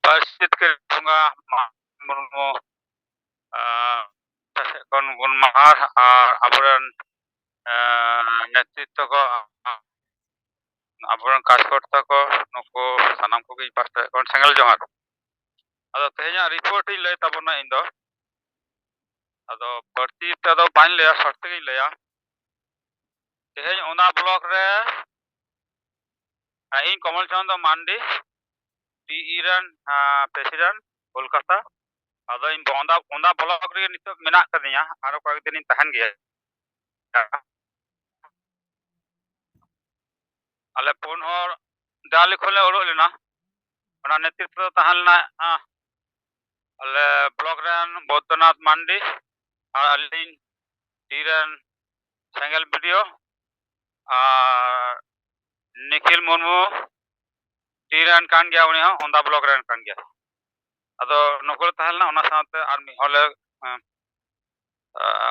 Basit ke bunga murmu kon gun mahar aburan नेतृत्व को aburan kashkorta ko nuko sanam ko gi pasta kon sengal johar ado tehnya report I lay tabona indo ado parti tado ban leya short gi leya tehnya ona block re in Kamal Chand Mandi iran president Kolkata ado in onda block re nitok menak kadinya aro koi din tahan gaya ale pon hor dali khole oro lena ona netitro tahanna ale block ran Bodhanath Mandi ar alin tiran single video Nikhil Murmu tiran kan gaya uni onda block ran kan gaya ado nokol tahanna ona saate army hole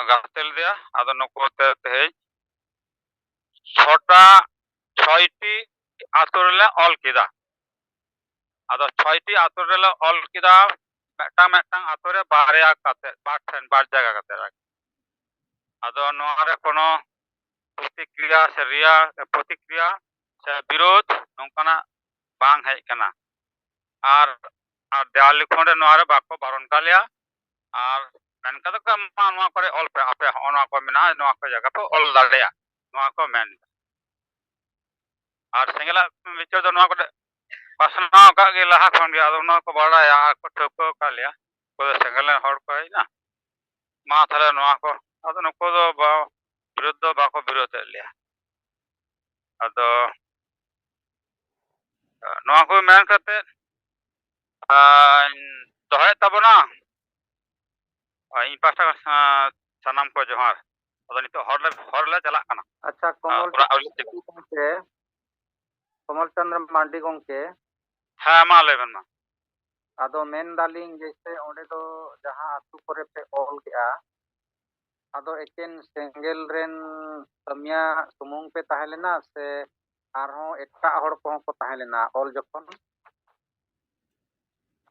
gatel dia ado nokote teh ছটা ছয়টি আতরলে all কিদা ado ছয়টি আতরলে all কিদা metang atore barya kate bar jaga kate rak ado noare kono protikriya se birod nongkana bang hej kana ar deal likhon re noare bako baron kalya ar menka to ma noa kore ol pe ape ona ko mena noa ko jaga pe ol dareya noa ko men ar sengela bichor do noa ko pasna ka ge laha khon ge ado noa ko badaya ar ko thoko kalya ko sengela hor ko na ma thale noa ko ado noko do biroddo bako birod leya ado noa ko men kate dohay tabona in pasta sanam ko johar ado nito hor le chalak kana अच्छा कमल चंद्र मांडी गंके हाँ मा Lebon मा आदो main दालिंग जैसे ओंडे दो जहां आतु करे पे ऑल गया आदो एकेन सेंगेल रेन कमिया सुमुंग पे ताहेलेना से आरहों एटा हड़ को ताहेलेना ऑल जखन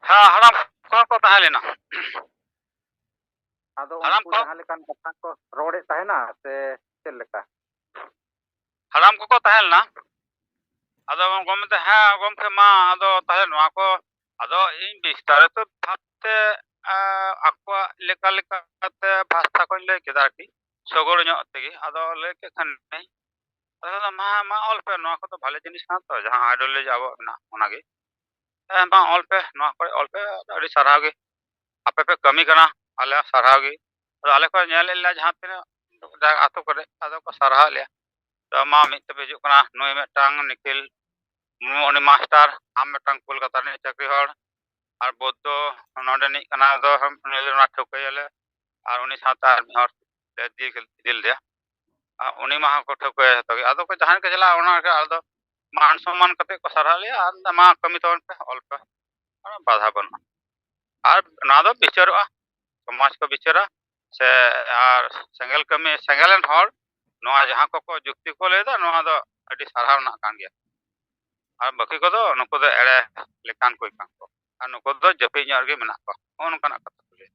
हाँ हड़ाम को ताहेलेना आदो उनको जहां लेकान कथा को रोडे ताहेना से चेल लेका हड़ाम को ताहेलना ado gomte ha gomke ma ado tahe noa ko ado in bistare to bhabte akwa leka te bhasta ko le kedarki sogor nyok tegi ado le ke khan nei ado ma olpe noa ko to bhale jinis na to jahan idol le jabo na onage ma olpe noa ko olpe adi sarhaw ge ape pe kami kana ale sarhaw ge ado ale ko nyel le jahan tine ato kore ado ko sarhaw le to ma mit te bejuk kana noi metang Nikhil उनी master आम metang Kolkata ने चाकरी हड़ और बोधो नोडे नि कना दो हम नेलना ठोकयले और उनी साता आर्मी हड़ दिल दे उनी मा को ठोकय तो आदो को जहान के चला ओना के आदो मान सम्मान कते को सराह ले और मा कमी तोन पे ऑल पे बाधा बन और ना दो बिचारवा समाज को बिचारा से और सेंगल कमी सेंगलन हड़ नोआ जहां को जुक्ति को लेदा नोआ दो अडी सराह ना कान गया और बाकी को नुको एड़े लेकान कोई कान को और नुको जपी गे मेना को ओनकाना कथा ले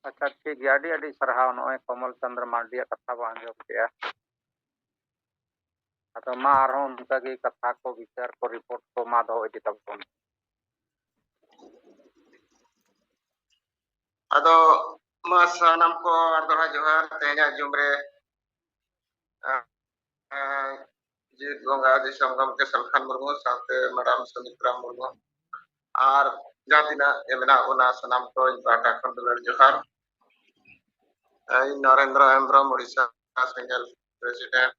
अच्छा ठीक गया अडी अडी सरहाव नोय कमल चंद्र मांडी कथा बो आंजो के अतो मा आरो उनका की कथा को विचार को रिपोर्ट को मा दो इदि तबन अदो मा सनम को अर्दहा जोहार तेजा जुमरे जीत गंगा दिसम गम के सलखान मुर्मू साथे मैडम सुमित्रा मुर्मू और जातिना एमना ओना सनाम को बाटा खंडलर जोहार नरेंद्र हेम्ब्रम उड़ीसा सिंगल प्रेसिडेंट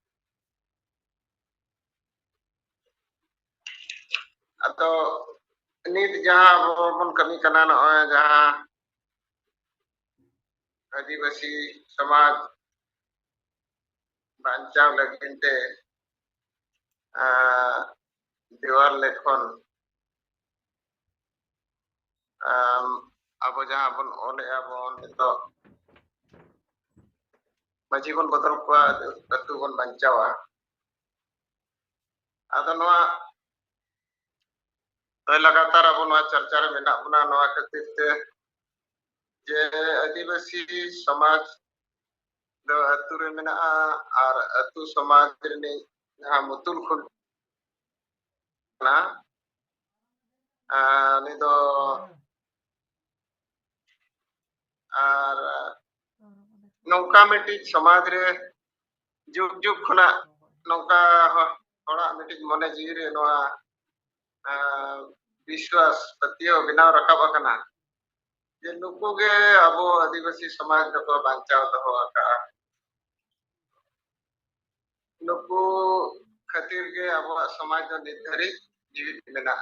अतो नीत जहां बन कमी कना न जहां आदिवासी समाज बांचाव लगिनते देवार लेखन अब जहां बन ओले बन तो माजी बन बदल को अतु बन बांचावा आदो नवा तो लगातार अब नवा चर्चा रे मेना बना नवा खातिर ते जे आदिवासी समाज दो अतु रे मेना और अतु समाज रे जहां मुतुल खुन ना नि दो और नौका मिट्टी समाज रे जुग जुग खुना नौका होड़ा मिट्टी मने जीवी रे नवा विश्वास पतियो बिना रकाब कना जे नुकु गे अबो आदिवासी समाज दको बांचाव दहो आका नुकु खातिर गे अबो समाज दो निर्धारी जीवित मेना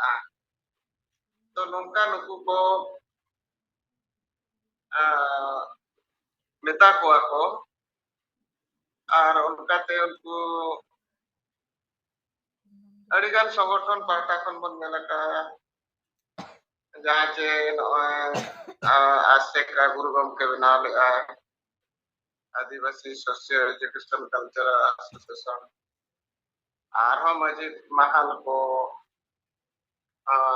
तो नौका नुकु को मेता को और उनकाते उनको अड़ीगान संगठन पार्टा खन बन मेलका जहाँ चे आस्तेका गुरु गमके बनाव ले आदिवासी सोशियो एजुकेशन कल्चरल एसोसिएशन आरहो मस्जिद महल को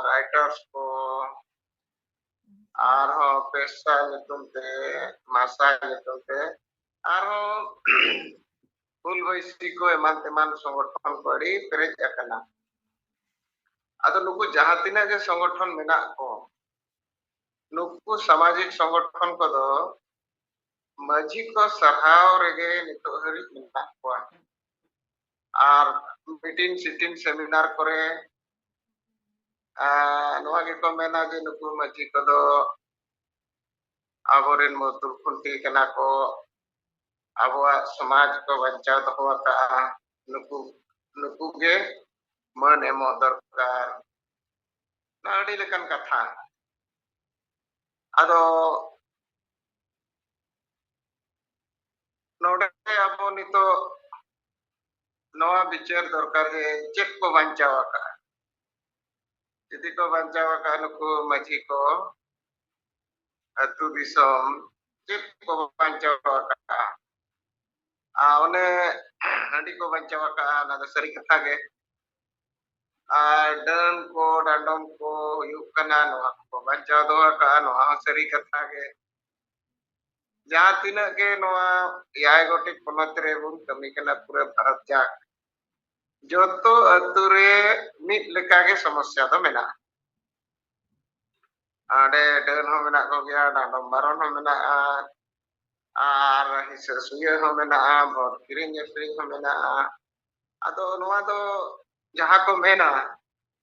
राइटर्स को आरहो पेशा नितुम ते मासा नितुम ते आरहो फुल वैसी को एमान तेमान संगठन को अड़ी पेरेज अकना अदो नुकु जहाँ तिना के संगठन मेना को नुकु सामाजिक संगठन को दो मजी को सराव रेगे नितो हरी मेना को और मीटिंग सिटिंग सेमिनार करे नवा के को मेना जे नुकु मजी को दो आबोरेन मुतुल खुंटी कना को आबवा समाज को बचाव दहो का नुकु नुकु गे मन एमो दरकार नाड़ी लेकन कथा अदो नोडे अबो नितो नवा विचार दरकार जे चेक को बचाव का यदि को बचाव का नुकु मजी को अतु दिसम चेक को बचाव का ओने हंडी को बचाव का ना सरी कथा गे डन को डांडम को युकना नवा को बचाव दो का नवा सरी कथा गे जहाँ तीना के नवा याय गोटी पनत रे बुन कमी कना पूरे भारत जाक जोतो अतुरे मिट लेका के समस्या तो मेना आडे डन हो मेना को गया डांडम बारन हो मेना और हिस्सा सुये हो मेना भोट किरिंग एफ्रिंग हो मेना अदो नवा दो जहाँ को मेना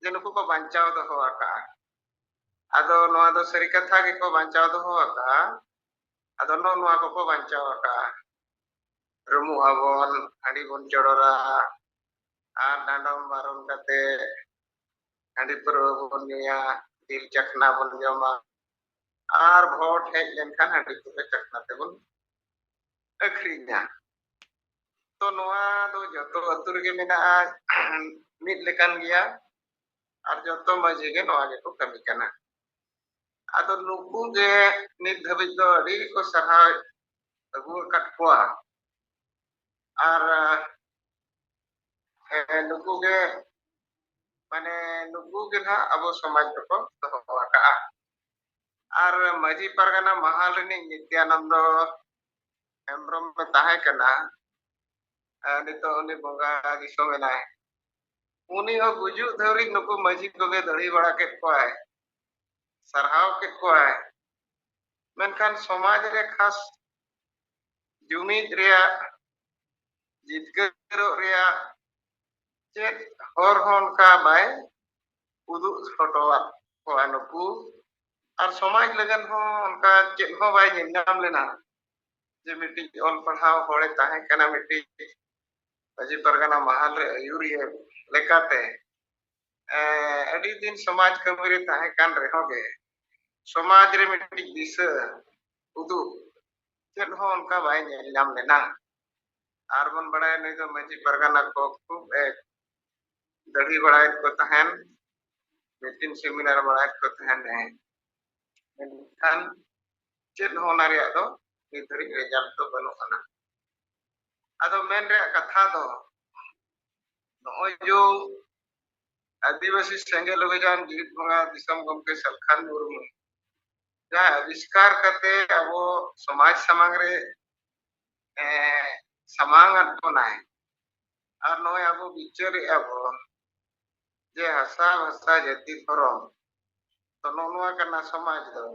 जे नुकु को बचाव दहो आका अदो नवा दो सरी कथा के को बचाव दहो आका अदो नवा को बचाव आका रुमु आबोन हांडी बोन चोड़ोरा और डांडम बारन कते हांडी पुरो बोन निया दिल चखना बोन जमा और भोट हेज लेनखान हांडी पुरो चखना ते बोन अखरिना तो नवा दो जतो अतुर के मेना मिट लेकान गया और जतो मजे के नवा के को कमी कना अदो नुकु गे नित धबिज दो अड़ी को सहा अगु कटकोआ और नुकु गे माने नुकु गे ना अब समाज को दहो का और मजी परगना महाल रे नित्यानंद हेम्ब्रम में ताहे कना नितो उनी बंगा दिसो मेनाय उनी हो गुजु धरी नुकु मजी को गे दड़ी बड़ा के कोय सरहाव के कोय मेनखान समाज रे खास जुमिद रिया जितकर रिया चेत हर होन का बाय उदु फोटोवा को नुकु और समाज लगन हो उनका चेत हो बाय नाम लेना जे मिट्टी ऑल पढ़ाव होड़े ताहे कना मिट्टी मजी परगना महाल रे अयुरिया लेकाते अड़ी दिन समाज कमरे ताहे कान रे होगे समाज रे मिट्टी दिस उदु चेत हो उनका बाय नाम लेना और बन बड़ा नहीं तो मजी परगना को खूब दड़ी बड़ा को तहन मीटिंग सेमिनार बड़ा को तहन है मेनखान चेत होना रे दो निधरी रिजल्ट तो बनो कना अदो मेन रे कथा दो नो जो आदिवासी सेंगेल अभियान जीवित बंगा दिसम गमके सलखान मुर्मू जहाँ आविष्कार करते अबो समाज समांग रे समांग बनाए और नोय अबो बिचारे अबो जे हसा भाषा जाति धर्म तो नोनुआ करना समाज दो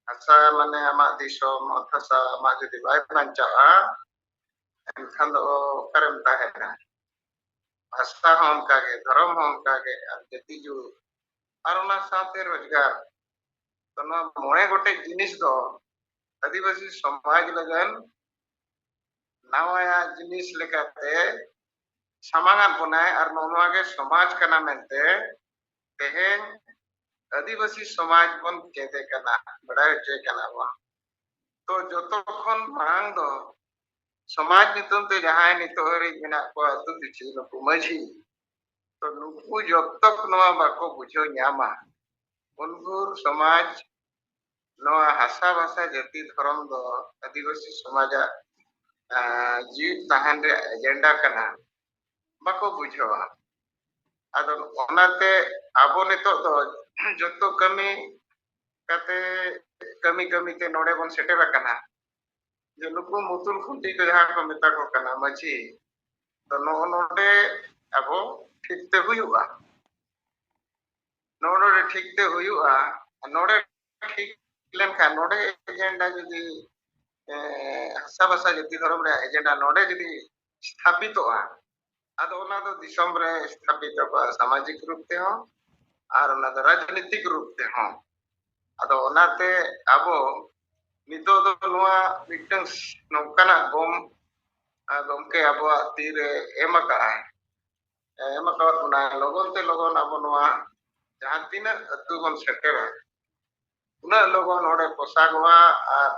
हसा माने आमा दिसम हसा आमा जदि बाय बांचाआ एनखान दो करम ताहेना भाषा हों उनका के धर्म हों उनका के और जाति जो और उना साथे रोजगार तो नोआ मोए गोटे जिनिस दो आदिवासी समाज लगन नवाया जिनिस लेकाते समांगान बनाए और नोनुआ के समाज कना मेनते तेहेन आदिवासी समाज बन चेते कना बड़ाय चे कना बन तो जोतो खन मांग दो समाज नितुम ते जहां नितो हरि मेना को अतु दिछि नुकु माझी तो नुकु जतक नवा बाको बुझो न्यामा उनगुर समाज नवा हासा भाषा जाति धर्म दो आदिवासी समाज जीव तहन रे एजेंडा कना बाको बुझवा आदो ओनाते आबो नितो दो जतो कमी कते कमी कमी ते नोडे बन सेटेर कना जे नुकु मुतुल खुंटी को जहां को मेता को कना माझी तो नोडे अबो ठीक ते हुयुआ नोडे ठीक ते हुयुआ नोडे ठीक लेन का नोडे एजेंडा जदी हसा भाषा जाति धर्म रे एजेंडा नोडे जदी स्थापितोआ आदो ओना दो दिसम रे स्थापित सामाजिक रूप ते हो और ओना दो राजनीतिक रूप ते हो आदो ओनाते आबो नितो दो नोआ मिटन नौकाना गोम गमके आबो तीरे एमका बुना लोगन ते लोगन आबो नोआ जहां तीना अतु बन सेटेरा उना लोगन ओडे पोसागवा और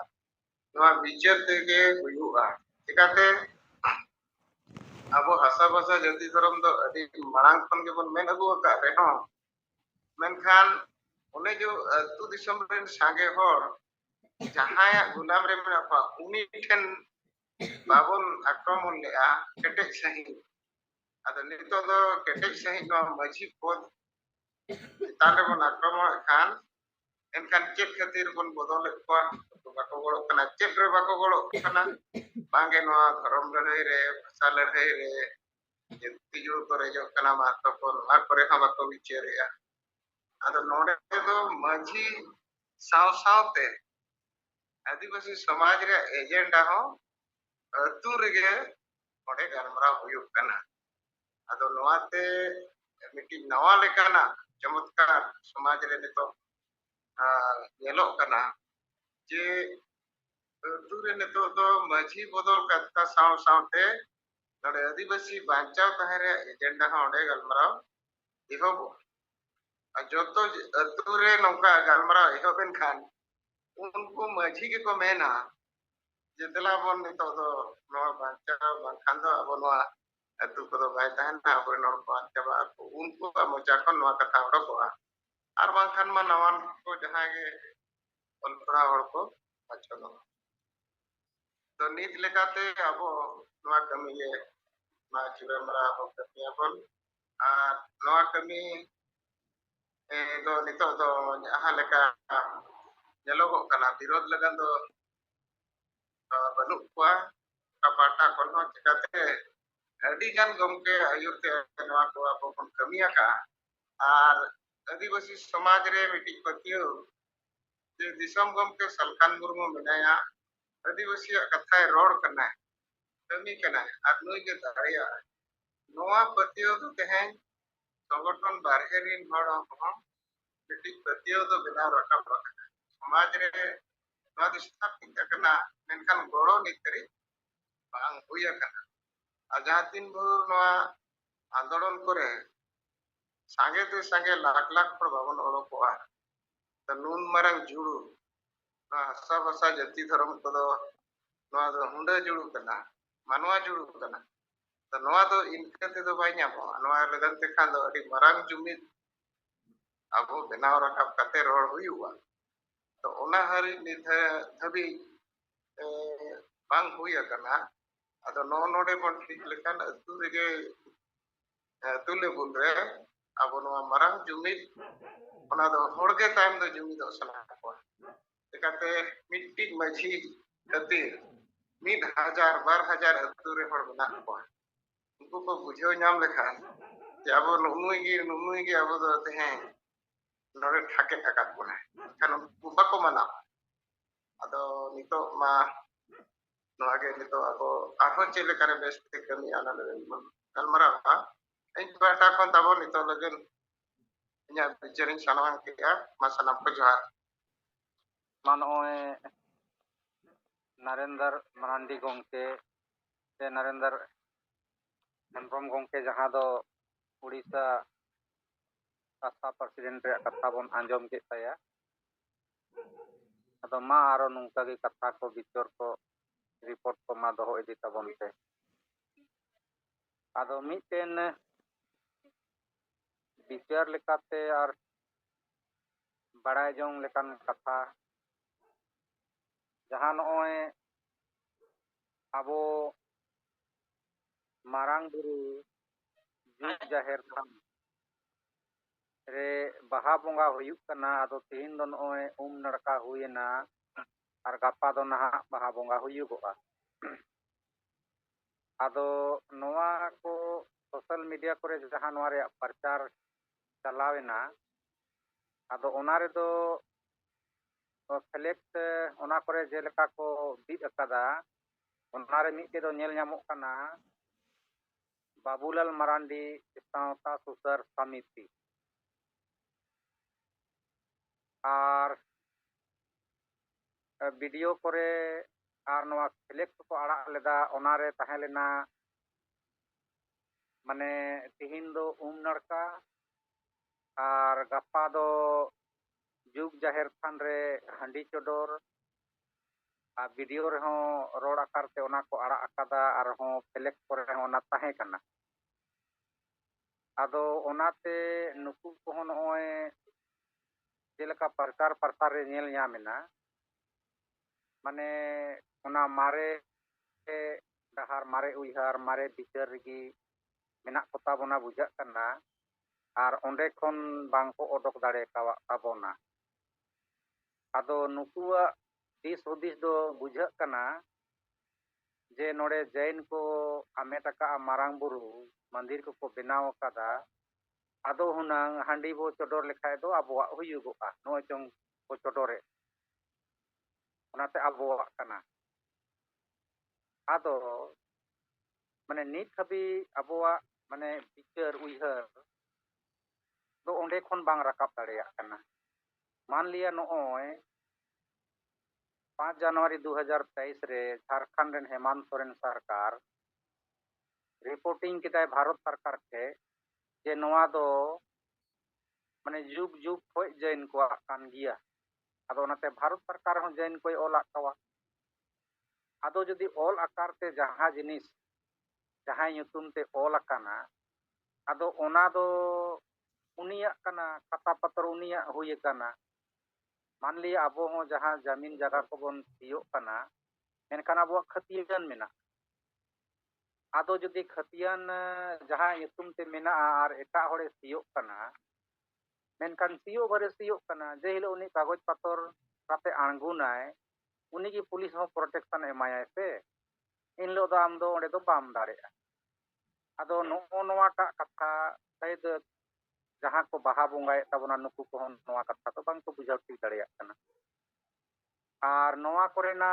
नोआ विचार तेगे हुयुआ चिकाते आबो हासा भाषा जाति धर्म दो अति मांग खन के बन मेन अगु का रे हो मेनखान उन्हें जो अतु दिसम रेन सांगे होर जहां गुलाम रे मेना पा उनी ठेन बाबन आक्रमण लेआ केटे सही आदो नितो दो केटे सही नो माझी पद ताले बन आक्रमण खान एनखान चेक खातिर बन बदल को बाको गड़ो कना चेक रे बाको गड़ो कना बांगे नो धर्म रे भाषा रे जति जो करे जो कना मा तो को मा करे हम बाको विचारेया आदो नोडे दो माझी साव सावते आदिवासी समाज रे एजेंडा हो अतु रेगे ओडे गलमरा हुयुक कना आदो नोआते मिटी नवा लेकाना चमत्कार समाज रे नितो येलो कना जे अतु रे नितो दो माझी बदल कथा साव सावते नोडे आदिवासी बांचाव तहरे एजेंडा हो ओडे गलमरा इहोबो जोतो अतु रे नौका गलमरा इहोबेन खान उनको माझी के को मेना जेतला बन नितो दो नोआ बांचाव बांखान दो अब नोआ अतु को दो बाय तहन ना अब नोर बांचाव उनको मोचा को नोआ कथा उडकोआ आर बांखान मा नवान को जहां के पलपड़ा हड़ को अच्छा तो नीत लेकाते अब नोआ कमी ये मा चुरे मरा हो कमिया बन आर नोआ कमी दो नितो दो जहां लेका जलोगो कना विरोध लगन दो बनु को पाटा कोन हो चिकाते अडी गान गमके आयुते नोआ को अब कोन कमिया का आर आदिवासी समाज रे मिटी पतियो जे दिसम गमके सलखान मुर्मू मेनाया आदिवासी कथा रोड करना है कमी करना है और नुई के दाड़िया नोआ पतियो तो तेहें संगठन बारहे रिन हड़ हो मिटी पतियो तो बिना रकम रखा समाज रे नोआ स्थापित करना मेनखान गोड़ो नितरी बांग हुया करना आ जहां तीन भोर नोआ आंदोलन करे सांगे ते सांगे लाख लाख पर बाबन ओडकोआ तो नून मरंग जुड़ू हसा भाषा जाति धर्म को दो नोआ दो हुंडा जुड़ू कना मानवा जुड़ू कना तो नोआ दो इनके ते दो बाय ᱧᱟᱢᱚᱜᱼᱟ नोआ लगन ते खान दो अडी मरंग जुमिद अबो बनाव रकाब कते रोड हुयुआ तो ओना हरि निध धबी बांग हुया कना आदो नो नोडे बन ठीक लेखान अतु रेगे ᱛᱩᱞᱟᱹᱵᱩᱞ ᱨᱮ ᱟᱵᱚ ᱱᱚᱣᱟ ᱢᱟᱨᱟᱝ ᱡᱩᱢᱤᱫ ᱚᱱᱟ ᱫᱚ ᱦᱚᱲᱜᱮ ᱛᱟᱭᱚᱢ ᱫᱚ ᱡᱩᱢᱤᱫᱚᱜ ᱥᱟᱱᱟ ᱠᱚᱣᱟ ᱪᱤᱠᱟᱹᱛᱮ ᱢᱤᱫᱴᱤᱡ ᱢᱟᱺᱡᱷᱤ ᱠᱷᱟᱹᱛᱤᱨ 1000 2000 ᱟᱹᱛᱩ ᱨᱮ ᱦᱚᱲ ᱢᱮᱱᱟᱜ ᱠᱚᱣᱟ उनको को बुझाव नाम लेखा जे अब नुनुई गे अब दो तेहें नोरे ठाके अकात बोना खान उनको बाको मना अदो नितो मा नोआ गे नितो अब आरो चेले करे बेस ते कमी आना ले अलमरा इन पाटा खन तबो नितो लगन इnya बिचारिन सानवां के मा सनाम को जोहार मा नोए नरेंद्र मारांडी गोंके से नरेंद्र हेम्ब्रम गोंके जहां दो उड़ीसा आसा प्रेसिडेंट रे कथा बन आंजम के ताया अदो मा आरो नुंका गे कथा को विचार को रिपोर्ट को मा दोहो इदी तबन पे अदो मिटेन विचार लेकाते और बड़ाई जोंग लेकान कथा जहां नोए अबो मारांग बुरु जुग जाहेर थान रे बाहा बोंगा हुयुक कना अदो तिहिन दो नोए नड़का हुयना और गापा दो नहा बाहा बोंगा हुयुगोआ अदो नोआ को सोशल मीडिया करे जहां नोआ रे प्रचार चलावेना अदो ओना रे दो फ्लेक्स ओना करे जेलेका को बिद अकादा ओना रे मिटे दो नेल ᱧᱟᱢᱚᱜ कना बाबूलाल मारांडी सावता सुसर समिति और वीडियो करे और नोआ फ्लेक्स को आड़ा लेदा ओना रे ताहे लेना माने तिहिन दो नड़का और गप्पा दो जुग जाहेर थान रे हांडी चोडोर आ वीडियो रे हो रोड आकार ते ओना को आड़ा अकादा और हो फ्लेक्स करे हो ना ताहे कना आदो ओनाते नुकु को हो नोए जेलेका प्रचार प्रसार रे नेल ᱧᱟᱢᱮना माने ओना मारे डहार मारे उइहार मारे बिचार रगी मेना कोता बोना बुझाक कना और ओंडे खन बांको ओडक दाड़े कावा ताबोना आदो नुकुआ दिस हुदिस दो बुझाक कना जे नोडे जैन को आमेटका मारांग बुरु मंदिर को बनाव कादा आदो हुनांग हांडी बो चोडोर लेखाय दो आबोआ हुयुगोआ नोय चोंग को चोडोरे ओनाते आबोआ कना आदो माने नित हबी आबोआ माने बिचार उइहार दो ओंडे खन बांग राकाब दाड़ेया कना मान लिया नोय 5 जनवरी 2023 रे झारखंड रेन हेमंत सोरेन सरकार रिपोर्टिंग किताय भारत सरकार के जे नोआ दो माने जुग जुग खोय जैन को कान गिया आदो ओनाते भारत सरकार हो जैन कोई ओल आकावा आदो जदि ओल आकार ते जहां जिनिस जहां युतुम ते ओल आकाना आदो ओना दो उनिया कना खाता पत्र उनिया हुई कना मान लिया अब हो जहां जमीन जगह को बन सियो कना मेनखान अब खतियान मेना आदो जदि खतियान जहां युतुम ते मेना और एटा होड़े सियो कना मेनखान सियो भरे सियो कना जे हिलो उनी कागज पत्र राते आंगुनाय उनी की पुलिस हो प्रोटेक्शन एमाया से इन लो दो आम दो ओंडे दो बाम दाड़ेया आदो नो नोवाटा कथा शायद जहां को बाहा बोंगाए तबना नुकु को नोवा कथा तो बांग को बुझाव ठीक दाड़ेया कना और नोवा कोरेना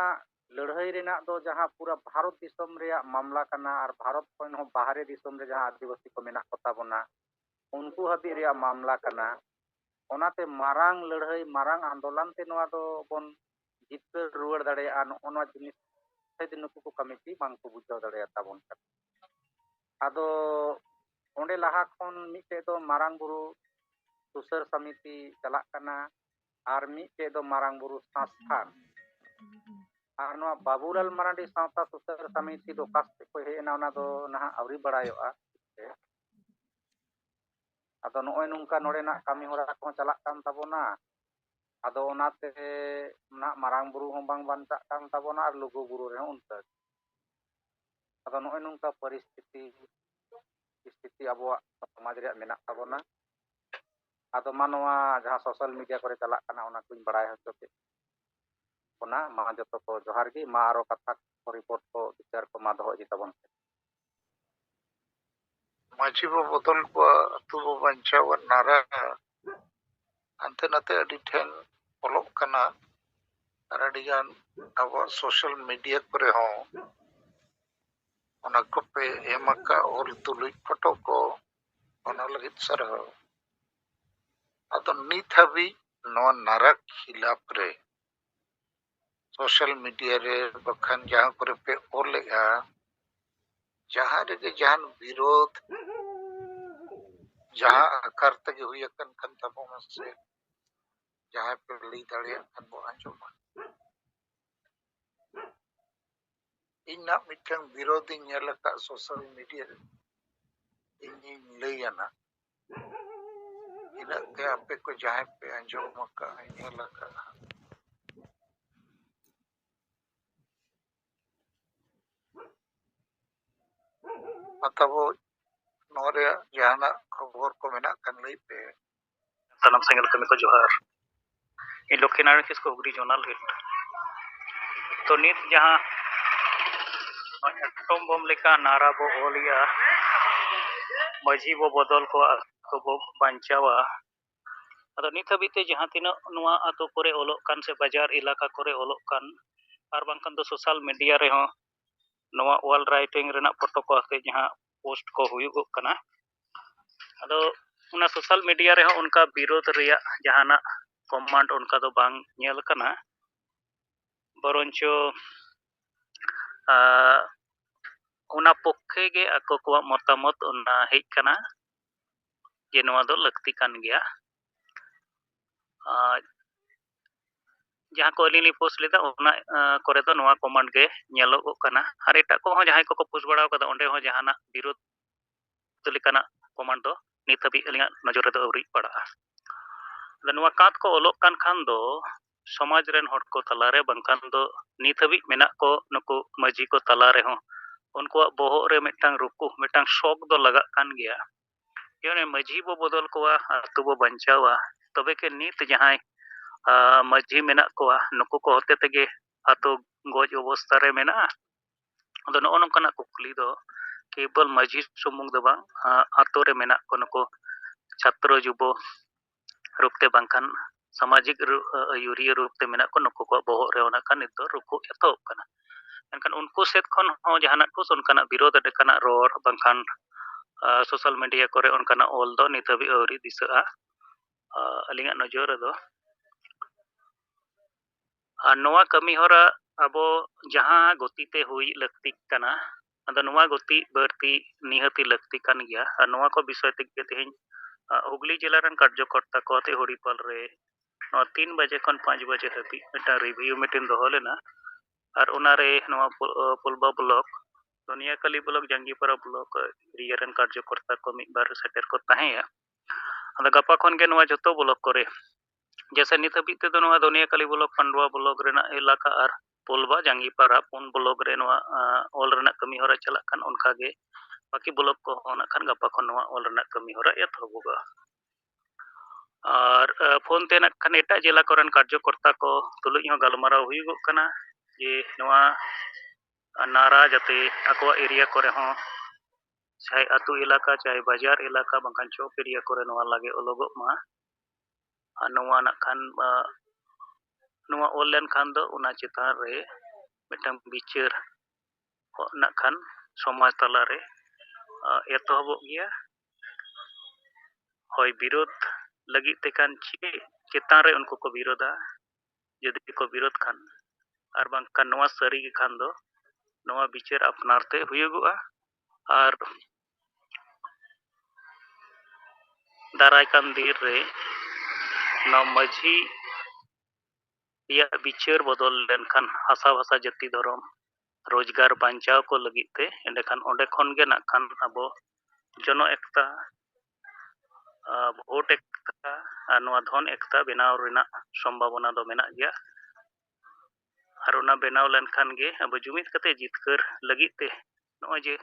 लड़ाई रेना दो जहां पूरा भारत दिसम रेया मामला कना और भारत खन हो बाहरे दिसम रे जहां आदिवासी को मेना कोता बना उनको हबी रेया मामला कना ओनाते मारांग लड़ाई मारांग आंदोलन ते नोवा दो बन जितकर रुवाड़ दाड़ेया नोवा जिनिस से नुकु को कमिटी बांग को बुझाव दाड़ेया ताबन आदो ओंडे लाहा खन मिटे दो मारांग बुरु सुसर समिति चलाक कना और मिटे दो मारांग बुरु संस्थान और नोआ बाबूलाल मारांडी सावता सुसर समिति दो कास्ते को हेना ओना दो नहा आवरी बड़ायोआ आदो नोय नुंका नोडेना कामी होरा को चलाक कान ताबोना आदो ओनाते ना मारांग बुरु हो बांग बानता कान ताबोना और लुगु बुरु रे उनता आदो नोय नुंका परिस्थिति ᱯᱚᱨᱤᱥᱛᱷᱤᱛᱤ ᱟᱵᱚᱣᱟᱜ ᱥᱚᱢᱟᱡᱽ ᱨᱮᱭᱟᱜ ᱢᱮᱱᱟᱜ ᱛᱟᱵᱚᱱᱟ ᱟᱫᱚ ᱢᱟ ᱱᱚᱣᱟ ᱡᱟᱦᱟᱸ ᱥᱳᱥᱟᱞ ᱢᱤᱰᱤᱭᱟ ᱠᱚᱨᱮ ᱪᱟᱞᱟᱜ ᱠᱟᱱᱟ ᱚᱱᱟ ᱠᱚᱧ ᱵᱟᱲᱟᱭ ᱦᱚᱪᱚ ᱠᱮᱫ ᱵᱚᱱᱟ ᱢᱟ ᱡᱚᱛᱚ ᱠᱚ ᱡᱚᱦᱟᱨ ᱜᱮ ᱢᱟ ᱟᱨᱚ ᱠᱟᱛᱷᱟ ᱠᱚ ᱨᱤᱯᱳᱨᱴ ᱠᱚ ᱵᱤᱪᱟᱨ ᱠᱚ ᱢᱟ ᱫᱚᱦᱚ ᱤᱫᱤ ᱛᱟᱵᱚᱱ ᱯᱮ ᱢᱟᱹᱡᱷᱤ ᱵᱚ ᱵᱚᱫᱚᱞ ᱠᱚᱣᱟ ᱟᱹᱛᱩ ᱵᱚ ᱵᱟᱧᱪᱟᱣᱟ ᱱᱟᱨᱟ ᱦᱟᱱᱛᱮ ᱱᱟᱛᱮ ᱟᱹᱰᱤ ᱴᱷᱮᱱ ᱚᱞᱚᱜ ᱠᱟᱱᱟ ᱟᱨ ᱟᱹᱰᱤᱜᱟᱱ ᱟᱵᱚᱣᱟᱜ ᱥᱳᱥᱟᱞ ᱢᱤᱰᱤᱭᱟ ᱠᱚᱨᱮ ᱦᱚᱸ ᱚᱱᱟ ᱠᱚᱯᱮ ᱮᱢ ᱟᱠᱟᱫ ᱚᱞ ᱛᱩᱞᱩᱡ ᱯᱷᱳᱴᱳ ᱠᱚ ᱚᱱᱟ ᱞᱟᱹᱜᱤᱫ ᱥᱟᱨᱦᱟᱣ ᱟᱫᱚ ᱱᱤᱛ ᱦᱟᱹᱵᱤᱡ ᱱᱚᱣᱟ ᱱᱟᱨᱟ ᱠᱷᱤᱞᱟᱯ ᱨᱮ ᱥᱳᱥᱟᱞ ᱢᱤᱰᱤᱭᱟ ᱨᱮ ᱵᱟᱠᱷᱟᱱ ᱡᱟᱦᱟᱸ ᱠᱚᱨᱮ ᱯᱮ ᱚᱞᱮᱜᱼᱟ ᱡᱟᱦᱟᱸ ᱨᱮᱜᱮ ᱡᱟᱦᱟᱱ ᱵᱤᱨᱳধ ᱡᱟᱦᱟᱸ ᱟᱠᱟᱨ ᱛᱮᱜᱮ ᱦᱩᱭ ᱟᱠᱟᱱ ᱠᱷᱟᱱ ᱛᱟᱵᱚᱱᱟ ᱥᱮ ᱡᱟᱦᱟᱸᱭ ᱯᱮ ᱞᱟᱹᱭ ᱫᱟᱲᱮᱭᱟᱜ ᱠᱷᱟᱱ ᱵᱚ ᱟᱸᱡᱚᱢᱟ ᱤᱧᱟᱹᱜ ᱢᱤᱫᱴᱟᱝ ᱵᱤᱨᱳধ ᱤᱧ ᱧᱮᱞ ᱟᱠᱟᱫ ᱥᱳᱥᱟᱞ ᱢᱤᱰᱤᱭᱟ ᱨᱮ ᱤᱧᱤᱧ ᱞᱟᱹᱭ ᱟᱱᱟ ᱤᱱᱟᱹᱜ ᱛᱮ ᱟᱯᱮ ᱠᱚ ᱡᱟᱦᱟᱸᱭ ᱯᱮ ᱟᱸᱡᱚᱢ ᱟᱠᱟᱫᱼᱟ ᱧᱮᱞ ᱟᱠᱟᱫᱼᱟ ᱛᱟᱵᱚ ᱱᱚᱣᱟ ᱨᱮᱭᱟᱜ ᱡᱟᱦᱟᱱᱟᱜ ᱠᱷᱚᱵᱚᱨ ᱠᱚ ᱢᱮᱱᱟᱜ ᱠᱷᱟᱱ ᱞᱟᱹᱭ ᱯᱮ ᱥᱟᱱᱟᱢ ᱥᱮᱸᱜᱮᱞ ᱠᱟᱹᱢᱤ ᱠᱚ ᱡᱚᱦᱟᱨ ᱤᱧ ᱞᱚᱠᱠᱷᱤᱱᱟᱨᱟᱭᱚᱱ ᱠᱤᱥᱠᱩ ᱦᱩᱜᱽᱞᱤ ᱡᱳᱱᱟᱞ ᱦᱮᱰ ᱛᱚ ᱱᱤᱛ ᱡᱟᱦᱟᱸ ᱮᱴᱚᱢ ᱵᱳᱢ ᱞᱮᱠᱟ ᱱᱟᱨᱟ ᱵᱚ ᱚᱞᱮᱜᱼᱟ ᱢᱟᱹᱡᱷᱤ ᱵᱚ ᱵᱚᱫᱚᱞ ᱠᱚᱣᱟ ᱟᱛᱳ ᱵᱚ ᱵᱟᱧᱪᱟᱣᱟ ᱟᱫᱚ ᱱᱤᱛ ᱦᱟᱹᱵᱤᱡ ᱛᱮ ᱡᱟᱦᱟᱸ ᱛᱤᱱᱟᱹᱜ ᱱᱚᱣᱟ ᱟᱛᱳ ᱠᱚᱨᱮ ᱚᱞᱚᱜ ᱠᱟᱱ ᱥᱮ ᱵᱟᱡᱟᱨ ᱮᱞᱟᱠᱟ ᱠᱚᱨᱮ ᱚᱞᱚᱜ ᱠᱟᱱ ᱟᱨ ᱵᱟᱝᱠᱷᱟन ᱫᱚ ᱥᱳᱥᱟᱞ ᱢᱤᱰᱤᱭᱟ ᱨᱮᱦᱚᱸ ᱱᱚᱣᱟ ᱚᱞ ᱨᱟᱭᱴᱤᱝ ᱨᱮᱱᱟᱜ ᱯᱷᱳᱴᱳ ᱠᱚ ᱟᱛᱮ ᱡᱟᱦᱟᱸ ᱯᱳᱥᱴ ᱠᱚ ᱦᱩᱭᱩᱜᱚᱜ ᱠᱟᱱᱟ ᱟᱫᱚ ᱚᱱᱟ ᱥᱳᱥᱟᱞ ᱢᱤᱰᱤᱭᱟ ᱨᱮᱦᱚᱸ ᱚᱱᱠᱟ ᱵᱤᱨᱳধ ᱨᱮᱭᱟᱜ ᱡᱟᱦᱟᱱᱟᱜ ᱠᱚᱢᱟᱱᱰ ᱚᱱᱠᱟ ᱫᱚ ᱵᱟᱝ ᱧᱮᱞ ᱠᱟᱱᱟ ᱵᱚᱨᱚᱱᱪᱚ ᱚᱱᱟ ᱯᱚᱠᱠᱷᱮ ᱜᱮ ᱟᱠᱚ ᱠᱚᱣᱟᱜ ᱢᱚᱛᱟᱢᱚᱛ ᱚᱱᱟ ᱦᱮᱡ ᱠᱟᱱᱟ ᱡᱮ ᱱᱚᱣᱟ ᱫᱚ ᱞᱟᱹᱠᱛᱤ ᱠᱟᱱ ᱜᱮᱭᱟ ᱡᱟᱦᱟᱸ ᱠᱚ ᱟᱹᱞᱤᱧ ᱞᱤᱧ ᱯᱳᱥᱴ ᱞᱮᱫᱟ ᱚᱱᱟ ᱠᱚᱨᱮ ᱫᱚ ᱱᱚᱣᱟ ᱠᱚᱢᱟᱱᱰ ᱜᱮ ᱧᱮᱞᱚᱜᱚᱜ ᱠᱟᱱᱟ ᱟᱨ ᱮᱴᱟᱜ ᱠᱚᱦᱚᱸ ᱡᱟᱦᱟᱸᱭ ᱠᱚᱠᱚ ᱯᱳᱥᱴ ᱵᱟᱲᱟ ᱠᱟᱫᱟ ᱚᱸᱰᱮ ᱦᱚᱸ ᱡᱟᱦᱟᱱᱟᱜ ᱵᱤᱨᱳধ ᱞᱮᱠᱟᱱᱟᱜ ᱠᱚᱢᱟᱱᱰ ᱫᱚ ᱱᱤᱛ ᱦᱟᱹᱵᱤᱡ ᱟᱹᱞᱤᱧᱟᱜ ᱱᱚᱡᱚᱨ ᱨᱮᱫᱚ ᱟᱹᱣᱨᱤ ᱯᱟᱲᱟᱜᱼᱟ ᱟᱫᱚ ᱱᱚᱣᱟ ᱠᱟᱸᱛ ᱠᱚ ᱚᱞᱚᱜ ᱠᱟᱱ ᱠᱷᱟᱱ ᱫᱚ ᱥᱚᱢᱟᱡᱽ ᱨᱮᱱ ᱦᱚᱲ ᱠᱚ ᱛᱟᱞᱟᱨᱮ ᱵᱟᱝᱠᱷᱟᱱ ᱫᱚ ᱱᱤᱛ ᱦᱟᱹᱵᱤᱡ ᱢᱮᱱᱟᱜ ᱠᱚ ᱱᱩᱠᱩ ᱢᱟᱹᱡᱷᱤ ko ᱛᱟᱞᱟ ᱨᱮᱦᱚᱸ ᱩᱱᱠᱩᱣᱟᱜ ᱵᱚᱦᱚᱜ ᱨᱮ ᱢᱤᱫᱴᱟᱝ ᱨᱩᱠᱩ ᱢᱤᱫᱴᱟᱝ ᱥᱚᱠ ᱫᱚ ᱞᱟᱜᱟᱜ ᱠᱟᱱ ᱜᱮᱭᱟ ᱡᱮ ᱢᱟᱹᱡᱷᱤ ᱵᱚ ᱵᱚᱫᱚᱞ ᱠᱚᱣᱟ ᱟᱛᱳ ᱵᱚ ᱵᱟᱧᱪᱟᱣᱟ ᱛᱚᱵᱮ ᱠᱤ ᱱᱤᱛ ᱡᱟᱦᱟᱸᱭ ᱢᱟᱹᱡᱷᱤ ᱢᱮᱱᱟᱜ ᱠᱚᱣᱟ ᱱᱩᱠᱩ ᱠᱚ ᱦᱚᱛᱮ ᱛᱮᱜᱮ ᱟᱛᱳ ᱜᱚᱡ ᱚᱵᱚᱥᱛᱷᱟ ᱨᱮ ᱢᱮᱱᱟᱜᱼᱟ ᱟᱫᱚ ᱱᱚᱜᱼᱚ ᱱᱚᱝᱠᱟᱱᱟᱜ ᱠᱩᱠᱞᱤ ᱫᱚ ᱠᱮᱵᱚᱞ ᱢᱟᱹᱡᱷᱤ ᱥᱩᱢᱩᱝ ᱫᱚ ᱵᱟᱝ ᱟᱛᱳ ᱨᱮ ᱢᱮᱱᱟᱜ ᱠᱚ ᱱᱩᱠᱩ ᱪᱷᱟᱛᱨᱚ ᱡᱩᱵᱚ ᱨᱩᱯᱛᱮ ᱵᱟᱝᱠᱷᱟᱱ ᱥᱟᱢᱟᱡᱤᱠ ᱟᱹᱭᱩᱨᱤᱭᱟᱹ ᱨᱩᱯᱛᱮ ᱢᱮᱱᱟᱜ ᱠᱚ ᱱᱩᱠᱩ ᱠᱚᱣᱟᱜ ᱵᱚᱦᱚᱜ ᱨᱮ ᱚᱱᱟ ᱠᱷᱟᱱ ᱱᱤᱛ ᱫᱚ ᱨᱩᱠᱩ ᱮᱛᱚᱦᱚᱵ ᱠᱟᱱᱟ ᱢᱮᱱᱠᱷᱟᱱ ᱩᱱᱠᱩ ᱥᱮᱫ ᱠᱷᱚᱱ ᱦᱚᱸ ᱡᱟᱦᱟᱱᱟᱜ ᱠᱚ ᱚᱱᱠᱟᱱᱟᱜ ᱵᱤᱨᱳধ ᱞᱮᱠᱟᱱᱟᱜ ᱨᱚᱲ ᱵᱟᱝᱠᱷᱟᱱ ᱥᱳᱥᱟᱞ ᱢᱤᱰᱤᱭᱟ ᱠᱚᱨᱮ ᱚᱱᱠᱟᱱᱟᱜ ᱚᱞ ᱫᱚ ᱱᱤᱛ ᱦᱟᱹᱵᱤᱡ ᱟᱹᱣᱨᱤ ᱫᱤᱥᱟᱹᱜᱼᱟ ᱟᱹᱞᱤᱧᱟᱜ ᱱᱚᱡᱚᱨ ᱨᱮᱫᱚ ᱟᱨ ᱱᱚᱣᱟ ᱠᱟᱹᱢᱤ ᱦᱚᱨᱟ ᱟᱵᱚ ᱡᱟᱦᱟᱸ ᱜᱚᱛᱤᱛᱮ ᱦᱩᱭ ᱞᱟᱹᱠᱛᱤᱜ ᱠᱟᱱᱟ ᱟᱫᱚ ᱱᱚᱣᱟ ᱜᱚᱛᱤ ᱵᱟᱹᱲᱛᱤ ᱱᱤᱦᱟᱹᱛᱤ ᱞᱟᱹᱠᱛᱤ ᱠᱟᱱ ᱜᱮᱭᱟ ᱟᱨ ᱱᱚᱣᱟ ᱠᱚ ᱵᱤᱥᱚᱭ ᱛᱮᱜᱮ ᱛᱮᱦᱮᱧ ᱦᱩᱜᱽᱞᱤ ᱡᱮᱞᱟ ᱨᱮᱱ ᱠᱟᱨᱡᱚᱠᱚᱨᱛᱟ ᱠᱚ ᱟᱛᱮ ᱦᱚᱨᱤᱯᱟᱞ ᱨᱮ ᱱᱚᱣᱟ 3 ᱵᱟᱡᱮ ᱠᱷᱚᱱ 5 ᱵᱟᱡᱮ ᱦᱟᱹᱵᱤᱡ ᱢᱤᱫᱴᱟᱝ ᱨᱤᱵᱷᱤᱭᱩ ᱢᱤᱴᱤᱝ ᱫᱚᱦᱚ ᱞᱮᱱᱟ ᱟᱨ ᱚᱱᱟᱨᱮ ᱱᱚᱣᱟ ᱯᱩᱞᱵᱟ ᱵᱞᱚᱠ ᱫᱩᱱᱤᱭᱟᱹᱠᱟᱞᱤ ᱵᱞᱚᱠ ᱡᱟᱸᱜᱤᱯᱟᱲᱟ ᱵᱞᱚᱠ ᱮᱨᱤᱭᱟ ᱨᱮᱱ ᱠᱟᱨᱡᱚᱠᱚᱨᱛᱟ ko ᱢᱤᱫ ᱵᱟᱨ ᱥᱮᱴᱮᱨ ᱠᱚ ᱛᱟᱦᱮᱸᱭᱟ ᱟᱫᱚ ᱜᱟᱯᱟ ᱠᱷᱚᱱ ᱜᱮ ᱱᱚᱣᱟ ᱡᱚᱛᱚ ᱵᱞᱚᱠ ᱠᱚᱨᱮ जैसे ᱱᱤᱛ ᱦᱟᱹᱵᱤᱡ ᱛᱮᱫᱚ ᱱᱚᱣᱟ ᱫᱩᱱᱤᱭᱟᱹᱠᱟᱞᱤ ᱵᱞᱚᱠ ᱯᱟᱱᱰᱩᱣᱟ ᱵᱞᱚᱠ ᱨᱮᱱᱟᱜ ᱮᱞᱟᱠᱟ ᱟᱨ ᱯᱩᱞᱵᱟ ᱡᱟᱸᱜᱤᱯᱟᱲᱟ 4 ᱵᱞᱚᱠ ᱨᱮ ᱱᱚᱣᱟ ᱚᱞ ᱨᱮᱱᱟᱜ ᱠᱟᱹᱢᱤ ᱦᱚᱨᱟ ᱪᱟᱞᱟᱜ ᱠᱟᱱ ᱚᱱᱠᱟᱜᱮ बाकी ब्लॉक को होना खान गपा खन नवा ऑल रना कमी होरा एतहबुगा और फोन ते ना खान एटा जिला कोरन कार्यकर्ता को तुलुज हो गलमाराव हुईगो कना जे नवा नारा जाते अको एरिया करे हो चाहे अतु इलाका चाहे बाजार इलाका बंकान चौक एरिया करे नवा लागे ओलोगो मा नवा ना खान नवा ऑनलाइन खान दो उना चितार रे मिटम बिचार ना खान समाज तला रे एतहबुग गया होय विरोध लगित तेकान चितान रे उनको को विरोधा यदि को विरोध खान आर बांकान नवा सरी के खान दो नवा बिचार अपनारते हुयुगुआ आर दाराय कान दिन रे नवा मझी या बिचार बदल लेन खान हासा भाषा जाति धर्म रोजगार बांचाव को लगित ते एंडे खान ओंडे खन गे ना खान अबो जनो एकता भोट एकता और नवा धन एकता बनाव रेना संभावना दो मेना गया और उना बनाव लेन खान गे अब जुमित कते जितकर लगित ते नवा जे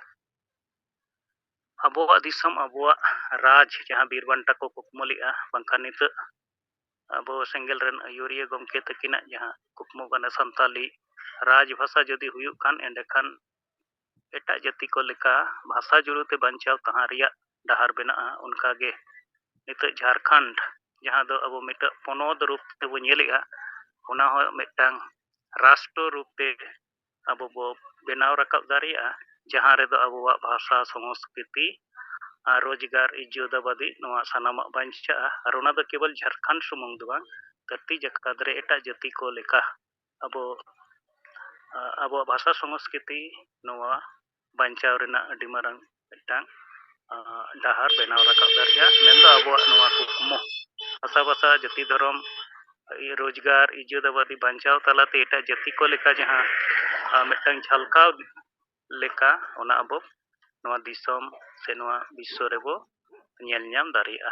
abuwak disam abuwak raj jahan bir banta ko kukmu le'a bangkhan nitau abo senggel ren ayuriya gomke takinag jahan kukmu kana santali raj bhasa jodi huyuk khan endekhan etak jati ko leka bhasa jurute banchaw tahan reyag dahar bena'a onkage nitau Jharkhand jahan do abo mita ponod rup tebo nyele'a ona ho mitang rashto rup te abo bo benaw rakab dareya'a jahan redo abuwak bhasa সংস্কৃতি रोजगार इज्जतबादी नोआ सानामा बांचा'a और ओना दो केवल झारखंड सुमुंग दो बांग धरती जाकात रे एटा जाति को लेका अब अब भाषा संस्कृति नोआ बांचाव रेना अडी मारंग मिटांग डाहार बेनाव राकाब दारिया मेनदो अबो नोआ कुकमु भाषा जाति धर्म रोजगार इज्जतबादी बांचाव तलाते एटा जाति को लेका जहां मिटांग झलकाव लेका ओना अबो नोआ दिसम से नोआ विश्व रेबो nyel nyam daria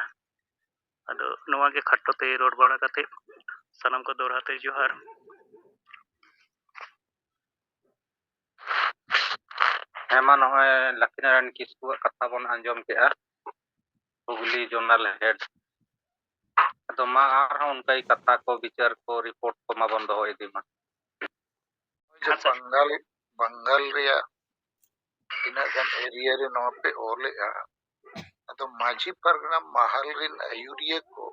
ado noa ge khatto te rod bada kate sanam ko dorha te johar ᱦᱮᱸᱢᱟ ᱱᱚᱜᱼᱚᱭ ᱞᱚᱠᱠᱷᱤᱱᱟᱨᱟᱭᱚᱱ ᱠᱤᱥᱠᱩᱣᱟᱜ ᱠᱟᱛᱷᱟ ᱵᱚᱱ ᱟᱸᱡᱚᱢ ᱠᱮᱜᱼᱟ ᱦᱩᱜᱽᱞᱤ ᱡᱚᱨᱱᱟᱞ ᱦᱮᱰ ᱟᱫᱚ ᱢᱟ ᱟᱨᱦᱚᱸ ᱚᱱᱠᱟᱭ ᱠᱟᱛᱷᱟ ᱠᱚ ᱵᱤᱪᱟᱹᱨ ᱠᱚ ᱨᱤᱯᱳर्ट ᱠᱚ ᱢᱟ ᱵᱚᱱ ᱫᱚᱦᱚ ᱤᱫᱤ ᱢᱟ बंगाल ᱨᱮᱭᱟᱜ ᱛᱤᱱᱟᱹᱜ ᱜᱟᱱ ᱮᱨᱤᱭᱟ ᱨᱮ ᱱᱚᱣᱟ ᱯᱮ ᱚᱞᱮᱜᱼᱟ ᱟᱫᱚ ᱢᱟᱹᱡᱷᱤ ᱯᱟᱨᱜᱟᱱᱟ ᱢᱟᱦᱟᱞ ᱨᱮᱱ ᱟᱹᱭᱩᱨᱤᱭᱟᱹ ᱠᱚ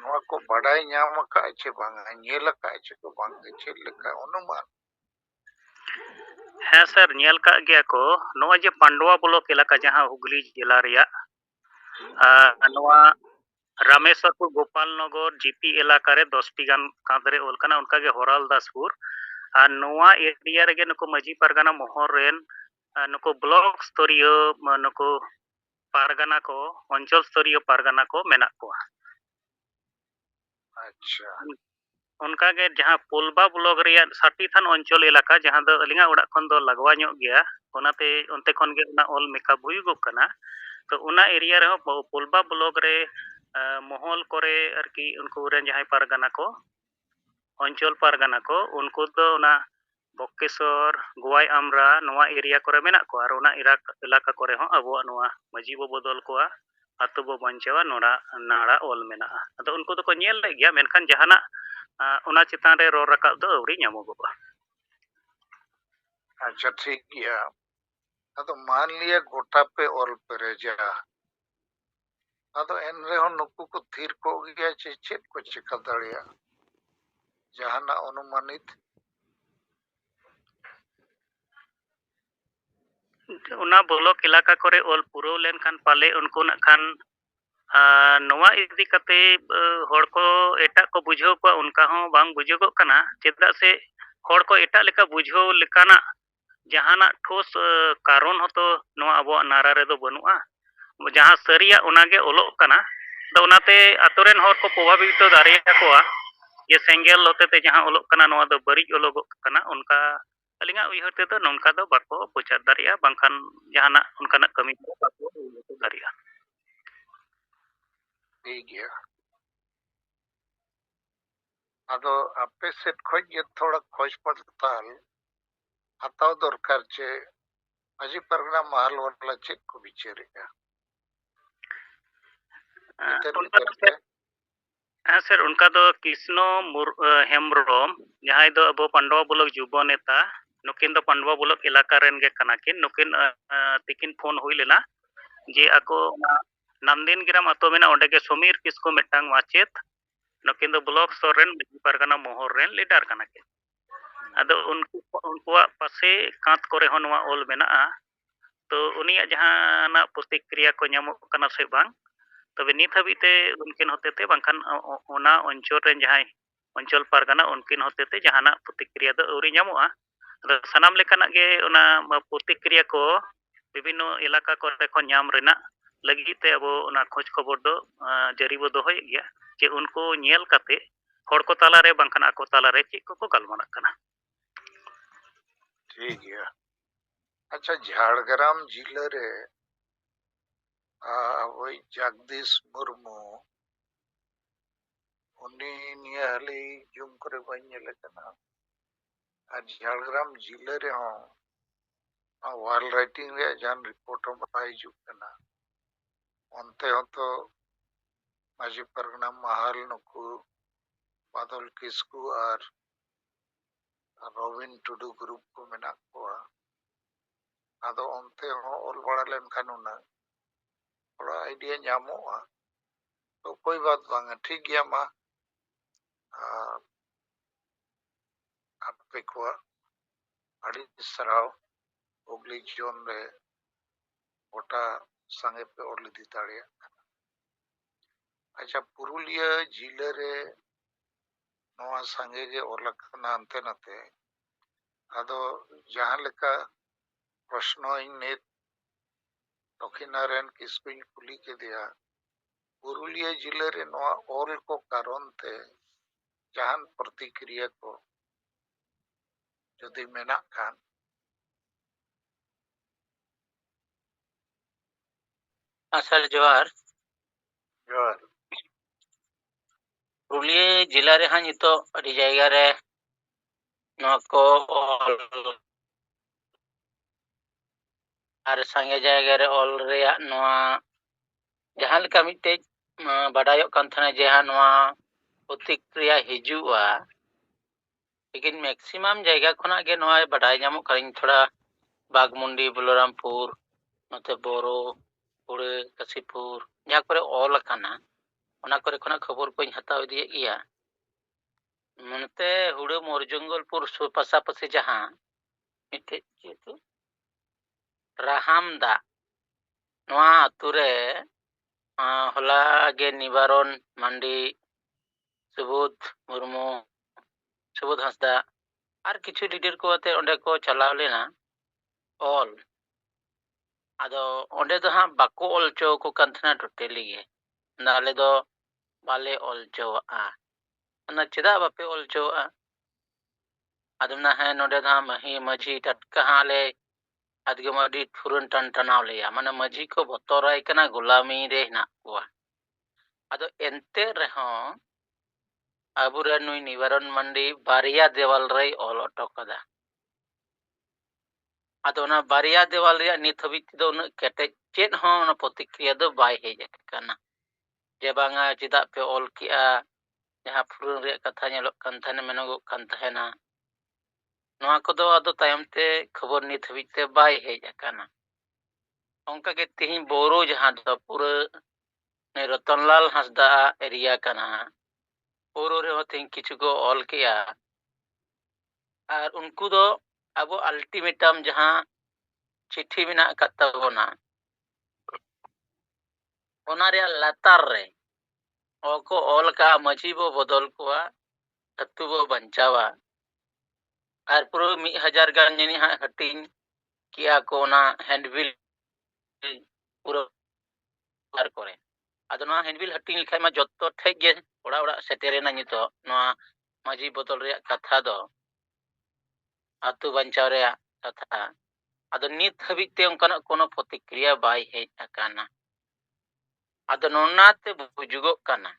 ᱱᱚᱣᱟ ᱠᱚ ᱵᱟᱰᱟᱭ ᱧᱟᱢ ᱟᱠᱟᱫ ᱪᱮ ᱵᱟᱝᱟ ᱧᱮᱞ ᱟᱠᱟᱫ ᱪᱮ ᱠᱚ ᱵᱟᱝ ᱪᱮᱫ ᱞᱮᱠᱟ ᱚᱱᱩᱢᱟᱱ ᱦᱮᱸ ᱥᱟᱨ ᱧᱮᱞ ᱠᱟᱜ ᱜᱮᱭᱟ ᱠᱚ ᱱᱚᱣᱟ ᱡᱮ ᱯᱟᱱᱰᱣᱟ ᱵᱞᱚᱠ ᱮᱞᱟᱠᱟ ᱡᱟᱦᱟᱸ ᱦᱩᱜᱽᱞᱤ ᱡᱮᱞᱟ ᱨᱮᱭᱟᱜ ᱱᱚᱣᱟ रामेश्वरपुर गोपालनगर जीपी एलाका रे 10टी गान कांदरे ओल कना उनका के होराल दासपुर और नोआ एरिया रे नुको मजी परगना मोहर रेन नुको ब्लॉक स्तरीय नुको पारगना को अंचल स्तरीय पारगना को मेना को अच्छा उनका के जहां पुलबा ब्लॉक रे 60 थान अंचल एलाका जहां दो अलिंगा उड़ा खन दो लगवा ᱧᱚᱜ गया ओनाते ओनते खन गे उना ऑल मेकअप हुई गो कना तो उना एरिया रे पुलबा ब्लॉक रे मोहल करे आरकी उनको रेन जहां पारगना को अंचल पारगना को उनको तो ना बक्केश्वर गोवाई आमरा नोआ एरिया करे मेना को और उना इलाका करे हो अबो नोआ मजी बो बदल को आतो बो बंचावा नोड़ा नाड़ा ओल मेना अदो उनको तो को नेल ले गया मेनखान जहाना उना चितान रे रोर रकाब दो अवरी ᱧᱟᱢᱚᱜᱚᱜᱼᱟ अच्छा ठीक गया अदो मान लिया गोटा पे ऑल पेरेजा अदो एन रे हो नुकु को थीर को गया चे चेत को चिका दाड़िया जहाना अनुमानित उना ब्लॉक इलाका करे ओल पुरो लेन खान पाले उनको ना खान नोआ इदी कते हड़ को एटा को बुझो को उनका हो बांग बुझोगो कना चेदा से हड़ को एटा लेका बुझो लेकाना जहाना ठोस कारण हो तो नोआ अबो नारा रे दो बनुआ जहां सरिया उनागे ओलोक कना तो उनाते आतोरेन हड़ को प्रभावित दारिया कोआ ये सेंगेल होते ते जहां ओलोक कना नोआ दो बरी ओलोगो कना उनका अलिंगा उइहर ते तो नोंका दो बाको पुचार दारिया बांखान जहाना उनकाना कमी को बाको दारिया ठीक गया अदो आपे सेट खोज ये थोड़ा खोज पड़ताल हताव दरकार चे मजी परगना महल वाला चेक को बिचेरेगा हाँ सर उनका दो कृष्ण हेम्ब्रम जहां दो अब पांडवा ब्लॉक युवा नेता नुकिन दो पांडवा ब्लॉक इलाका रेन गे कना किन नुकिन तिकिन फोन हुई लेना जे ako नामदीन गिराम अतो मेना ओंडे के समीर किसको मिटांग माचेत नुकिन दो ब्लॉक सोरेन परगना मोहर रेन लीडर कना के अदो उनकुआ पासे कांत करे हो नोआ ओल मेना तो उनिया जहां प्रतिक्रिया को ᱧᱟᱢᱚᱜ कना से बांग तबे नित हबीते उनकिन होतेते बांखान ओना अंचल रेन जहां अंचल पारगना उनकिन होतेते जहाना प्रतिक्रिया दो औरी ᱧᱟᱢᱚᱜᱼᱟ सनाम लेकाना गे ओना प्रतिक्रिया को विभिन्न इलाका करे को ᱧᱟᱢ रेना लगिते अब ओना खोज खबर दो जारी बो दोहय गया जे उनको नेल काते हड़ को ताला रे बांखान आको ताला रे चेक को गलमाना कना ठीक गया अच्छा झाड़ग्राम जिले रे वही जगदीश मुर्मू उन्नी नियाली जुम करे बाइने लेकना झाड़ग्राम जिले रे हो ওয়াল রাইটিং ᱨᱮᱭᱟᱜ ᱡᱟᱦᱟᱱ ᱨᱤᱯᱳর্ᱴ ᱦᱚᱸ ᱵᱟᱭ ᱦᱤᱡᱩᱜ ᱠᱟᱱᱟ ᱚᱱᱛᱮ ᱦᱚᱸᱛᱚ ᱢᱟᱹᱡᱷᱤ ᱯᱟᱨᱜᱟᱱᱟ ᱢᱟᱦᱟᱞ ᱱᱩᱠᱩ ᱵᱟᱫᱚᱞ ᱠᱤᱥᱠᱩ ᱟᱨ ᱨᱚᱵᱤᱱ ᱴᱩᱰᱩ ᱜᱨᱩᱯ ᱠᱚ ᱢᱮᱱᱟᱜ ᱠᱚᱣᱟ ᱟᱫᱚ ᱚᱱᱛᱮ ᱦᱚᱸ ᱚᱞ ᱵᱟᱲᱟ ᱞᱮᱱᱠᱷᱟᱱ ᱩᱱᱟᱹᱜ ᱛᱷᱚᱲᱟ ᱟᱭᱰᱤᱭᱟ ᱧᱟᱢᱚᱜᱼᱟ ᱛᱚ ᱠᱳᱭ ᱵᱟᱛ ᱵᱟᱝᱟ ᱴᱷᱤᱠ ᱜᱮᱭᱟ ᱢᱟ ᱟᱯᱮ ᱠᱚᱣᱟᱜ ᱟᱹᱰᱤ ᱥᱟᱨᱦᱟᱣ ᱦᱩᱜᱽᱞᱤ ᱡᱳᱱ ᱨᱮ ᱜᱚᱴᱟ ᱥᱟᱸᱜᱮ ᱯᱮ ᱚᱞ ᱤᱫᱤ ᱫᱟᱲᱮᱭᱟᱜ ᱠᱟᱱᱟ ᱟᱪᱪᱷᱟ ᱯᱩᱨᱩᱞᱤᱭᱟᱹ ᱡᱤᱞᱟᱹ ᱨᱮ ᱱᱚᱣᱟ ᱥᱟᱸᱜᱮ ᱜᱮ ᱚᱞ ᱟᱠᱟᱱᱟ ᱦᱟᱱᱛᱮ ᱱᱟᱛᱮ ᱟᱫᱚ ᱡᱟᱦᱟᱸ ᱞᱮᱠᱟ ᱯᱨᱚᱥᱱᱚ ᱤᱧ ᱱᱤᱛ ᱫᱚᱠᱷᱤᱱᱟᱨᱮᱱ ᱠᱤᱥᱠᱩᱧ ᱠᱩᱞᱤ ᱠᱮᱫᱮᱭᱟ ᱯᱩᱨᱩᱞᱤᱭᱟᱹ ᱡᱤᱞᱟᱹ ᱨᱮ ᱱᱚᱣᱟ ᱚᱞ ᱠᱚ ᱠᱟᱨᱚᱱ ᱛᱮ ᱡᱟᱦᱟᱱ ᱯᱨᱚᱛᱤᱠᱨᱤᱭᱟ ᱠᱚ ᱡᱩᱫᱤ ᱢᱮᱱᱟᱜ ᱠᱷᱟᱱ ᱟᱥᱟᱞ ᱡᱚᱦᱟᱨ ᱡᱚᱦᱟᱨ ᱯᱩᱨᱩᱞᱤᱭᱟᱹ ᱡᱮᱞᱟ ᱨᱮᱦᱟᱸ ᱱᱤᱛᱚᱜ ᱟᱹᱰᱤ ᱡᱟᱭᱜᱟ ᱨᱮ ᱱᱚᱣᱟ ᱠᱚ ᱚᱞ ᱟᱨ ᱥᱟᱸᱜᱮ ᱡᱟᱭᱜᱟ ᱨᱮ ᱚᱞ ᱨᱮᱭᱟᱜ ᱱᱚᱣᱟ ᱡᱟᱦᱟᱸ ᱞᱮᱠᱟ ᱢᱤᱫᱴᱮᱡ ᱵᱟᱰᱟᱭᱚᱜ ᱠᱟᱱ ᱛᱟᱦᱮᱱᱟ ᱡᱮ ᱱᱚᱣᱟ ᱯᱨᱚᱛᱤᱠᱨᱤᱭᱟ ᱦᱤᱡᱩᱜᱼᱟ ᱞᱮᱠᱤᱱ ᱢᱮᱠᱥᱤᱢᱟᱢ ᱡᱟᱭᱜᱟ ᱠᱷᱚᱱᱟᱜ ᱜᱮ ᱱᱚᱣᱟ ᱵᱟᱰᱟᱭ ᱧᱟᱢᱚᱜ ᱠᱟᱱᱟ ᱤᱧ ᱛᱷᱚᱲᱟ ᱵᱟᱜᱽᱢᱩᱱᱰᱤ ᱵᱚᱞᱚᱨᱟᱢᱯᱩᱨ ᱱᱚᱛᱮ ᱵᱚᱨᱚ ᱠᱩᱲᱟᱹ ᱠᱟᱥᱤᱯᱩᱨ ᱡᱟᱦᱟᱸ ᱠᱚᱨᱮ ᱚᱞ ᱟᱠᱟᱱᱟ ᱚᱱᱟ ᱠᱚᱨᱮ ᱠᱷᱚᱱᱟᱜ ᱠᱷᱚᱵᱚᱨ ᱠᱚᱧ ᱦᱟᱛᱟᱣ ᱤᱫᱤᱭᱮᱫ ᱜᱮᱭᱟ ᱱᱚᱛᱮ ᱦᱩᱲᱟᱹ ᱢᱚᱨᱡᱚᱝᱜᱚᱞᱯᱩᱨ ᱯᱟᱥᱟᱯᱟᱥᱤ ᱡᱟᱦᱟᱸ ᱢᱤᱫᱴᱮᱡ ᱡᱮᱦᱮᱛᱩ ᱨᱟᱦᱟᱢ ᱫᱟᱜ ᱱᱚᱣᱟ ᱟᱛᱩ ᱨᱮ ᱦᱚᱞᱟ ᱜᱮ ᱱᱤᱵᱟᱨᱚᱱ ᱢᱟᱱᱰᱤ ᱥᱩᱵᱳধ ᱢᱩᱨᱢᱩ ᱥᱩᱵᱳধ ᱦᱟᱸᱥᱫᱟ ᱟᱨ ᱠᱤᱪᱷᱩ ᱞᱤᱰᱟᱨ ᱠᱚ ᱟᱛᱮ ᱚᱸᱰᱮ ᱠᱚ ᱪᱟᱞᱟᱣ ᱞᱮᱱᱟ ᱚᱞ ᱟᱫᱚ ᱚᱸᱰᱮ ᱫᱚ ᱦᱟᱸᱜ ᱵᱟᱠᱚ ᱚᱞ ᱦᱚᱪᱚ ᱟᱠᱚ ᱠᱟᱱ ᱛᱟᱦᱮᱱᱟ ᱴᱳᱴᱟᱞᱤ ᱜᱮ ᱟᱞᱮ ᱫᱚ ᱵᱟᱞᱮ ᱚᱞ ᱦᱚᱪᱚᱣᱟᱜᱼᱟ ᱚᱱᱟ ᱪᱮᱫᱟᱜ ᱵᱟᱯᱮ ᱚᱞ ᱦᱚᱪᱚᱣᱟᱜᱼᱟ ᱟᱫᱚ ᱦᱮᱸ ᱱᱚᱰᱮ ᱫᱚ ᱦᱟᱸᱜ ᱢᱟᱺᱡᱷᱤ ᱴᱟᱴᱠᱟ ᱦᱟᱸᱜ ᱞᱮ ᱟᱫᱜᱮ ᱟᱹᱰᱤ ᱯᱷᱩᱨᱟᱹᱱ ᱴᱟᱱᱟᱣ ᱞᱮᱭᱟ ᱢᱟᱱᱮ ᱢᱟᱺᱡᱷᱤ ᱠᱚ ᱵᱚᱛᱚᱨᱟᱭ ᱠᱟᱱᱟ ᱜᱳᱞᱟᱢᱤ ᱨᱮ ᱦᱮᱱᱟᱜ ᱠᱚᱣᱟ ᱟᱫᱚ ᱮᱱᱛᱮ ᱨᱮᱦᱚᱸ ᱟᱵᱚᱨᱮᱱ ᱱᱩᱭ ᱱᱤᱵᱟᱨᱚᱱ ᱢᱟᱱᱰᱤ ᱵᱟᱨᱭᱟ ᱫᱮᱣᱟᱞ ᱨᱮᱭ ᱚᱞ ᱚᱴᱚ ᱠᱟᱫᱟ ᱟᱫᱚ ᱚᱱᱟ ᱵᱟᱨᱭᱟ ᱫᱮᱣᱟᱞ ᱨᱮᱭᱟᱜ ᱱᱤᱛ ᱦᱟᱹᱵᱤᱡ ᱛᱮᱫᱚ ᱩᱱᱟᱹᱜ ᱠᱮᱴᱮᱡ ᱪᱮᱫ ᱦᱚᱸ ᱚᱱᱟ ᱯᱨᱚᱛᱤᱠᱨᱤᱭᱟ ᱫᱚ ᱵᱟᱭ ᱦᱮᱡ ᱟᱠᱟᱱᱟ ᱡᱮ ᱵᱟᱝᱟ ᱪᱮᱫᱟᱜ ᱯᱮ ᱚᱞ ᱠᱮᱜᱼᱟ ᱡᱟᱦᱟᱸ ᱯᱷᱩᱨᱟᱹᱱ ᱨᱮᱭᱟᱜ ᱠᱟᱛᱷᱟ ᱧᱮᱞᱚᱜ ᱠᱟᱱ ᱛᱟᱦᱮᱱᱟ ᱢᱮᱱᱚᱜᱚᱜ ᱠᱟᱱ ᱛᱟᱦᱮᱱᱟ ᱱᱚᱣᱟ ᱠᱚᱫᱚ ᱟᱫᱚ ᱛᱟᱭᱚᱢ ᱛᱮ ᱠᱷᱚᱵᱚᱨ ᱱᱤᱛ ᱦᱟᱹᱵᱤᱡ ᱛᱮ ᱵᱟᱭ ᱦᱮᱡ ᱟᱠᱟᱱᱟ ᱚᱱᱠᱟᱜᱮ ᱛᱤᱦᱤᱧ ᱵᱳᱨᱳ ᱡᱟᱦᱟᱸ ᱫᱚ ᱯᱩᱨᱟᱹ ᱨᱚᱛᱚᱱᱞᱟᱞ ᱦᱟᱸᱥᱫᱟ ᱮᱨᱤᱭᱟ ᱠᱟᱱᱟ ᱵᱳᱨᱳ ᱨᱮᱦᱚᱸ ᱛᱤᱦᱤᱧ ᱠᱤᱪᱷᱩ ᱠᱚ ᱚᱞ ᱠᱮᱜᱼᱟ ᱟᱨ ᱩᱱᱠᱩ ᱫᱚ ᱟᱵᱚ ᱟᱞᱴᱤᱢᱮᱴᱟᱢ ᱡᱟᱦᱟᱸ ᱪᱤᱴᱷᱤ ᱢᱮᱱᱟᱜ ᱟᱠᱟᱫ ᱛᱟᱵᱚᱱᱟ ᱚᱱᱟ ᱨᱮᱭᱟᱜ ᱞᱟᱛᱟᱨ ᱨᱮ ᱠᱚ ᱚᱞ ᱠᱟᱜᱼᱟ ᱢᱟᱺᱡᱷᱤ ᱵᱚ ᱵᱚᱫᱚᱞ ᱠᱚᱣᱟ ᱟᱹᱛᱩ ᱵᱚ ᱵᱟᱧᱪᱟᱣᱟ ᱟᱨ ᱯᱩᱨᱟᱹ 1000 ᱜᱟᱱ ᱡᱟᱹᱱᱤᱡ ᱦᱟᱸᱜ ᱦᱟᱹᱴᱤᱧ ᱠᱮᱜᱼᱟ ᱠᱚ ᱚᱱᱟ ᱦᱮᱱᱰᱵᱤᱞ ᱯᱩᱨᱟᱹ ᱠᱚᱨᱮ ᱟᱫᱚ ᱱᱚᱣᱟ ᱦᱮᱱᱰᱵᱤᱞ ᱦᱟᱹᱴᱤᱧ ᱞᱮᱠᱷᱟᱡ ᱢᱟ ᱡᱚᱛᱚ ᱴᱷᱮᱡ ᱜᱮ ᱚᱲᱟᱜ ᱚᱲᱟᱜ ᱥᱮᱴᱮᱨᱮᱱᱟ ᱱᱤᱛᱚᱜ ᱱᱚᱣᱟ ᱢᱟᱺᱡᱷᱤ ᱵᱚᱫᱚᱞ ᱨᱮᱭᱟᱜ ᱠᱟᱛᱷᱟ ᱫᱚ ᱟᱹᱛᱩ ᱵᱟᱧᱪᱟᱣ ᱨᱮᱭᱟᱜ ᱠᱟᱛᱷᱟ ᱟᱫᱚ ᱱᱤᱛ ᱦᱟᱹᱵᱤᱡ ᱛᱮ ᱚᱱᱠᱟᱱᱟᱜ কোনো ᱯᱨᱚᱛᱤᱠᱨᱤᱭᱟ ᱵᱟᱭ ᱦᱮᱡ ᱟᱠᱟᱱᱟ ᱟᱫᱚ ᱱᱚᱣᱟᱛᱮ ᱵᱩᱡᱩᱜᱚᱜ ᱠᱟᱱᱟ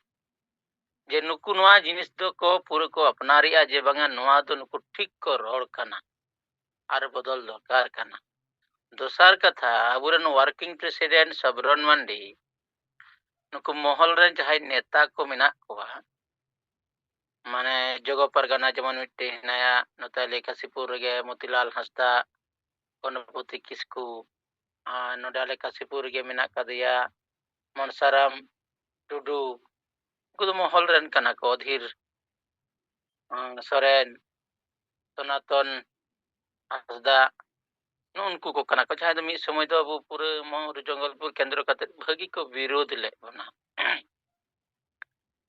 ᱡᱮ ᱱᱩᱠᱩ ᱱᱚᱣᱟ ᱡᱤᱱᱤᱥ ᱫᱚ ᱠᱚ ᱯᱩᱨᱟᱹ ᱠᱚ ᱟᱯᱱᱟᱨᱮᱜᱼᱟ ᱡᱮ ᱵᱟᱝᱟ ᱱᱚᱣᱟ ᱫᱚ ᱱᱩᱠᱩ ᱴᱷᱤᱠ ᱠᱚ ᱨᱚᱲ ᱠᱟᱱᱟ ᱟᱨ ᱵᱚᱫᱚᱞ ᱫᱚᱨᱠᱟর ᱠᱟᱱᱟ ᱫᱚᱥᱟᱨ ᱠᱟᱛᱷᱟ ᱟᱵᱚᱨᱮᱱ ᱳয়ার্কিং প্রেসিডেন্ট সবরণ মান্ডি ᱱᱩᱠᱩ ᱢᱚᱦᱚᱞ ᱨᱮᱱ ᱡᱟᱦᱟᱸᱭ ᱱᱮᱛᱟ ᱠᱚ ᱢᱮᱱᱟᱜ ᱠᱚᱣᱟ ᱢᱟᱱᱮ ᱡᱚᱜᱚ ᱯᱟᱨᱜᱟᱱᱟ ᱡᱮᱢᱚᱱ ᱢᱤᱫᱴᱮᱱ ᱦᱮᱱᱟᱭᱟ ᱱᱚᱛᱮ ᱞᱮᱠᱟᱥᱤᱯᱩᱨ ᱨᱮᱜᱮ ᱢᱚᱛᱤᱞᱟᱞ ᱦᱟᱸᱥᱫᱟ ᱜᱚᱱᱚᱯᱚᱛᱤ ᱠᱤᱥᱠᱩ ᱟᱨ ᱱᱚᱰᱮ ᱞᱮᱠᱟᱥᱤᱯᱩᱨ ᱨᱮᱜᱮ ᱢᱮᱱᱟᱜ ᱠᱟᱫᱮᱭᱟ ᱢᱚᱱᱥᱟᱨᱟᱢ ᱴᱩᱰᱩ ᱩᱱᱠᱩ ᱫᱚ ᱢᱚᱦᱚᱞ ᱨᱮᱱ ᱠᱟᱱᱟ ᱠᱚ ᱚধীর ᱥᱚᱨᱮᱱ ᱥᱚᱱᱟᱛᱚᱱ ᱦᱟᱸᱥᱫᱟ ᱩᱱᱠᱩ ko kana ko jahay do mid somoy do abu pura mohor jongolpur kendro kate bhagi ko বিরোধ le bona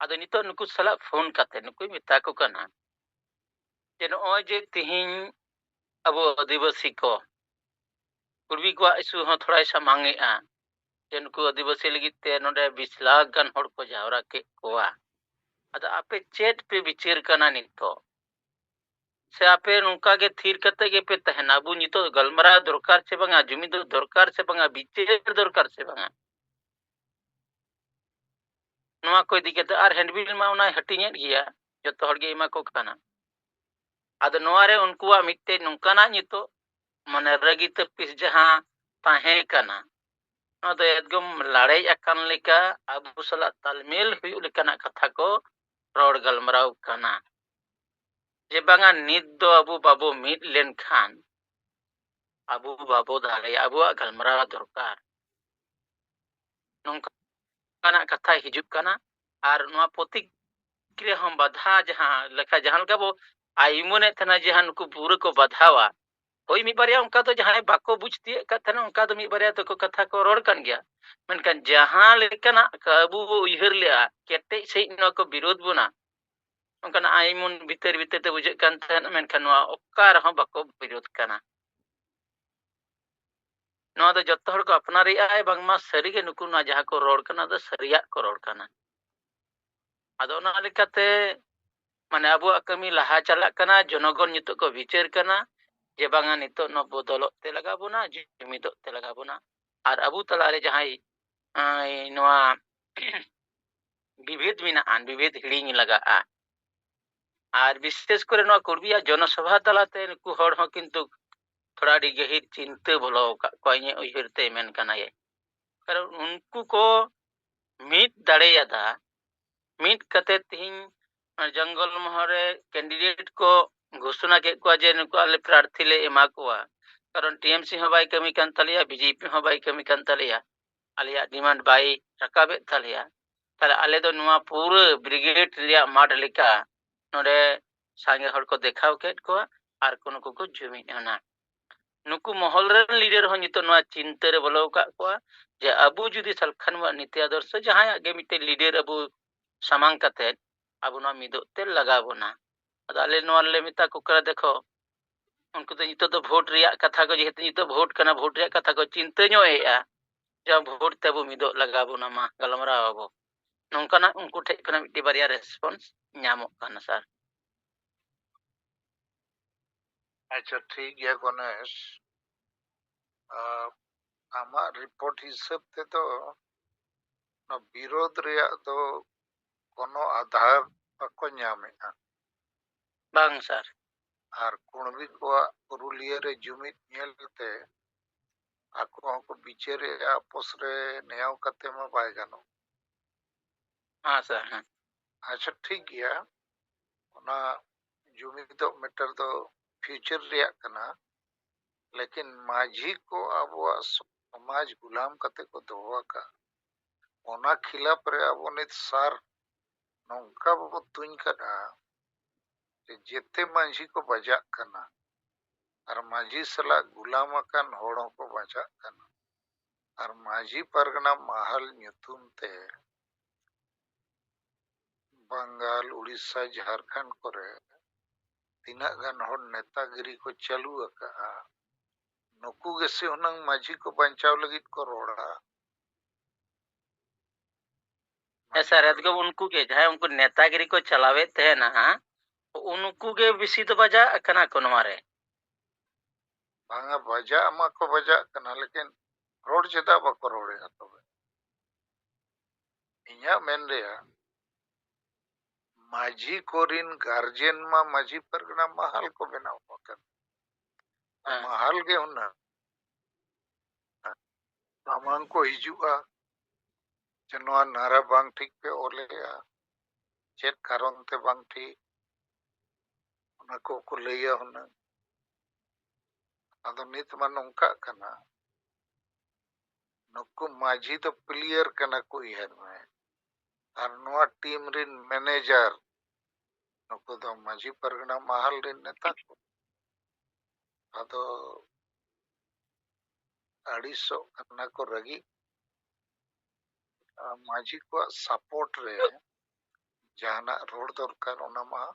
ado nito nuku sala phone kate nuku meta ko kana je noy je tihin abu adivasi ko kurbi ko isu ho thoda samange a je nuku adivasi lagit te node 20 lakh gan hor ko jawra ke koa ado ape chet pe bichir kana nito से आपे नुका के their कते के पे तहना अबू नितो गलमरा दरकार से बंगा जुमी दो दरकार से बंगा बिचे दरकार से बंगा नवा कोई दिक्कत आर हैंडबिल मा उना हटिनेत गिया जतो हर गे इमा को काना आद नवा रे उनकुआ मिट्टे नुकाना नितो ᱢᱟᱱᱮ ᱨᱟᱹᱜᱤ ᱛᱟᱹᱯᱤᱥ ᱡᱟᱦᱟᱸ ᱛᱟᱦᱮᱸ ᱠᱟᱱᱟ ᱱᱚᱣᱟ ᱫᱚ ᱮᱠᱫᱚᱢ ᱞᱟᱲᱮᱡ ᱟᱠᱟᱱ ᱞᱮᱠᱟ ᱟᱵᱚ ᱥᱟᱞᱟᱜ ᱛᱟᱞᱢᱮᱞ ᱦᱩᱭᱩᱜ ᱞᱮᱠᱟᱱᱟᱜ ᱠᱟᱛᱷᱟ ko ᱨᱚᱲ ᱜᱟᱞᱢᱟᱨᱟᱣ ᱠᱟᱱᱟ ᱡᱮ ᱵᱟᱝᱟ ᱱᱤᱛ ᱫᱚ ᱟᱵᱚ ᱵᱟᱵᱚ ᱢᱤᱫ ᱞᱮᱱᱠᱷᱟᱱ ᱟᱵᱚ ᱵᱟᱵᱚ ᱫᱟᱲᱮᱭᱟᱜᱼᱟ ᱟᱵᱚᱣᱟᱜ ᱜᱟᱞᱢᱟᱨᱟᱣ ᱫᱚᱨᱠᱟর ᱱᱚᱝᱠᱟᱱᱟᱜ ᱠᱟᱛᱷᱟ ᱦᱤᱡᱩᱜ ᱠᱟᱱᱟ ᱟᱨ ᱱᱚᱣᱟ ᱯᱨᱚᱛᱤᱠᱨᱤᱭᱟ ᱦᱚᱸ ᱵᱟᱫᱷᱟ ᱡᱟᱦᱟᱸ ᱞᱮᱠᱟ ᱵᱚ ᱟᱭᱢᱚᱱᱮᱫ ᱛᱟᱦᱮᱱᱟ ᱡᱮ ᱱᱩᱠᱩ ᱯᱩᱨᱟᱹ ᱠᱚ ᱵᱟᱫᱷᱟᱣᱟ ᱦᱳᱭ ᱢᱤᱫ ᱵᱟᱨᱭᱟ ᱚᱱᱠᱟ ᱫᱚ ᱡᱟᱦᱟᱸᱭ ᱵᱟᱠᱚ ᱵᱩᱡᱽ ᱛᱤᱭᱳᱜ ᱠᱟᱫ ᱛᱟᱦᱮᱱᱟ ᱚᱱᱠᱟ ᱫᱚ ᱢᱤᱫ ᱵᱟᱨᱭᱟ ᱫᱚᱠᱚ ᱠᱟᱛᱷᱟ ᱠᱚ ᱨᱚᱲ ᱠᱟᱱ ᱜᱮᱭᱟ ᱢᱮᱱᱠᱷᱟᱱ ᱡᱟᱦᱟᱸ ᱞᱮᱠᱟᱱᱟᱜ ᱟᱵᱚ ᱵᱚ ᱩᱭᱦᱟᱹᱨ ᱞᱮᱜᱼᱟ ᱠᱮᱴᱮᱡ ᱥᱟᱺᱦᱤᱡ ᱱᱚᱣᱟ ᱠᱚ ᱵᱤᱨᱳধ ᱵᱚᱱᱟ ᱚᱱᱠᱟᱱᱟᱜ ᱟᱭᱢᱚᱱ ᱵᱷᱤᱛᱟᱹᱨ ᱛᱮ ᱵᱩᱡᱷᱟᱹᱜ ᱠᱟᱱ ᱛᱟᱦᱮᱸᱱᱟ ᱢᱮᱱᱠᱷᱟᱱ ᱱᱚᱣᱟ ᱚᱠᱟ ᱨᱮᱦᱚᱸ ᱵᱟᱠᱚ ᱵᱤᱨᱳধ ᱠᱟᱱᱟ ᱱᱚᱣᱟ ᱫᱚ ᱡᱚᱛᱚ ᱦᱚᱲ ᱠᱚ ᱟᱯᱱᱟᱨᱮᱜᱼᱟ ᱵᱟᱝᱢᱟ ᱥᱟᱹᱨᱤᱜᱮ ᱱᱩᱠᱩ ᱱᱚᱣᱟ ᱡᱟᱦᱟᱸ ᱠᱚ ᱨᱚᱲ ᱠᱟᱱᱟ ᱫᱚ ᱥᱟᱹᱨᱤᱭᱟᱜ ᱠᱚ ᱨᱚᱲ ᱠᱟᱱᱟ ᱟᱫᱚ ᱚᱱᱟ ᱞᱮᱠᱟᱛᱮ ᱢᱟᱱᱮ ᱟᱵᱚᱣᱟᱜ ᱠᱟᱹᱢᱤ ᱞᱟᱦᱟ ᱪᱟᱞᱟᱜ ᱠᱟᱱᱟ ᱡᱚᱱᱚᱜᱚᱱ ᱱᱤᱛᱚᱜ ᱠᱚ ᱵᱤᱪᱟᱹᱨ ᱠᱟᱱᱟ ᱡᱮ ᱵᱟᱝᱟ ᱱᱤᱛᱚᱜ ᱱᱚᱣᱟ ᱵᱚᱫᱚᱞᱚᱜ ᱛᱮ ᱞᱟᱜᱟᱣ ᱵᱚᱱᱟ ᱡᱩᱢᱤᱫᱚᱜ ᱛᱮ ᱞᱟᱜᱟᱣ ᱵᱚᱱᱟ ᱟᱨ ᱟᱵᱚ ᱛᱟᱞᱟᱨᱮ ᱡᱟᱦᱟᱸᱭ ᱱᱚᱣᱟ ᱵᱤᱵᱷᱮᱫ ᱢᱮᱱᱟᱜᱼᱟ ᱵᱤᱵᱷᱮᱫ ᱦᱤᱲᱤᱧ ᱞᱟᱜᱟᱜᱼᱟ ᱟᱨ ᱵᱤᱥᱮᱥ ᱠᱚᱨᱮ ᱱᱚᱣᱟ ᱠᱩᱲᱵᱤᱭᱟᱜ ᱡᱚᱱᱚᱥᱚᱵᱷᱟ ᱛᱟᱞᱟᱛᱮ ᱱᱩᱠᱩ ᱦᱚᱲ ᱦᱚᱸ ᱠᱤᱱᱛᱩ ᱛᱷᱚᱲᱟ ᱟᱹᱰᱤ ᱜᱟᱹᱦᱤᱨ ᱪᱤᱱᱛᱟᱹ ᱵᱚᱞᱚ ᱟᱠᱟᱫ ᱠᱚᱣᱟ ᱤᱧᱟᱹᱜ ᱩᱭᱦᱟᱹᱨ ᱛᱮ ᱢᱮᱱ ᱠᱟᱱᱟᱭ ᱠᱟᱨᱚᱱ ᱩᱱᱠᱩ ᱠᱚ ᱢᱤᱫ ᱫᱟᱲᱮᱭᱟᱫᱟ ᱢᱤᱫ ᱠᱟᱛᱮ ᱛᱤᱦᱤᱧ ᱡᱚᱝᱜᱚᱞ ᱢᱚᱦᱚᱞᱨᱮ ᱠᱮᱱᱰᱤᱰᱮᱴ ko ᱜᱷᱳষণᱟ ᱠᱮᱫ ᱠᱚᱣᱟ ᱡᱮ ᱱᱩᱠᱩ ᱟᱞᱮ ᱯᱨᱟর্থী ᱞᱮ ᱮᱢᱟ ᱠᱚᱣᱟ ᱠᱟᱨᱚᱱ টিএমসি ᱦᱚᱸ ᱵᱟᱭ ᱠᱟᱹᱢᱤ ᱠᱟᱱ ᱛᱟᱞᱮᱭᱟ বিজেপি ᱦᱚᱸ ᱵᱟᱭ ᱠᱟᱹᱢᱤ ᱠᱟᱱ ᱛᱟᱞᱮᱭᱟ ᱟᱞᱮᱭᱟᱜ ᱰᱤᱢᱟন্ড ᱵᱟᱭ ᱨᱟᱠᱟᱵᱮᱫ ᱛᱟᱞᱮᱭᱟ ᱛᱟᱦᱞᱮ ᱟᱞᱮ ᱫᱚ ᱱᱚᱣᱟ ᱯᱩᱨᱟᱹ ᱵᱨᱤᱜᱮᱰ ᱨᱮᱭᱟᱜ ᱢᱟঠ ᱞᱮᱠᱟ ᱱᱚᱰᱮ ᱥᱟᱸᱜᱮ ᱦᱚᱲ ᱠᱚ ᱫᱮᱠᱷᱟᱣ ᱠᱮᱫ ᱠᱚᱣᱟ ᱟᱨ ᱱᱩᱠᱩ ᱠᱚ ᱡᱩᱢᱤᱫ ᱮᱱᱟ ᱱᱩᱠᱩ ᱢᱚᱦᱚᱞ ᱨᱮᱱ ᱞᱤᱰᱟᱨ ᱦᱚᱸ ᱱᱤᱛᱚᱜ ᱱᱚᱣᱟ ᱪᱤᱱᱛᱟᱹ ᱨᱮ ᱵᱚᱞᱚ ᱟᱠᱟᱫ ᱠᱚᱣᱟ ᱡᱮ ᱟᱵᱚ ᱡᱩᱫᱤ ᱥᱟᱞᱠᱷᱟᱱ ᱣᱟᱜ ᱱᱤᱛᱤ ᱟᱫᱚᱨᱥᱚ ᱡᱟᱦᱟᱸᱭᱟᱜ ᱜᱮ ᱢᱤᱫᱴᱮᱱ ᱞᱤᱰᱟᱨ ᱟᱵᱚ ᱥᱟᱢᱟᱝ ᱠᱟᱛᱮᱫ ᱟᱵᱚ ᱱᱚᱣᱟ ᱢᱤᱫᱚᱜ ᱛᱮ ᱞᱟᱜᱟᱣ ᱵᱚᱱᱟ ᱟᱫᱚ ᱟᱞᱮ ᱱᱚᱣᱟ ᱞᱮ ᱢᱮᱛᱟ ᱠᱚ ᱠᱟᱱᱟ ᱫᱮᱠᱷᱚ उनको तो नितो तो भोट रिया कथा को जेहेतु नितो भोट कना भोट रिया कथा को चिंता ᱧᱚᱜ ᱮᱜᱼᱟ ᱡᱟ ᱵᱷᱳᱴ ᱛᱮᱵᱚ ᱢᱤᱫᱚᱜ ᱞᱟᱜᱟᱣ ᱵᱚᱱᱟ ᱢᱟ ᱜᱟᱞᱢᱟᱨᱟᱣ ᱟᱵᱚ ᱱᱚᱝᱠᱟᱱᱟᱜ ᱩᱱᱠᱩ ᱴᱷᱮᱡ ᱠᱷᱚᱱᱟᱜ ᱢᱤᱫᱴᱤᱡ ᱵᱟᱨᱭᱟ ᱨᱮᱥᱯᱚᱱᱥ ᱧᱟᱢᱚᱜ ᱠᱟᱱᱟ ᱥᱟᱨ ᱟᱪᱪᱷᱟ ᱴᱷᱤक ᱜᱮᱭᱟ ᱜᱚᱱᱮশ ᱟᱢᱟᱜ ᱨᱤᱯᱳর্ট হিসেব তেতো ᱱᱚᱣᱟ ᱵᱤᱨᱳধ ᱨᱮᱭᱟᱜ ᱫᱚ কোনো আধার বাক্য ᱧᱟᱢᱮᱜᱼᱟ ᱵᱟᱝ ᱥᱟᱨ ᱟᱨ ᱠᱩᱬᱵᱤ ᱠᱚᱣᱟᱜ ᱯᱩᱨᱩᱞᱤᱭᱟᱹ ᱨᱮ ᱡᱩᱢᱤᱫ ᱧᱮᱞ ᱠᱟᱛᱮ ᱟᱠᱚ ᱦᱚᱸᱠᱚ ᱵᱤᱪᱟᱹᱨᱮᱜᱼᱟ ᱟᱯᱚᱥ ᱨᱮ ᱱᱮᱭᱟᱣ ᱠᱟᱛᱮ ᱢᱟ ᱵᱟᱭ ᱜᱟᱱᱚᱜ ᱦᱮᱸ ᱥᱟᱨ ᱦᱮᱸ ᱟᱪᱪᱷᱟ ᱴᱷᱤक ᱜᱮᱭᱟ ᱚᱱᱟ ᱡᱩᱢᱤᱫᱚᱜ ᱢᱮᱴᱟᱨ ᱫᱚ ᱯᱷᱤউᱪᱟর ᱨᱮᱭᱟᱜ ᱠᱟᱱᱟ लेकिन माझी को आबोआग समाज गुलाम कते को दोहो आका ओना खिलाफ रे आबो नित सार नौका बाबो तुኝ कदा जेते माझी को बजाक कना और माझी सला गुलाम अकान होड़ों को बजाक कना और माझी परगना महल ᱧᱩᱛᱩᱢ ते बंगाल उड़ीसा झारखंड करे तिना गान होड़ नेतागिरी को चालू अका नुकू गेसे हुनंग माझी को बचाव लगित को रोड़ा सर एदगो उनको के जहां उनको नेतागिरी को चलावे थे ना उनको के बेसी तो बजा कना को नवारे भांगा बजा मा को बजा कना लेकिन रोड चेदा बको रोड़े तबे इया मेन रेया माझी कोरिन गार्जियन मा माझी परगना महल को बनाव पकन महल के हुना सामान को हिजुआ जनवा नारा बांग ठीक पे ओलेया चेत कारण ते बांग ठीक उना को लैया हुना अदो नित मा नोंका कना नुकु माझी तो प्लेयर कना को इहर में और नोआ टीम रिन मैनेजर नुकु दो माझी परगना महल रिन नेता को अदो अड़ीसो कना को रगी माझी को सपोर्ट रे जहाना रोड दरकार ओना मा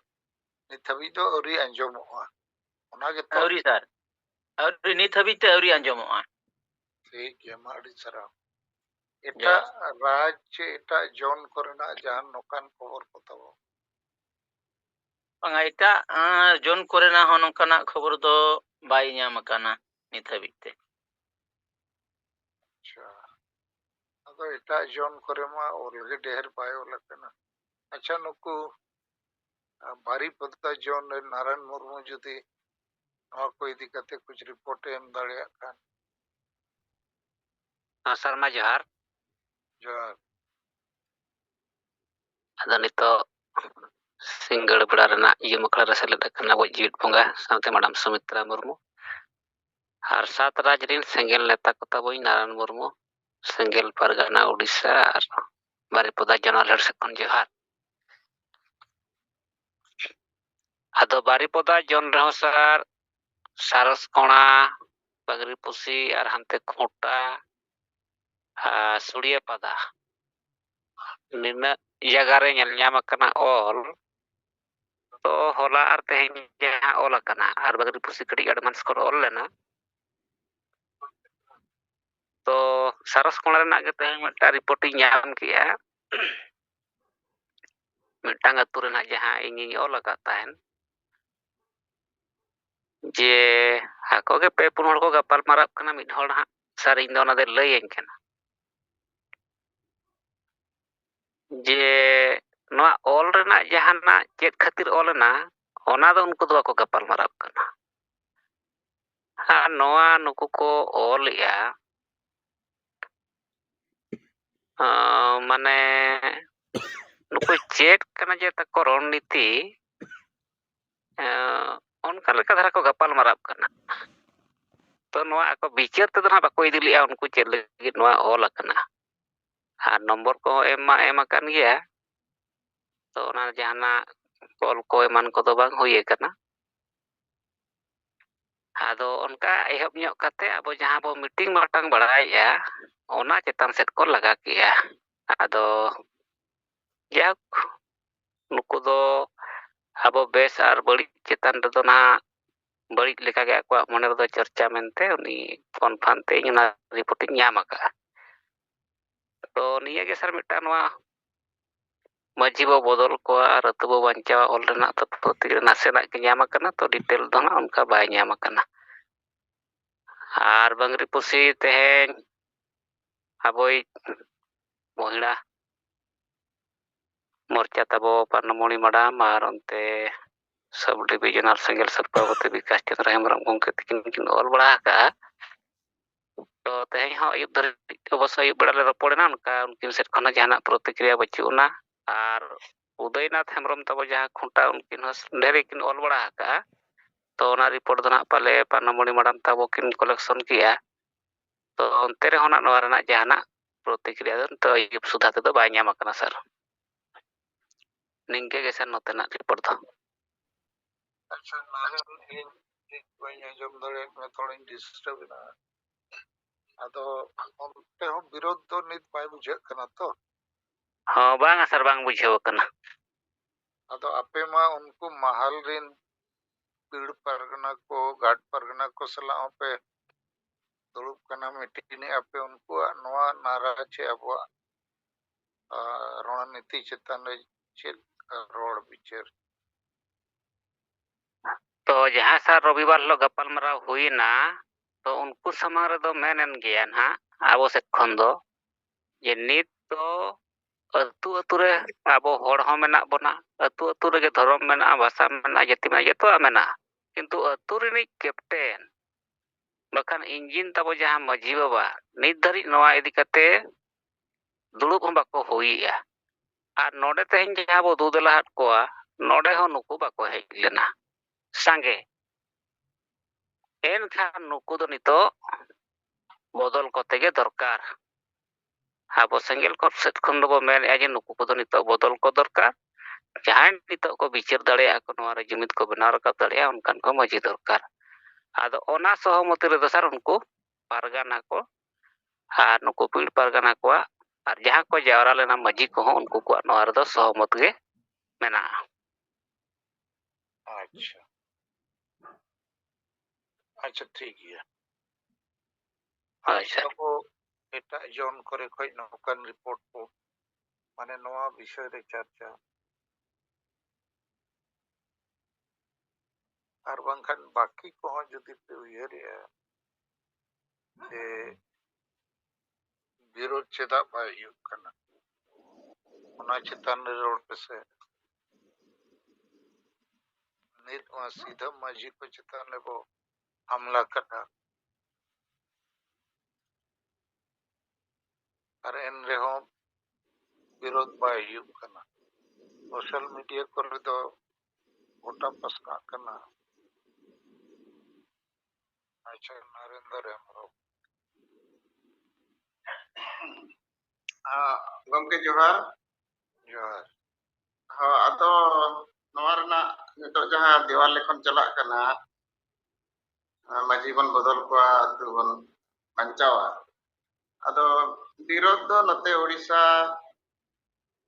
नित हबी दो अरी अंजमोआ ओना के तो अवरी सर अवरी नित हबी ते अवरी अंजमोआ ठीक है माड़ी सरा एटा राज्य एटा जोन करना जहान नोकान खबर को तबो बंगा एटा जोन कोरेना हो नोंकाना खबर दो बाई ᱧᱟᱢ ᱠᱟᱱᱟ नित हबी ते अच्छा अदो एटा जोन करे मा ओलगे ढेर पाए ओलकना अच्छा नुकु बारी पदता जोन नारायण मुर्मू जुदी ᱱᱚᱣᱟ ᱠᱚ ᱤᱫᱤ ᱠᱟᱛᱮ ᱠᱩछ ᱨᱤᱯᱳर्ट ᱮᱢ ᱫᱟᱲᱮᱭᱟᱜ ᱠᱷᱟᱱ ᱥᱟᱨᱢᱟ ᱡᱚᱦᱟᱨ ᱡᱚᱦᱟᱨ ᱟᱫᱚ ᱱᱤᱛᱚᱜ ᱥᱤᱸᱜᱟᱹᱲ ᱵᱮᱲᱟ ᱨᱮᱱᱟᱜ ᱟᱠᱷᱲᱟ ᱨᱮ ᱥᱮᱞᱮᱫ ᱟᱠᱟᱱᱟ ᱟᱵᱚ ᱡᱤᱣᱤᱫ ᱵᱚᱸᱜᱟ ᱥᱟᱶᱛᱮ ᱢᱟᱰᱟᱢ ᱥᱩᱢᱤᱛᱨᱟ ᱢᱩᱨᱢᱩ ᱟᱨ ᱥᱟᱛ ᱨᱟᱡᱽ ᱨᱮᱱ ᱥᱮᱸᱜᱮᱞ ᱱᱮᱛᱟ ᱠᱚ ᱛᱟᱵᱚᱧ ᱱᱟᱨᱟᱭᱚᱱ ᱢᱩᱨᱢᱩ ᱥᱮᱸᱜᱮᱞ ᱯᱟᱨᱜᱟᱱᱟ ᱩᱲᱤᱥᱥᱟ ᱟᱨ ᱵᱟᱨᱤᱯᱚᱫᱟ ᱡᱚᱱᱟᱞ ᱥᱮᱫ ᱠᱷᱚᱱ ᱡᱚᱦᱟᱨ ᱟᱫᱚ ᱵᱟᱨᱤᱯᱚᱫᱟ ᱡᱚᱱ ᱨᱮᱦᱚᱸ ᱥᱟᱨᱚᱥ ᱠᱚᱬᱟ ᱯᱟᱜᱽᱨᱤ ᱯᱩᱥᱤ ᱟᱨ ᱦᱟᱱᱛᱮ ᱠᱷᱩᱸᱴᱟ ᱥᱩᱲᱤᱭᱟᱹ ᱯᱟᱫᱟ ᱱᱤᱱᱟᱹᱜ ᱡᱟᱭᱜᱟ ᱨᱮ ᱧᱮᱞ ᱧᱟᱢ ᱟᱠᱟᱱᱟ ᱚᱞ तो होला और तेहन जहां ऑल अकना और बगरी पुसी कटी एडवांस को ऑल लेना तो सरस कोण रेना के तेहन मिटा रिपोर्टिंग ᱧᱟᱢ किया मिटांग अतु रेना जहां इᱧ ऑल अका ताहन जे हाको के पे पुन हड़ को गपाल माराब कना मिद हड़ हा सर इन दोना दे लयन कना जे नोआ ऑल रेना जहाना चेत खातिर ऑलना ओना दो उनको दो को गपाल माराब कना हा नोआ नुको को ऑल या माने नुको चेत कना जे तको रणनीति उनका लेका धरा को गपाल माराब कना तो नोआ को विचार ते दना बाको इदि लिया उनको चेत लगी नोआ ऑल कना आ नंबर को एम अकन गया तो ओना जहाना कॉल को एमान को दो बांग होई कना आदो उनका एहब ᱧᱚᱜ कते अब जहां बो मीटिंग माटांग बड़ाया ओना चेतन सेट को लगा किया आदो याक नुको दो अब बेस और बड़ी चेतन रे दो ना बड़ी लेका के को मने रे दो चर्चा मेनते उनी कन्फर्म ते इना रिपोर्टिंग ᱧᱟᱢ आका तो निया के सर मिटा नवा मजी बो बदल को और अतु बो बांचा ऑल रेना तो तिरे नासेना के ᱧᱟᱢ आकना तो डिटेल दो ना उनका बाय ᱧᱟᱢ आकना आर बंगरी पुसी तेहेन अबोई महिला मोर्चा तबो पानमणि मैडम और उनते सब डिविजनल सेंगल सभापति विकास चंद्र हेमब्रम गंके तिकिन ऑल बड़ा का तो तेहेन हो अयुब धर अवश्य अयुब बड़ा ले रपोड़ना उनका उनकिन सेट खना जहाना प्रतिक्रिया बचुना और उदयनाथ हेमब्रम तबो जहां खुंटा उनकिन ढेरे किन ऑल बड़ा का तो ओना रिपोर्ट दना पाले पानमणि मैडम तबो किन कलेक्शन किया तो अंते रे होना नोआ रेना जहाना प्रतिक्रिया तो अयुब सुधा ते दो बाय ᱧᱟᱢ आकना सर निंगे के सर नोतेना रिपोर्ट दो अच्छा नारायण इन बाई आंजम दड़े में थोड़ी डिस्टर्ब ना आदो उनते हो विरोध तो नित बाय बुझे कना तो हां बांग सर बांग बुझेव कना आदो आपे मा उनको महल रिन पीड़ परगना को घाट परगना को सला पे दुड़ुब कना मीटिंग आपे उनको नवा नाराज अब रणनीति चेतन चेत रोड विचार तो जहां सर रविवार लो गपाल मराव हुईना तो उनको समार रे दो मेनन गया ना आबो से खन दो जे नित तो अतु अतु रे आबो होड़ हो मेना बना अतु अतु रे धर्म मेना भाषा मेना जति में जतो मेना किंतु अतु रे कैप्टन बखान इंजिन तबो जहां मजी बाबा नित धरी नवा इदी कते दुड़ुब हम बाको होईया और नोडे तेहन जहां बो दुदला हट कोआ नोडे हो नुकु बाको हेज लेना सांगे एनखान नुकु दो नितो बदल कोते गे दरकार आबो सेंगेल को सेट खन दो मेन एजे नुकु को दो नितो बदल को दरकार जहां नितो को विचार दड़े को नवा रे जुमित को बना रखा दड़े उनकान को मजी दरकार आदो ओना सहमति रे दसर उनको पारगाना को और नुकु पीड़ पारगाना को और जहां को जावरा लेना मजी को उनको को नवा रे दो सहमत गे मेना अच्छा अच्छा ठीक है अच्छा को एटा जॉन करे खय नौकन रिपोर्ट को माने नवा विषय रे चर्चा और बांखान बाकी को जदि पे उयरिया जे विरोध चेदा बाय हुयुग कना ओना चेतन रे रोड पे से नित वा सीधा मजी को चेतन लेबो ᱦᱟᱢᱞᱟ ᱠᱟᱫᱟ ᱟᱨ ᱮᱱ ᱨᱮᱦᱚᱸ ᱵᱤᱨᱳধ ᱵᱟᱭ ᱦᱩᱭᱩᱜ ᱠᱟᱱᱟ ᱥᱳᱥᱟᱞ ᱢᱤᱰᱤᱭᱟ ᱠᱚᱨᱮ ᱫᱚ ᱜᱚᱴᱟ ᱯᱟᱥᱱᱟᱜ ᱠᱟᱱᱟ ᱟᱪᱪᱷᱟ ᱱᱚᱨᱮᱱᱫᱨᱚ ᱦᱮᱢᱵᱨᱚᱢ ᱜᱚᱢᱠᱮ ᱡᱚᱦᱟᱨ ᱡᱚᱦᱟᱨ ᱦᱚᱸ ᱟᱫᱚ ᱱᱚᱣᱟ ᱨᱮᱱᱟᱜ ᱱᱤᱛᱚᱜ ᱡᱟᱦᱟᱸ ᱫᱮᱣᱟᱞ ᱞᱮᱠᱷᱚᱱ ᱪᱟᱞᱟᱜ ᱠᱟᱱᱟ ᱢᱟᱹᱡᱷᱤ ᱵᱚᱱ ᱵᱚᱫᱚᱞ ᱠᱚᱣᱟ ᱟᱹᱛᱩ ᱵᱚᱱ ᱵᱟᱧᱪᱟᱣᱟ ᱟᱫᱚ ᱵᱤᱨᱳধ ᱫᱚ ᱱᱚᱛᱮ ᱳᱲᱤᱥᱥᱟ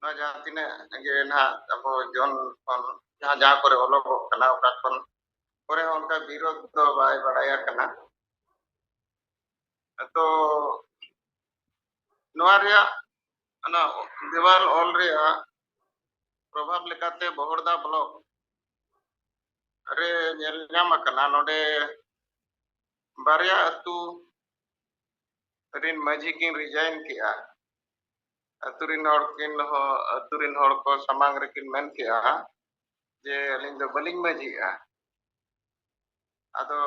ᱱᱚᱣᱟ ᱡᱟᱦᱟᱸ ᱛᱤᱱᱟᱹᱜ ᱜᱮ ᱱᱟᱦᱟᱜ ᱟᱵᱚ ᱡᱚᱱ ᱠᱷᱚᱱ ᱡᱟᱦᱟᱸ ᱠᱚᱨᱮ ᱚᱞᱚᱜᱚᱜ ᱠᱟᱱᱟ ᱚᱠᱟ ᱠᱷᱚᱱ ᱠᱚᱨᱮ ᱦᱚᱸ ᱚᱱᱠᱟ ᱵᱤᱨᱳধ ᱫᱚ ᱵᱟᱭ ᱵᱟᱲᱟᱭ ᱠᱟᱱᱟ ᱛᱚ ᱱᱚᱣᱟ ᱨᱮᱭᱟᱜ ᱚᱱᱟ ᱫᱮᱣᱟᱞ ᱚᱞ ᱨᱮᱭᱟᱜ ᱯᱨᱚᱵᱷᱟᱵᱽ ᱞᱮᱠᱟᱛᱮ ᱵᱚᱦᱚᱲᱫᱟ ᱵᱞᱚᱠ ᱨᱮ ᱧᱮᱞ ᱧᱟᱢ ᱟᱠᱟᱱᱟ ᱱᱚᱰᱮ ᱵᱟᱨᱭᱟ ᱟᱹᱛᱩ ᱨᱤᱱ ᱢᱟᱹᱡᱷᱤ ᱠᱤᱱ ᱨᱤᱡᱟᱭᱤᱱ ᱠᱮᱜᱼᱟ ᱟᱹᱛᱩ ᱨᱤᱱ ᱦᱚᱲ ᱠᱚ ᱥᱟᱢᱟᱝ ᱨᱮᱠᱤᱱ ᱢᱮᱱ ᱠᱮᱜᱼᱟ ᱡᱮ ᱟᱹᱞᱤᱧ ᱫᱚ ᱵᱟᱹᱞᱤᱧ ᱢᱟᱹᱡᱷᱤᱜᱼᱟ ᱟᱫᱚ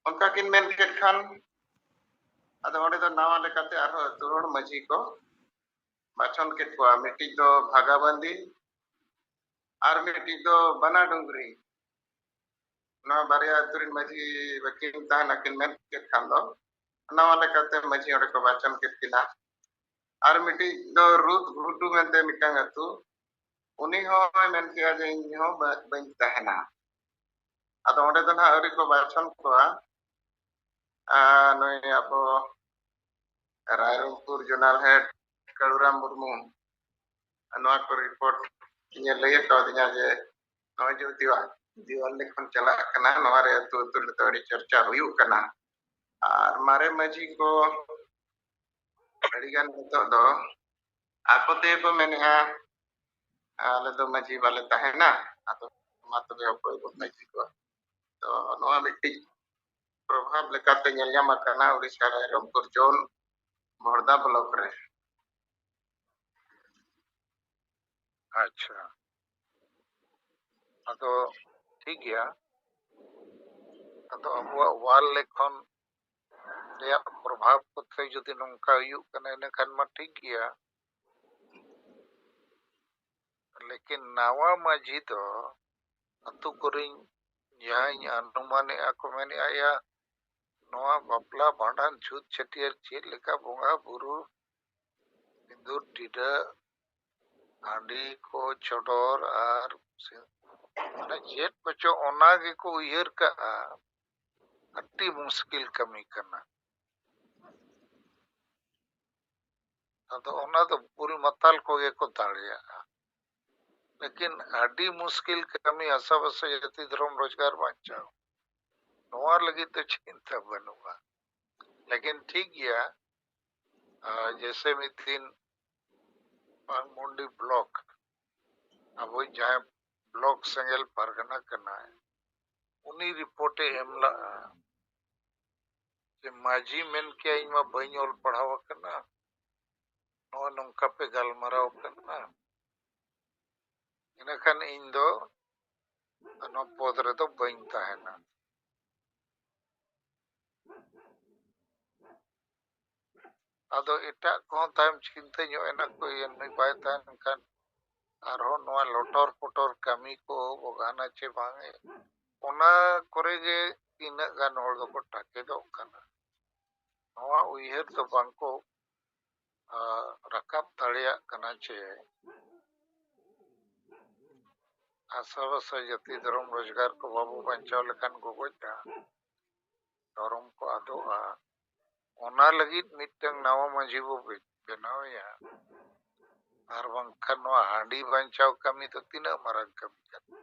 ᱚᱱᱠᱟ ᱠᱤᱱ ᱢᱮᱱ ᱠᱮᱫ ᱠᱷᱟᱱ ᱟᱫᱚ ᱚᱸᱰᱮ ᱫᱚ ᱱᱟᱣᱟ ᱞᱮᱠᱟᱛᱮ ᱟᱨᱦᱚᱸ ᱟᱹᱛᱩ ᱦᱚᱲ ᱢᱟᱹᱡᱷᱤ ᱠᱚ ᱵᱟᱪᱷᱚᱱ ᱠᱮᱫ ᱠᱚᱣᱟ ᱢᱤᱫᱴᱤᱡ ᱫᱚ ᱵᱷᱟᱜᱟᱵᱟᱸᱫᱤ ᱟᱨ ᱢᱤᱫᱴᱤᱡ ᱫᱚ ᱵᱟᱱᱟ ᱰᱩᱝᱨᱤ ᱱᱚᱣᱟ ᱵᱟᱨᱭᱟ ᱟᱹᱛᱩ ᱨᱤᱱ ᱢᱟᱹᱡᱷᱤ ᱵᱟᱹᱠᱤᱱ ᱛᱟᱦᱮᱱᱟᱠᱤᱱ ᱢᱮᱱ ᱠᱮᱫ ᱠᱷᱟᱱ ᱫᱚ ᱱᱟᱣᱟ ᱞᱮᱠᱟᱛᱮ ᱢᱟᱹᱡᱷᱤ ᱚᱸᱰᱮ ᱠᱚ ᱵᱟᱪᱷᱚᱱ ᱠᱮᱫ ᱠᱤᱱᱟ ᱟᱨ ᱢᱤᱫᱴᱤᱡ ᱫᱚ ᱨᱩᱛ ᱜᱷᱩᱴᱩ ᱢᱮᱱᱛᱮ ᱢᱤᱫᱴᱟᱝ ᱟᱹᱛᱩ ᱩᱱᱤ ᱦᱚᱸᱭ ᱢᱮᱱ ᱠᱮᱜᱼᱟ ᱡᱮ ᱤᱧ ᱦᱚᱸ ᱵᱟᱹᱧ ᱛᱟᱦᱮᱱᱟ ᱟᱫᱚ ᱚᱸᱰᱮ ᱫᱚ ᱱᱟᱦᱟᱜ ᱟᱹᱣᱨᱤ ᱠᱚ ᱵᱟᱪᱷᱚᱱ ᱠᱚᱣᱟ ᱱᱩᱭ ᱟᱵᱚ ᱨᱟᱭᱨᱚᱝᱯᱩᱨ ᱡᱳᱱᱟᱞ ᱦᱮᱰ ᱠᱟᱲᱩᱨᱟᱢ ᱢᱩᱨᱢᱩ ᱱᱚᱣᱟ ᱠᱚ ᱨᱤᱯᱳর্ট ᱤᱧᱮ ᱞᱟᱹᱭ ᱠᱟᱣᱫᱤᱧᱟ ᱡᱮ ᱱᱚᱜᱼᱚᱭ ᱡᱮ ᱫᱮᱣᱟᱞ ᱞᱮᱠᱷᱚᱱ ᱪᱟᱞᱟᱜ ᱠᱟᱱᱟ ᱱᱚᱣᱟ ᱨᱮ ᱟᱹᱛᱩ ᱟᱹᱛᱩ ᱨᱮᱫᱚ ᱟᱹᱰᱤ ᱪᱚᱨᱪᱟ ᱦᱩᱭᱩᱜ ᱠᱟᱱᱟ ᱟᱨ ᱢᱟᱨᱮ ᱢᱟᱹᱡᱷᱤ ko ᱟᱹᱰᱤᱜᱟᱱ ᱱᱤᱛᱚᱜ ᱫᱚ ᱟᱠᱚ ᱛᱮᱜᱮ ᱠᱚ ᱢᱮᱱᱮᱜᱼᱟ ᱟᱞᱮ ᱫᱚ ᱢᱟᱹᱡᱷᱤ ᱵᱟᱞᱮ ᱛᱟᱦᱮᱱᱟ ᱟᱫᱚ ᱢᱟ ᱛᱚᱵᱮ ᱚᱠᱚᱭ ᱵᱚᱱ ᱢᱟᱹᱡᱷᱤ ᱠᱚᱣᱟ ᱛᱚ ᱱᱚᱣᱟ ᱢᱤᱫᱴᱤᱡ ᱯᱨᱚᱵᱷᱟᱵᱽ ᱞᱮᱠᱟᱛᱮ ᱧᱮᱞ ᱧᱟᱢ ᱟᱠᱟᱱᱟ ᱩᱲᱤᱥᱥᱟ ᱨᱟᱭᱨᱚᱝᱯᱩᱨ ᱡᱳᱱ ᱵᱚᱦᱲᱫᱟ ᱵᱞᱚᱠ ᱨᱮ ᱟᱪᱪᱷᱟ ᱟᱫᱚ ᱴᱷᱤक ᱜᱮᱭᱟ ᱟᱫᱚ ᱟᱵᱚᱣᱟᱜ ᱣᱟᱞ ᱞᱮᱠᱷᱚᱱ ᱨᱮᱭᱟᱜ ᱯᱨᱚᱵᱷᱟᱵᱽ ᱠᱚᱛᱮ ᱡᱩᱫᱤ ᱱᱚᱝᱠᱟ ᱦᱩᱭᱩᱜ ᱠᱟᱱᱟ ᱤᱱᱟᱹᱠᱷᱟᱱ ᱢᱟ ᱴᱷᱤक ᱜᱮᱭᱟ ᱞᱮᱠᱤᱱ ᱱᱟᱣᱟ ᱢᱟᱹᱡᱷᱤ ᱫᱚ ᱟᱹᱛᱩ ᱠᱚᱨᱮᱧ ᱡᱟᱦᱟᱸᱧ ᱟᱱᱩᱢᱟᱱᱮᱜᱼᱟ ᱠᱚ ᱢᱮᱱᱮᱜᱼᱟ ᱭᱟ ᱱᱚᱣᱟ ᱵᱟᱯᱞᱟ ᱵᱷᱟᱸᱰᱟᱱ ᱪᱷᱩᱛ ᱪᱷᱟᱹᱴᱭᱟᱹᱨ ᱪᱮᱫ ᱞᱮᱠᱟ ᱵᱚᱸᱜᱟ ᱵᱩᱨᱩ ᱥᱤᱸᱫᱩᱨ ᱴᱤᱰᱟᱹᱜ ᱦᱟᱺᱰᱤ ᱠᱚ ᱪᱚᱰᱚᱨ ᱟᱨ ᱢᱟᱱᱮ ᱪᱮᱫ ᱠᱚᱪᱚ ᱚᱱᱟ ᱜᱮᱠᱚ ᱩᱭᱦᱟᱹᱨ ᱠᱟᱜᱼᱟ ᱟᱹᱰᱤ ᱢᱩᱥᱠᱤᱞ ᱠᱟᱹᱢᱤ ᱠᱟᱱᱟ ᱟᱫᱚ ᱚᱱᱟ ᱫᱚ ᱵᱩᱞ ᱢᱟᱛᱟᱞ ᱠᱚᱜᱮ ᱠᱚ ᱫᱟᱲᱮᱭᱟᱜᱼᱟ लेकिन ᱟᱹᱰᱤ मुश्किल कमी आसापासी जाति धर्म रोजगार बांचाओ नोआ लगी तो चिंता बनूगा लेकिन ठीक गया जैसे मिद दिन बागमुंडी ब्लॉक अब जहाँ ब्लॉक सेंगल पारगना करना है उन्हीं रिपोर्टे एमला जे माझी मेन के इमा बई ऑल पढ़ाव करना नोआ नंका पे गलमराव करना इनखान इन दो नो पद रे तो बई ताहेना ᱟᱫᱚ ᱮᱴᱟᱜ ᱠᱚᱦᱚᱸ ᱛᱟᱭᱚᱢ ᱪᱤᱱᱛᱟᱹ ᱧᱚᱜ ᱮᱱᱟ ᱠᱚ ᱱᱩᱭ ᱵᱟᱭ ᱛᱟᱦᱮᱱ ᱠᱷᱟᱱ ᱟᱨᱦᱚᱸ ᱱᱚᱣᱟ ᱞᱚᱴᱚᱨ ᱯᱚᱴᱚᱨ ᱠᱟᱹᱢᱤ ᱠᱚ ᱵᱚᱜᱟᱱᱟ ᱪᱮ ᱵᱟᱝ ᱚᱱᱟ ᱠᱚᱨᱮ ᱜᱮ ᱛᱤᱱᱟᱹᱜ ᱜᱟᱱ ᱦᱚᱲ ᱫᱚᱠᱚ ᱴᱟᱠᱮᱫᱚᱜ ᱠᱟᱱᱟ ᱱᱚᱣᱟ ᱩᱭᱦᱟᱹᱨ ᱫᱚ ᱵᱟᱝᱠᱚ ᱨᱟᱠᱟᱵ ᱫᱟᱲᱮᱭᱟᱜ ᱠᱟᱱᱟ ᱪᱮ ᱟᱥᱟᱵᱟᱥᱟ ᱡᱟᱹᱛᱤ ᱫᱷᱚᱨᱚᱢ ᱨᱳᱡᱽᱜᱟᱨ ᱠᱚ ᱵᱟᱵᱚ ᱵᱟᱧᱪᱟᱣ ᱞᱮᱠᱷᱟᱱ ᱜᱚᱜᱚᱡᱼᱟ ᱫᱷᱚᱨᱚᱢ ᱠᱚ ᱟᱫᱚᱜᱼᱟ ᱚᱱᱟ ᱞᱟᱹᱜᱤᱫ ᱢᱤᱫᱴᱟᱝ ᱱᱟᱣᱟ ᱢᱟᱹᱡᱷᱤ ᱵᱚ ᱵᱮᱱᱟᱣᱮᱭᱟ ᱟᱨ ᱵᱟᱝᱠᱷᱟᱱ ᱱᱚᱣᱟ ᱦᱟᱺᱰᱤ ᱵᱟᱧᱪᱟᱣ ᱠᱟᱹᱢᱤ ᱫᱚ ᱛᱤᱱᱟᱹᱜ ᱢᱟᱨᱟᱝ ᱠᱟᱹᱢᱤ ᱠᱟᱱᱟ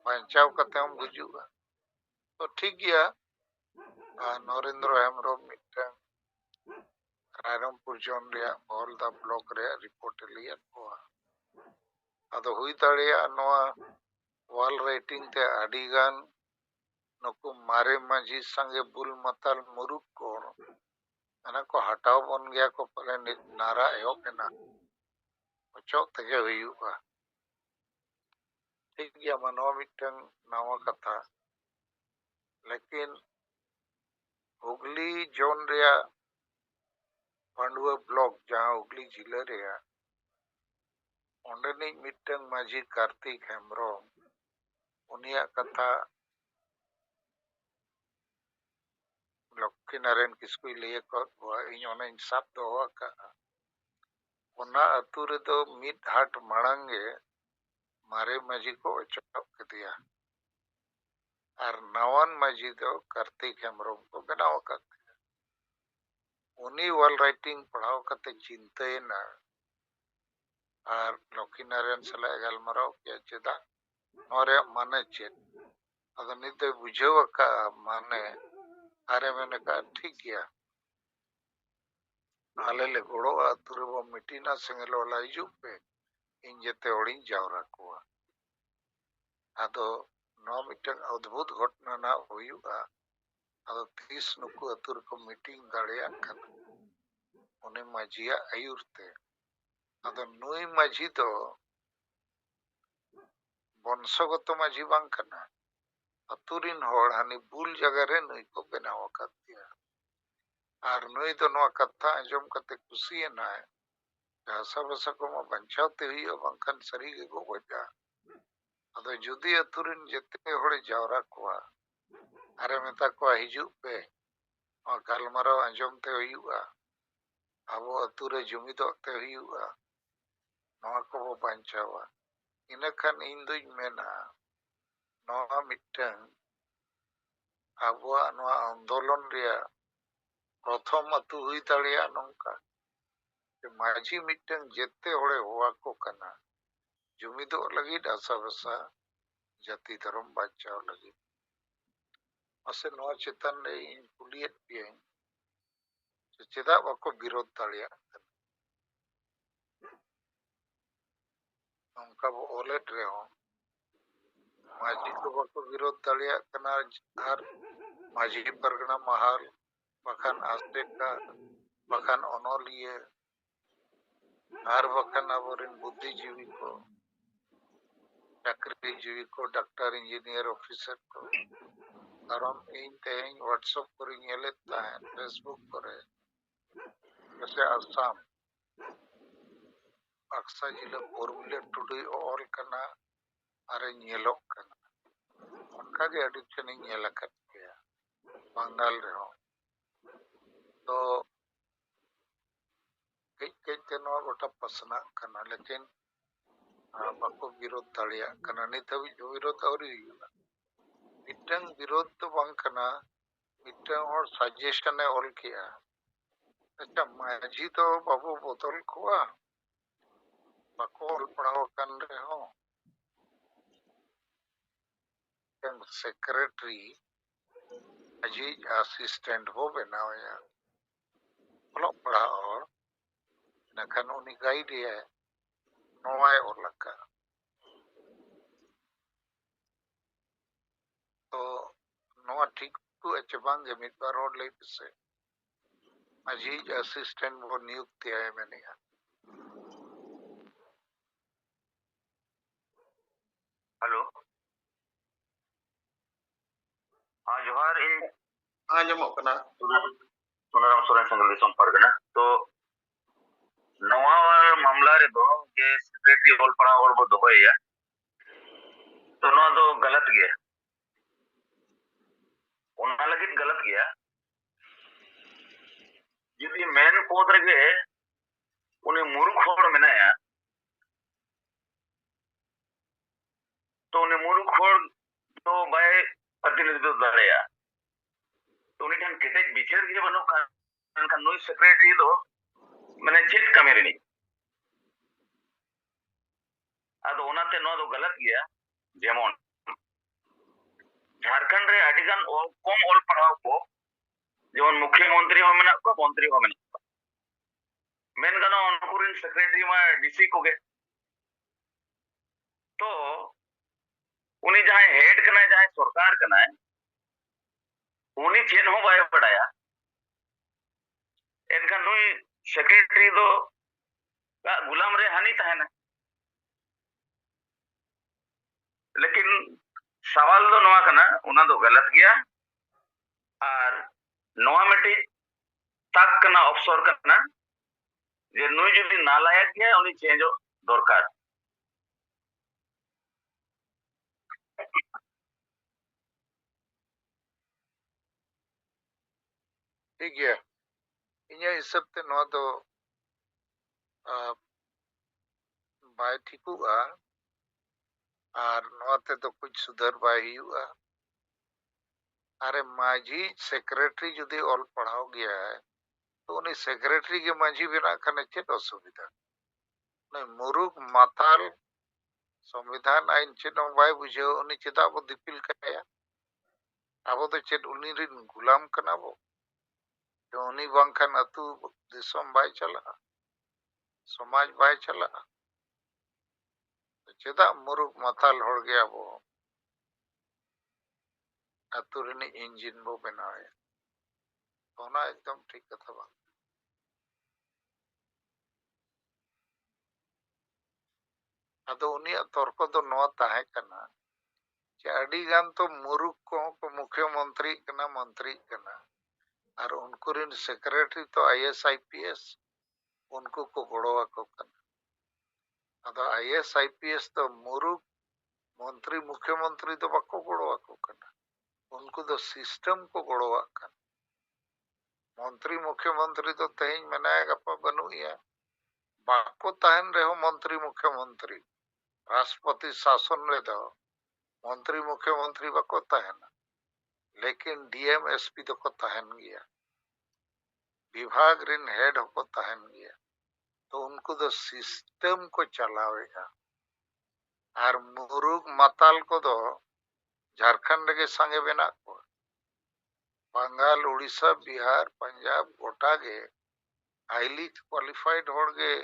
ᱵᱟᱧᱪᱟᱣ ᱠᱟᱛᱮ ᱦᱚᱸ ᱜᱩᱡᱩᱜᱼᱟ तो ठीक गया नरेंद्र हेम्ब्रम मिट्टन रायरंगपुर जोन रिया बहलदा ब्लॉक रे रिपोर्ट लिया कोआ अदो हुई दाड़िया नोआ वाल रेटिंग ते अडिगान नुकु मारे माझी संगे बुल मताल मुरुक को अना को हटाव बन गया को पले नारा एहो केना चौक तके हुईगा ठीक गया मनो मिट्टन नवा कथा लेकिन हुगली जोन रिया पांडुआ ब्लॉक जहां हुगली जिला रिया ओंडेनिक मिटन माझी कार्तिक हेम्ब्रम उनिया कथा लक्ष्मी नारायण किसको लैया को इन ओनाइन साब दोहो का ओना अतु रे दो मिट हाट मांगे मारे माझी को अचक कदिया और नवान माझी दो कार्तिक हेम्ब्रम को बनाव करते उनी वाल राइटिंग पढ़ाव करते चिंतायना और लक्ष्मी नारायण सला गलमाराव के चेदा नोरे माने चेद अदो नित बुझाव का माने अरे मैंने कहा ठीक गया आले ले गोड़ो अतुरे वो मिटीना सेंगल वाला हिजुग पे इन जेते ओड़िन जावरा कुआ अदो नो मिटन अद्भुत घटना ना हुयुगा अदो 30 नुकु अतुर को मीटिंग दाड़िया कना उन्हें माझिया आयुरते अदो नुई माझी दो वंशगत माझी बांग कना अतुरिन होड़ हानि बुल जगह रे नुई को बनाव करतिया और नुई तो नवा कथा आंजम कते खुशी ना है भाषा भाषा को मा बंचावते हुई बंकन सरी के को बजा अदो जुदी अतुरिन जेते होड़े जावरा कुआ अरे मेता को हिजुग पे और गलमाराव आंजमते हुआ अबो अतुरे जुमिदोते हुआ नवा को बो बंचावा इनखान इन दुई मेना नवा मिटन अबुआ नवा आंदोलन रिया प्रथम अतु हुई दाड़िया नंका माझी मिटन जेते होड़े हुआ को कना जुमिदो लगी आशा भाषा जाति धर्म बचाव लगी असे नवा चेतन रे इन कुलियत पिए चेदा बाको विरोध दाड़िया उनका वो ओलेट रे हो माझी को बाको विरोध दाड़िया कना हर माझी परगना महाल बखान आस्टेका बखान ओनोलिए हर बखान अबोरिन बुद्धिजीवी को चाकरी जीवी को डॉक्टर इंजीनियर ऑफिसर को कारण इन तेन व्हाट्सएप पर नेलेता है फेसबुक पर जैसे आसाम अक्सा जिला बोरबुले टुडे ऑल कना अरे नेलोक कना उनका के एडिक्शन नेला करते बंगाल रे हो तो कई कई तेनो गोटा पसना कना लेकिन बाको विरोध दाड़िया कना नित विरोध और मिटन विरोध तो बांग कना मिटन और सजेशन ऑल किया अच्छा माझी तो बाबू बोतल कुआ बाको ऑल पढ़ाओ कन रे हो सेक्रेटरी अजी असिस्टेंट हो बनाया ऑल पढ़ाओ नखन उनी गाइड है नोवाय और लगा तो नोवा ठीक को अचबांग मिट बार और ले से अजी असिस्टेंट वो नियुक्त है मैंने हेलो हाँ जोहार इन हाँ जमो कना सुनाराम सोरेन संगल संपर्क ना तो नवा मामला रे दो के सेक्रेटरी ऑल पढ़ा और वो दोया तो नवा तो गलत गया उन्ना लगित गलत गया जुदी मेन पद रे उन्हें मूर्ख होड़ मेनाया तो उन्हें मूर्ख होड़ तो बाय प्रतिनिधित्व दाड़ेया तो उन्हें ठन केते विचार के बनो का नोई सेक्रेटरी दो मैंने चेक कमी रे अदो ओनाते नो दो गलत गया जेमन झारखंड रे अडिगान कम ऑल पढ़ाव को जेमन मुख्यमंत्री हो मेना को मंत्री हो मेना मेन गानो उनकुरिन सेक्रेटरी मा डीसी को गे तो उनी जहां हेड कना जहां सरकार कना उनी चेन हो बाय पढ़ाया एनखान नुई सेक्रेटरी दो का गुलाम रे हानि तहना लेकिन सवाल दो नवा कना उना दो गलत गया ᱟᱨ ᱱᱚᱣᱟ ᱢᱤᱫᱴᱤᱡ ᱛᱟᱠ ᱠᱟᱱᱟ, ᱚᱯᱥᱚᱨ ᱠᱟᱱᱟ ᱡᱮ ᱱᱩᱭ ᱡᱩᱫᱤ ᱱᱟᱞᱟᱭᱮᱠ ᱜᱮᱭᱟ ᱩᱱᱤ ᱪᱮᱧᱡᱚᱜ ᱫᱚᱨᱠᱟর। ᱴᱷᱤक ᱜᱮᱭᱟ। ᱤᱧᱟᱹᱜ ᱦᱤᱥᱟᱹᱵ ᱛᱮ ᱱᱚᱣᱟ ᱫᱚ ᱵᱟᱭ ᱴᱷᱤᱠᱚᱜᱼᱟ ᱟᱨ ᱱᱚᱣᱟ ᱛᱮᱫᱚ ᱠᱩछ ᱥᱩᱫᱷᱟᱹᱨ ᱵᱟᱭ ᱦᱩᱭᱩᱜᱼᱟ। अरे माझी सेक्रेटरी जुदी ऑल पढ़ाओ गया है तो उन्हें सेक्रेटरी के माझी बिना खाने चेत असुविधा नहीं मुरुख माताल संविधान आइन चेत बाय बुझे उन्हें चेता बो दिपिल कया अब तो चेत उन्हीं रिन गुलाम कना बो तो उन्हीं बांखन अतु दिसम बाय चला समाज बाय चला तो चेता मुरुख माताल होड़ गया बो अतु रिन इंजिन बो बनाए तो ना एकदम ठीक कथा बा अदो उनिया तर्क दो नवा ताहे कना जे अडी गान तो मुरुख को मुख्यमंत्री कना मंत्री कना और उनको रिन सेक्रेटरी तो आईएएस आईपीएस उनको को गड़ोवा को कना अदो आईएएस आईपीएस तो मुरुख मंत्री मुख्यमंत्री तो बाको गड़ोवा को कना उनको तो सिस्टम को गड़ोवा कना मंत्री मुख्यमंत्री तो तेज मनाया गपा बनुया बाको तहन रहो मंत्री मुख्यमंत्री राष्ट्रपति शासन रे दो मंत्री मुख्यमंत्री बाको तहन लेकिन डीएम एसपी तो को तहन गया विभाग रिन हेड को तहन गया तो उनको तो सिस्टम को चलावेगा और मुरुग माताल को तो झारखंड के संगे बना को बंगाल उड़ीसा बिहार पंजाब गोटा के हाईली क्वालिफाइड होगे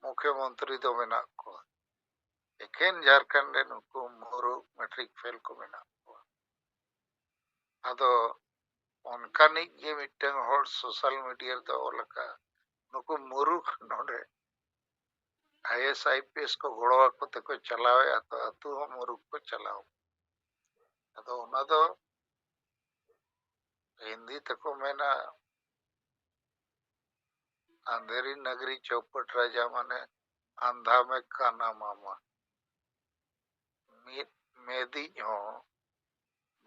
मुख्यमंत्री तो बना को एकेन झारखंड नुको मुरुग मैट्रिक फेल को बना को अदो उनकानिक ये मिटंग होड़ सोशल मीडिया तो ओलका नुको मुरुख नोडे आईएएस आईपीएस को गड़वा को ते को चलावे तो अतु हो मुरुख को चलाओ अदो उना दो हिंदी तको मेना अंधेरी नगरी चौपट राजा माने अंधा में काना मामा मेदी हो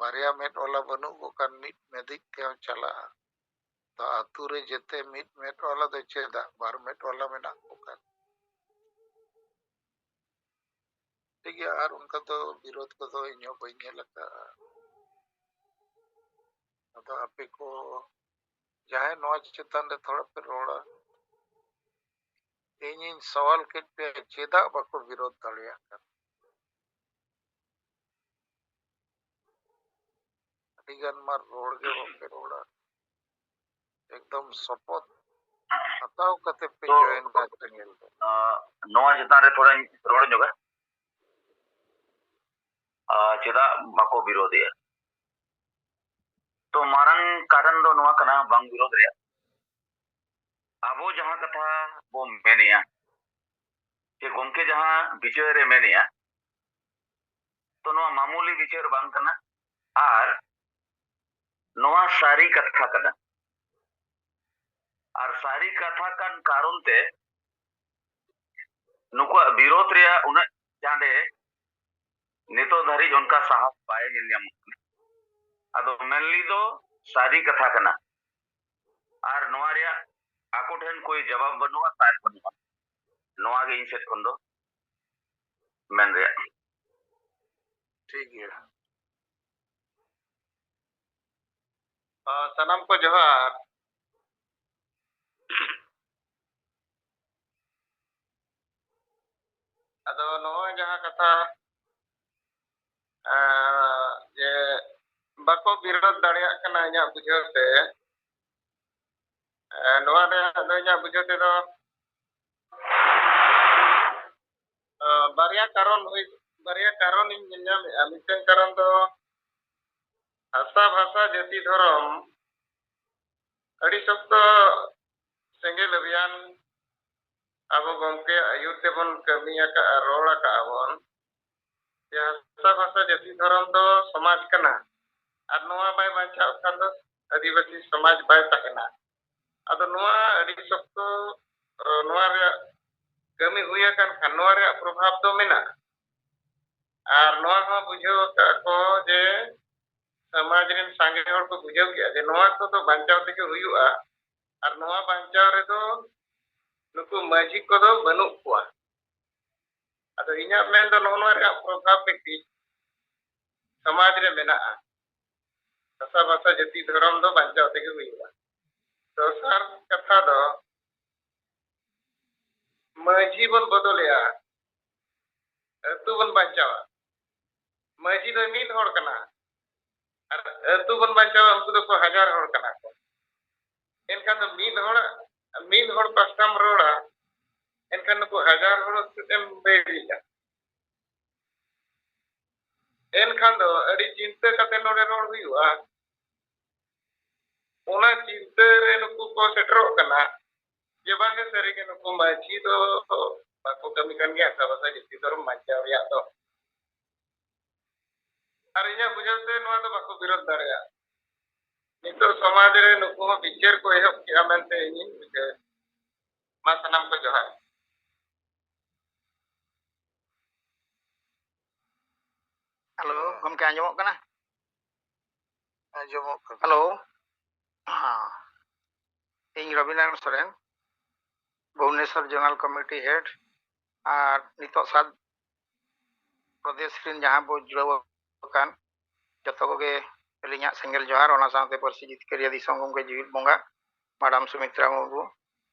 बारिया मेट वाला बनू को कर मिट मेदी के चला तो अतु रे जेते मिट मेट वाला तो चेदा बार मेट वाला में ना को कर ठीक है यार उनका तो विरोध को तो इन्हों बइने लगा तो आपे को जाए नौज चेतन रे थोड़ा पे रोड़ा इन सवाल के पे चेदा बाको विरोध दलिया कर अडिगन मार रोड के बापे रोड़ा एकदम सपोर्ट बताओ कते पे जॉइन का चैनल को नोआ चेतान रे थोड़ा रोड जोगा चेदा बाको विरोध है तो मारंग कारण दो नोआ कना बांग विरोध रे आबो जहां कथा बो मेनिया जे गोमके जहां विषय रे मेनिया तो नोआ मामूली विषय रे बांग कना आर नोआ सारी कथा कना और सारी कथा कन कारण ते नुको विरोध रे उन जांडे नितो धरी उनका साहस पाए नियम अदो मेनली दो सारी कथा कना और नोआ रे आको ठेन कोई जवाब बनुआ तार बनुआ नोआ गे इन सेट खन दो मेन रे ठीक है सनम को जोहार अदो नोआ जहां कथा जे बाको विरोध दाड़िया कना इना बुझते नोआ रे अदो इना बुझते दो बारिया कारण इन मिटन कारण दो भाषा भाषा जाति धर्म अड़ी शक्त सेंगेल अभियान अब गमके आयुर तेबन कमिया का रोड़ा का बन भाषा भाषा जाति धर्म दो समाज कना ᱟᱨ ᱱᱚᱣᱟ ᱵᱟᱭ ᱵᱟᱧᱪᱟᱣ ᱠᱷᱟᱱ ᱫᱚ ᱟᱹᱫᱤᱵᱟᱹᱥᱤ ᱥᱚᱢᱟᱡᱽ ᱵᱟᱭ ᱛᱟᱦᱮᱱᱟ ᱟᱫᱚ ᱱᱚᱣᱟ ᱟᱹᱰᱤ ᱥᱚᱠᱛᱚ ᱱᱚᱣᱟ ᱨᱮᱭᱟᱜ ᱠᱟᱹᱢᱤ ᱦᱩᱭ ᱟᱠᱟᱱ ᱠᱷᱟᱱ ᱱᱚᱣᱟ ᱨᱮᱭᱟᱜ ᱯᱨᱚᱵᱷᱟᱵᱽ ᱫᱚ ᱢᱮᱱᱟᱜᱼᱟ ᱟᱨ ᱱᱚᱣᱟ ᱦᱚᱸ ᱵᱩᱡᱷᱟᱹᱣ ᱟᱠᱟᱫ ᱠᱚ ᱡᱮ ᱥᱚᱢᱟᱡᱽ ᱨᱮᱱ ᱥᱟᱸᱜᱮ ᱦᱚᱲ ᱠᱚ ᱵᱩᱡᱷᱟᱹᱣ ᱠᱮᱜᱼᱟ ᱡᱮ ᱱᱚᱣᱟ ᱠᱚᱫᱚ ᱵᱟᱧᱪᱟᱣ ᱛᱮᱜᱮ ᱦᱩᱭᱩᱜᱼᱟ ᱟᱨ ᱱᱚᱣᱟ ᱵᱟᱧᱪᱟᱣ ᱨᱮᱫᱚ ᱱᱩᱠᱩ ᱢᱟᱹᱡᱷᱤ ᱠᱚᱫᱚ ᱵᱟᱹᱱᱩᱜ ᱠᱚᱣᱟ ᱟᱫᱚ ᱤᱧᱟᱹᱜ ᱢᱮᱱ ᱫᱚ ᱱᱚᱣᱟ ᱨᱮᱭᱟᱜ ᱯᱨᱚᱵᱷᱟᱵᱽ ᱢᱤᱫᱴᱤᱡ ᱥᱚᱢᱟᱡᱽ ᱨᱮ ᱢᱮᱱᱟᱜᱼᱟ ᱵᱷᱟᱥᱟ ᱵᱷᱟᱥᱟ ᱡᱟᱹᱛᱤ ᱫᱷᱚᱨᱚᱢ ᱫᱚ ᱵᱟᱧᱪᱟᱣ ᱛᱮᱜᱮ ᱦᱩᱭᱩᱜᱼᱟ ᱫᱚᱥᱟᱨ ᱠᱟᱛᱷᱟ ᱫᱚ ᱢᱟᱹᱡᱷᱤ ᱵᱚᱱ ᱵᱚᱫᱚᱞᱮᱜᱼᱟ ᱟᱹᱛᱩ ᱵᱚᱱ ᱵᱟᱧᱪᱟᱣᱟ ᱢᱟᱹᱡᱷᱤ ᱫᱚ ᱢᱤᱫ ᱦᱚᱲ ᱠᱟᱱᱟ ᱟᱨ ᱟᱹᱛᱩ ᱵᱚᱱ ᱵᱟᱧᱪᱟᱣᱟ ᱩᱱᱠᱩ ᱫᱚᱠᱚ ᱦᱟᱡᱟᱨ ᱦᱚᱲ ᱠᱟᱱᱟ ᱠᱚ ᱮᱱᱠᱷᱟन ᱫᱚ ᱢᱤᱫ ᱦᱚᱲ ᱯᱟᱥᱴᱟᱢ ᱨᱚᱲᱟ ᱮᱱᱠᱷᱟन ᱱᱩᱠᱩ ᱦᱟᱡᱟᱨ ᱦᱚᱲ ᱥᱮᱫᱮᱢ ᱵᱮᱨᱤᱜᱼᱟ ᱮᱱᱠᱷᱟन ᱫᱚ ᱟᱹᱰᱤ ᱪᱤᱱᱛᱟᱹ ᱠᱟᱛᱮ ᱱᱚᱰᱮ ᱨᱚᱲ ᱦᱩᱭᱩᱜᱼᱟ ᱚᱱᱟ ᱪᱤᱱᱛᱟᱹ ᱨᱮ ᱱᱩᱠᱩ ᱠᱚ ᱥᱮᱴᱮᱨᱚᱜ ᱠᱟᱱᱟ ᱡᱮ ᱵᱟᱝ ᱥᱟᱹᱨᱤᱜᱮ ᱱᱩᱠᱩ ᱢᱟᱹᱡᱷᱤ ᱫᱚ ᱵᱟᱠᱚ ᱠᱟᱹᱢᱤ ᱠᱟᱱ ᱜᱮᱭᱟ ᱵᱷᱟᱥᱟ ᱡᱟᱹᱛᱤ ᱫᱷᱚᱨᱚᱢ ᱵᱟᱧᱪᱟᱣ ᱨᱮᱭᱟᱜ ᱫᱚ ᱟᱨ ᱤᱧᱟᱹᱜ ᱵᱩᱡᱷᱟᱹᱣ ᱛᱮ ᱱᱚᱣᱟ ᱫᱚ ᱵᱟᱠᱚ ᱵᱤᱨᱳᱫ ᱫᱟᱲᱮᱭᱟᱜᱼᱟ ᱱᱤᱛᱚᱜ ᱥᱚᱢᱟᱡᱽ ᱨᱮ ᱱᱩᱠᱩ ᱦᱚᱸ ᱵᱤᱪᱟᱹᱨ ᱠᱚ ᱮᱦᱚᱵ ᱠᱮᱜᱼᱟ ᱢᱮᱱᱛᱮ ᱤᱧᱤᱧ ᱵᱩᱡᱷᱟᱹᱣ ᱢᱟ ᱥᱟᱱᱟᱢ ᱠᱚ ᱡᱚᱦᱟᱨ ᱦᱮᱞᱳ ᱜᱚᱢᱠᱮ ᱟᱸᱡᱚᱢᱚᱜ ᱠᱟᱱᱟ ᱟᱸᱡᱚᱢᱚᱜ ᱠᱟᱱᱟ ᱦᱮᱞᱳ ᱤᱧ Rabinarayan Soren Bhubaneswar zonal committee head ᱟᱨ ᱱᱤᱛᱚᱜ ᱥᱟᱛ ᱯᱨᱚᱫᱮᱥ ᱨᱮᱱ ᱡᱟᱦᱟᱸ ᱵᱚ ᱡᱩᱲᱟᱹᱣ ᱟᱠᱟᱱ ᱡᱚᱛᱚ ᱠᱚᱜᱮ ᱟᱹᱞᱤᱧᱟᱜ ᱥᱮᱸᱜᱮᱞ ᱡᱚᱦᱟᱨ ᱚᱱᱟ ᱥᱟᱶᱛᱮ ᱯᱟᱹᱨᱥᱤ ᱡᱤᱛᱠᱟᱹᱨᱤᱭᱟᱹ ᱫᱤᱥᱚᱢ ᱜᱚᱢᱠᱮ ᱡᱤᱣᱤᱫ ᱵᱚᱸᱜᱟ ᱢᱟᱰᱟᱢ ᱥᱩᱢᱤᱛᱨᱟ ᱢᱩᱨᱢᱩ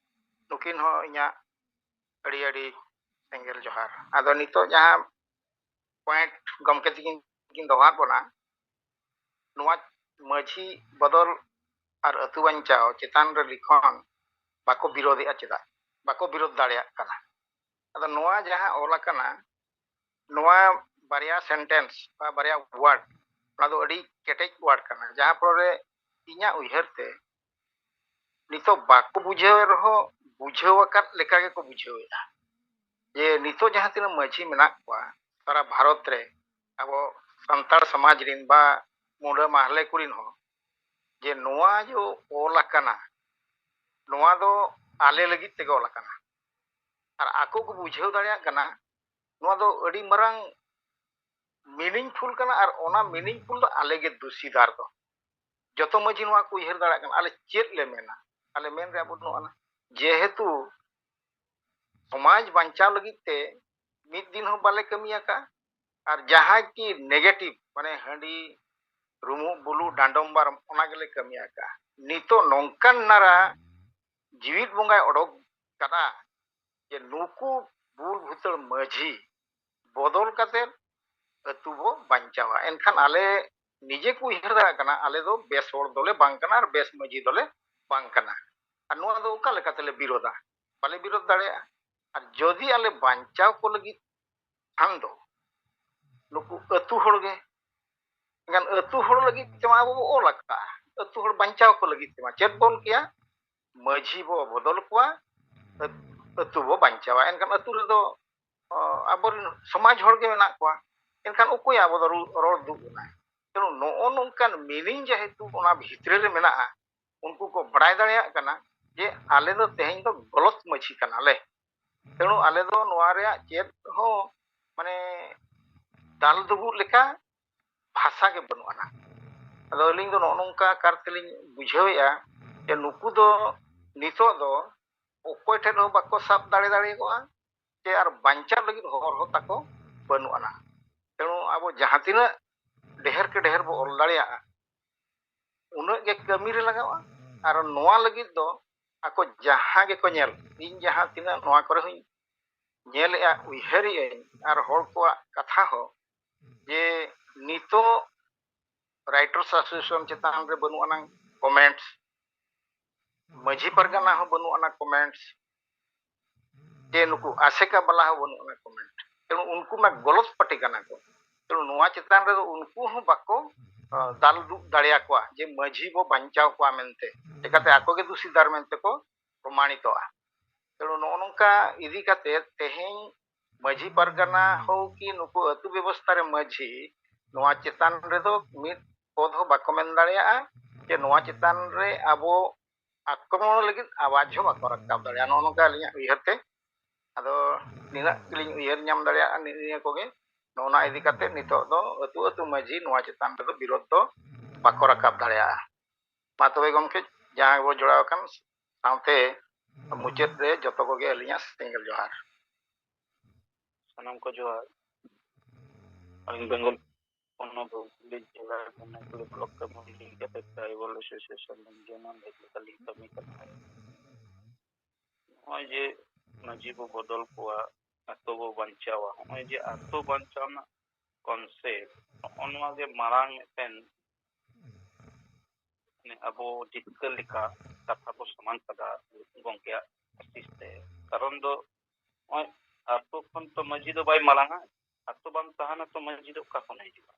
ᱱᱩᱠᱤᱱ ᱦᱚᱸ ᱤᱧᱟᱹᱜ ᱟᱹᱰᱤ ᱟᱹᱰᱤ ᱥᱮᱸᱜᱮᱞ ᱡᱚᱦᱟᱨ ᱟᱫᱚ ᱱᱤᱛᱚᱜ ᱡᱟᱦᱟᱸ ᱯᱚᱭᱮंᱴ ᱜᱚᱢᱠᱮ ᱛᱟᱹᱠᱤᱱ ᱫᱚᱦᱚᱣᱟᱫ ᱵᱚᱱᱟ ᱱᱚᱣᱟ ᱢᱟᱹᱡᱷᱤ ᱵᱚᱫᱚᱞ ᱟᱨ ᱟᱹᱛᱩ ᱵᱟᱧᱪᱟᱣ ᱪᱮᱛᱟᱱ ᱨᱮ ᱞᱤᱠᱷᱚᱱ ᱵᱟᱠᱚ ᱵᱤᱨᱳধᱮᱜᱼᱟ ᱪᱮᱫᱟᱜ ᱵᱟᱠᱚ ᱵᱤᱨᱳধ ᱫᱟᱲᱮᱭᱟᱜ ᱠᱟᱱᱟ ᱟᱫᱚ ᱱᱚᱣᱟ ᱡᱟᱦᱟᱸ ᱚᱞ ᱟᱠᱟᱱᱟ ᱱᱚᱣᱟ ᱵᱟᱨᱭᱟ ᱥᱮᱱᱴᱮন্স ᱵᱟ ᱵᱟᱨᱭᱟ ওয়ার্ড ᱚᱱᱟ ᱫᱚ ᱟᱹᱰᱤ ᱠᱮᱴᱮᱡ ওয়ার্ড ᱠᱟᱱᱟ ᱡᱟᱦᱟᱸ ᱯᱚᱨᱮ ᱤᱧᱟᱹᱜ ᱩᱭᱦᱟᱹᱨ ᱛᱮ ᱱᱤᱛᱚᱜ ᱵᱟᱠᱚ ᱵᱩᱡᱷᱟᱹᱣ ᱨᱮᱦᱚᱸ ᱵᱩᱡᱷᱟᱹᱣ ᱟᱠᱟᱫ ᱞᱮᱠᱟ ᱜᱮᱠᱚ ᱵᱩᱡᱷᱟᱹᱣᱮᱫᱼᱟ ᱡᱮ ᱱᱤᱛᱚᱜ ᱡᱟᱦᱟᱸ ᱛᱤᱱᱟᱹᱜ ᱢᱟᱹᱡᱷᱤ ᱢᱮᱱᱟᱜ ᱠᱚᱣᱟ ᱥᱟᱨᱟ ᱵᱷᱟᱨᱚᱛ ᱨᱮ ᱟᱵᱚ ᱥᱟᱱᱛᱟᱲ ᱥᱚᱢᱟᱡᱽ ᱨᱮᱱ ᱵᱟ ᱢᱩᱸᱰᱟᱹ ᱢᱟᱦᱞᱮ ᱠᱚᱨᱮᱱ ᱦᱚᱸ ᱡᱮ ᱱᱚᱣᱟ ᱡᱚ ᱚᱞ ᱟᱠᱟᱱᱟ ᱱᱚᱣᱟ ᱫᱚ ᱟᱞᱮ ᱞᱟᱹᱜᱤᱫ ᱛᱮᱜᱮ ᱚᱞ ᱟᱠᱟᱱᱟ ᱟᱨ ᱟᱠᱚ ᱠᱚ ᱵᱩᱡᱷᱟᱹᱣ ᱫᱟᱲᱮᱭᱟᱜ ᱠᱟᱱᱟ ᱱᱚᱣᱟ ᱫᱚ ᱟᱹᱰᱤ ᱢᱟᱨᱟᱝ ᱢᱤᱱᱤᱝফᱩল ᱠᱟᱱᱟ ᱟᱨ ᱚᱱᱟ ᱢᱤᱱᱤᱝফᱩल ᱫᱚ ᱟᱞᱮ ᱜᱮ ᱫᱩᱥᱤᱫᱟᱨ ᱫᱚ ᱡᱚᱛᱚ ᱢᱟᱹᱡᱷᱤ ᱱᱚᱣᱟ ᱠᱚ ᱩᱭᱦᱟᱹᱨ ᱫᱟᱲᱮᱭᱟᱜ ᱠᱟᱱᱟ ᱟᱞᱮ ᱪᱮᱫ ᱞᱮ ᱢᱮᱱᱟ ᱟᱞᱮ ᱢᱮᱱ ᱨᱮᱭᱟᱜ ᱵᱟᱹᱱᱩᱜᱼᱟ ᱡᱮᱦᱮᱛᱩ ᱥᱚᱢᱟᱡᱽ ᱵᱟᱧᱪᱟᱣ ᱞᱟᱹᱜᱤᱫ ᱛᱮ ᱢᱤᱫ ᱫᱤᱱ ᱦᱚᱸ ᱵᱟᱞᱮ ᱠᱟᱹᱢᱤ ᱟᱠᱟᱫ ᱟᱨ ᱡᱟᱦᱟᱸ ᱠᱤ ᱱᱮᱜᱮᱴᱤᱵᱷ ᱢᱟᱱᱮ ᱦᱟᱺᱰᱤ ᱨᱩᱢᱩᱜ ᱵᱩᱞᱩ ᱰᱟᱸᱰᱚᱢᱵᱟᱨ ᱚᱱᱟ ᱜᱮᱞᱮ ᱠᱟᱹᱢᱤ ᱟᱠᱟᱫ ᱱᱤᱛᱚᱜ ᱱᱚᱝᱠᱟᱱ ᱱᱟᱨᱟ ᱡᱤᱣᱤᱫ ᱵᱚᱸᱜᱟᱭ ᱚᱰᱚᱠ ᱠᱟᱫᱟ ᱡᱮ ᱱᱩᱠᱩ ᱵᱩᱞ ᱵᱷᱩᱛᱟᱹᱲ ᱢᱟᱹᱡᱷᱤ ᱵᱚᱫᱚᱞ ᱠᱟᱛᱮᱫ ᱟᱹᱛᱩ ᱵᱚ ᱵᱟᱧᱪᱟᱣᱟ ᱮᱱᱠᱷᱟᱱ ᱟᱞᱮ ᱱᱤᱡᱮ ᱠᱚ ᱩᱭᱦᱟᱹᱨ ᱫᱟᱲᱮᱭᱟᱜ ᱠᱟᱱᱟ ᱟᱞᱮ ᱫᱚ ᱵᱮᱥ ᱦᱚᱲ ᱫᱚᱞᱮ ᱵᱟᱝ ᱠᱟᱱᱟ ᱟᱨ ᱵᱮᱥ ᱢᱟᱹᱡᱷᱤ ᱫᱚᱞᱮ ᱵᱟᱝ ᱠᱟᱱᱟ ᱟᱨ ᱱᱚᱣᱟ ᱫᱚ ᱚᱠᱟ ᱞᱮᱠᱟ ᱛᱮᱞᱮ ᱵᱤᱨᱳধᱟ ᱵᱟᱞᱮ ᱵᱤᱨᱳধ ᱫᱟᱲᱮᱭᱟᱜᱼᱟ ᱟᱨ ᱡᱚᱫᱤ ᱟᱞᱮ ᱵᱟᱧᱪᱟᱣ ᱠᱚ ᱞᱟᱹᱜᱤᱫ ᱠᱷᱟᱱ ᱫᱚ ᱱᱩᱠᱩ ᱟᱹᱛᱩ ᱦᱚᱲ ᱜᱮ ᱮᱱᱠᱷᱟᱱ ᱟᱹᱛᱩ ᱦᱚᱲ ᱞᱟᱹᱜᱤᱫ ᱛᱮᱢᱟ ᱟᱵᱚ ᱵᱚ ᱚᱞ ᱟᱠᱟᱜᱼᱟ ᱟᱹᱛᱩ ᱦᱚᱲ ᱵᱟᱧᱪᱟᱣ ᱠᱚ ᱞᱟᱹᱜᱤᱫ ᱛᱮᱢᱟ ᱪᱮᱫ ᱵᱚᱱ ᱠᱮᱭᱟ ᱢᱟᱹᱡᱷᱤ ᱵᱚ ᱵᱚᱫᱚᱞ ᱠᱚᱣᱟ ᱟᱹᱛᱩ ᱵᱚ ᱵᱟᱧᱪᱟᱣᱟ ᱮᱱᱠᱷᱟᱱ ᱟᱹᱛᱩ ᱨᱮᱫᱚ ᱟᱵᱚᱨᱮᱱ ᱥᱚᱢᱟᱡᱽ ᱦᱚᱲ ᱜᱮ ᱢᱮᱱᱟᱜ ᱠᱚᱣᱟ ᱮᱱᱠᱷᱟᱱ ᱚᱠᱚᱭ ᱟᱵᱚ ᱫᱚ ᱨᱚᱲ ᱫᱩᱜ ᱵᱚᱱᱟ ତେଣୁ ᱱᱚᱜᱼᱚ ᱱᱚᱝᱠᱟᱱ ᱢᱤᱱᱤᱝ যেহেতু ᱚᱱᱟ ᱵᱷᱤᱛᱨᱤ ᱨᱮ ᱢᱮᱱᱟᱜᱼᱟ ᱩᱱᱠᱩ ᱠᱚ ᱵᱟᱲᱟᱭ ᱫᱟᱲᱮᱭᱟᱜ ᱠᱟᱱᱟ ᱡᱮ ᱟᱞᱮ ᱫᱚ ᱛᱮᱦᱮᱧ ᱫᱚ ᱜᱚᱞᱚᱛ ᱢᱟᱹᱡᱷᱤ ᱠᱟᱱᱟᱞᱮ ତେଣୁ ᱟᱞᱮ ᱫᱚ ᱱᱚᱣᱟ ᱨᱮᱭᱟᱜ ᱪᱮᱫ ᱦᱚᱸ ᱢᱟᱱᱮ ᱫᱟᱞ ᱫᱩᱜᱩᱜ ᱞᱮᱠᱟ ᱵᱷᱟষᱟ ᱜᱮ ᱵᱟᱹᱱᱩᱜ ᱟᱱᱟ ᱟᱫᱚ ᱟᱹᱞᱤᱧ ᱫᱚ ᱱᱚᱜᱼᱚ ᱱᱚᱝᱠᱟ ᱠᱟᱨ ᱛᱮᱞᱤᱧ ᱵᱩᱡᱷᱟᱹᱣᱮᱫᱼᱟ ᱡᱮ ᱱᱩᱠᱩ ᱫᱚ ᱱᱤᱛᱚᱜ ᱫᱚ ᱚᱠᱚᱭ ᱴᱷᱮᱱ ᱦᱚᱸ ᱵᱟᱠᱚ ᱥᱟᱵ ᱫᱟᱲᱮᱭᱟᱜᱼᱟ ᱡᱮ ᱟᱨ ᱵᱟᱧᱪᱟᱣ ᱞᱟᱹᱜᱤᱫ ᱦᱚᱨ ᱦᱚᱸ ᱛᱟᱠᱚ ᱵᱟᱹᱱᱩᱜ ᱟᱱᱟ ତେଣୁ ᱟᱵᱚ ᱡᱟᱦᱟᱸ ᱛᱤᱱᱟᱹᱜ ᱰᱷᱮᱨ ke ᱰᱷᱮᱨ ᱵᱚ ᱚᱞ ᱫᱟᱲᱮᱭᱟᱜᱼᱟ ᱩᱱᱟᱹᱜ ᱜᱮ ᱠᱟᱹᱢᱤ ᱨᱮ ᱞᱟᱜᱟᱜᱼᱟ ᱟᱨ ᱱᱚᱣᱟ ᱞᱟᱹᱜᱤᱫ ᱫᱚ ᱟᱠᱚ ᱡᱟᱦᱟᱸ ᱜᱮᱠᱚ ᱧᱮᱞ ᱤᱧ ᱡᱟᱦᱟᱸ ᱛᱤᱱᱟᱹᱜ ᱱᱚᱣᱟ ᱠᱚᱨᱮ ᱦᱚᱸᱧ ᱧᱮᱞᱮᱜᱼᱟ ᱩᱭᱦᱟᱹᱨᱮᱜᱼᱟᱹᱧ ᱟᱨ ᱦᱚᱲ ᱠᱚᱣᱟᱜ ᱠᱟᱛᱷᱟ ᱦᱚᱸ ᱡᱮ ᱱᱤᱛᱚᱜ রাইটার্স অ্যাসোসিয়েশন চেতান রে বানু আনাং কমেন্টস মাঝি পারগানা হো বানু আনা কমেন্টস যে নুকু আশেকা বালা হো বানু আনা কমেন্ট তেণু উনকু মা গলত পাটি কানা কো তেণু নোয়া চেতান রে উনকু হো বাকো দাল দুগ দাড়িয়া কোয়া যে মাঝি বো বাঞ্চাও কোয়া মেনতে একাতে আকোগে দোষীদার মেনতে কো প্রমাণিতয়া তেণু নংকা ইদি কাতে তেহেñ মাঝি পারগানা হো কি নুকু আতু ব্যবস্থা রে মাঝি নোয়া চেতান রে দো মিদ ᱯᱚᱫ ᱦᱚᱸ ᱵᱟᱠᱚ ᱢᱮᱱ ᱫᱟᱲᱮᱭᱟᱜᱼᱟ ᱡᱮ ᱱᱚᱣᱟ ᱪᱮᱛᱟᱱ ᱨᱮ ᱟᱵᱚ ᱟᱠᱨᱚᱢᱚᱱ ᱞᱟᱹᱜᱤᱫ ᱟᱣᱟᱡ ᱦᱚᱸ ᱵᱟᱠᱚ ᱨᱟᱠᱟᱵ ᱫᱟᱲᱮᱭᱟᱜᱼᱟ ᱱᱚᱜᱼᱚ ᱱᱚᱝᱠᱟ ᱟᱹᱞᱤᱧᱟᱜ ᱩᱭᱦᱟᱹᱨ ᱛᱮ ᱟᱫᱚ ᱱᱤᱱᱟᱹᱜ ᱜᱮᱞᱤᱧ ᱩᱭᱦᱟᱹᱨ ᱧᱟᱢ ᱫᱟᱲᱮᱭᱟᱜᱼᱟ ᱱᱤᱭᱟᱹ ᱠᱚᱜᱮ ᱱᱚᱣᱟ ᱤᱫᱤ ᱠᱟᱛᱮ ᱱᱤᱛᱚᱜ ᱫᱚ ᱟᱹᱛᱩ ᱟᱹᱛᱩ ᱢᱟᱺᱡᱷᱤ ᱱᱚᱣᱟ ᱪᱮᱛᱟᱱ ᱨᱮᱫᱚ ᱵᱤᱨᱳধ ᱫᱚ ᱵᱟᱠᱚ ᱨᱟᱠᱟᱵ ᱫᱟᱲᱮᱭᱟᱜᱼᱟ ᱢᱟ ᱛᱚᱵᱮ ᱜᱚᱢᱠᱮ ᱡᱟᱦᱟᱸᱭ ᱵᱚ ᱡᱚᱲᱟᱣ ᱟᱠᱟᱱ ᱥᱟᱶᱛᱮ ᱢᱩᱪᱟᱹᱫ ᱨᱮ ᱡᱚᱛᱚ ᱠᱚᱜᱮ ᱟᱹᱞᱤᱧᱟᱜ ᱥᱮᱸᱜᱮᱞ ᱡᱚᱦᱟᱨ ᱥᱟᱱᱟᱢ ᱠᱚ ᱡᱚᱦᱟᱨ ᱟᱹᱞᱤᱧ ᱵᱮᱝᱜᱚᱞ ᱯᱚᱱᱚᱛ ᱦᱩᱜᱽᱞᱤ ᱡᱮᱞᱟ ᱠᱚᱱᱟᱠᱩᱲᱤ ᱵᱞᱚᱠ ᱠᱷᱚᱱ ᱞᱤᱧ ᱠᱟᱛᱮ ᱴᱨᱟইᱵᱟᱞ ᱮᱥᱳᱥᱤᱭᱮᱥᱚᱱ ᱡᱮᱢᱚᱱ ᱞᱮᱠᱟᱞᱤᱧ ᱠᱟᱹᱢᱤ ᱠᱟᱱᱟ ᱱᱚᱜᱼᱚᱭ ᱡᱮ ᱢᱟᱺᱡᱷᱤ ᱵᱚ ᱵᱚᱫᱚᱞ ᱠᱚᱣᱟ ᱟᱛᱳ ᱵᱚ ᱵᱟᱧᱪᱟᱣᱟ ᱱᱚᱜᱼᱚᱭ ᱡᱮ ᱟᱛᱳ ᱵᱟᱧᱪᱟᱣ ᱨᱮᱱᱟᱜ ᱠᱚᱱᱥᱮᱯᱴ ᱱᱚᱜᱼᱚ ᱱᱚᱣᱟ ᱜᱮ ᱢᱟᱨᱟᱝ ᱢᱤᱫᱴᱮᱱ ᱟᱵᱚ ᱡᱤᱛᱠᱟᱹᱨ ᱞᱮᱠᱟ ᱠᱟᱛᱷᱟ ᱵᱚ ᱥᱚᱢᱟᱱ ᱠᱟᱫᱟ ᱜᱚᱝᱠᱮᱭᱟᱜ ᱟᱥᱤᱥ ᱛᱮ ᱠᱟᱨᱚᱱ ᱫᱚ ᱱᱚᱜᱼᱚᱭ ᱟᱛᱳ ᱠᱷᱚᱱ ᱛᱚ ᱢᱟᱺᱡᱷᱤ ᱫᱚ ᱵᱟᱭ ᱢᱟᱨᱟᱝᱟ ᱟᱛᱳ ᱵᱟᱝ ᱛᱟᱦᱮᱱᱟ ᱛᱚ ᱢᱟᱺᱡᱷᱤ ᱫᱚ ᱚᱠᱟ ᱠᱷᱚᱱ ᱦᱤᱡᱩᱜᱼᱟ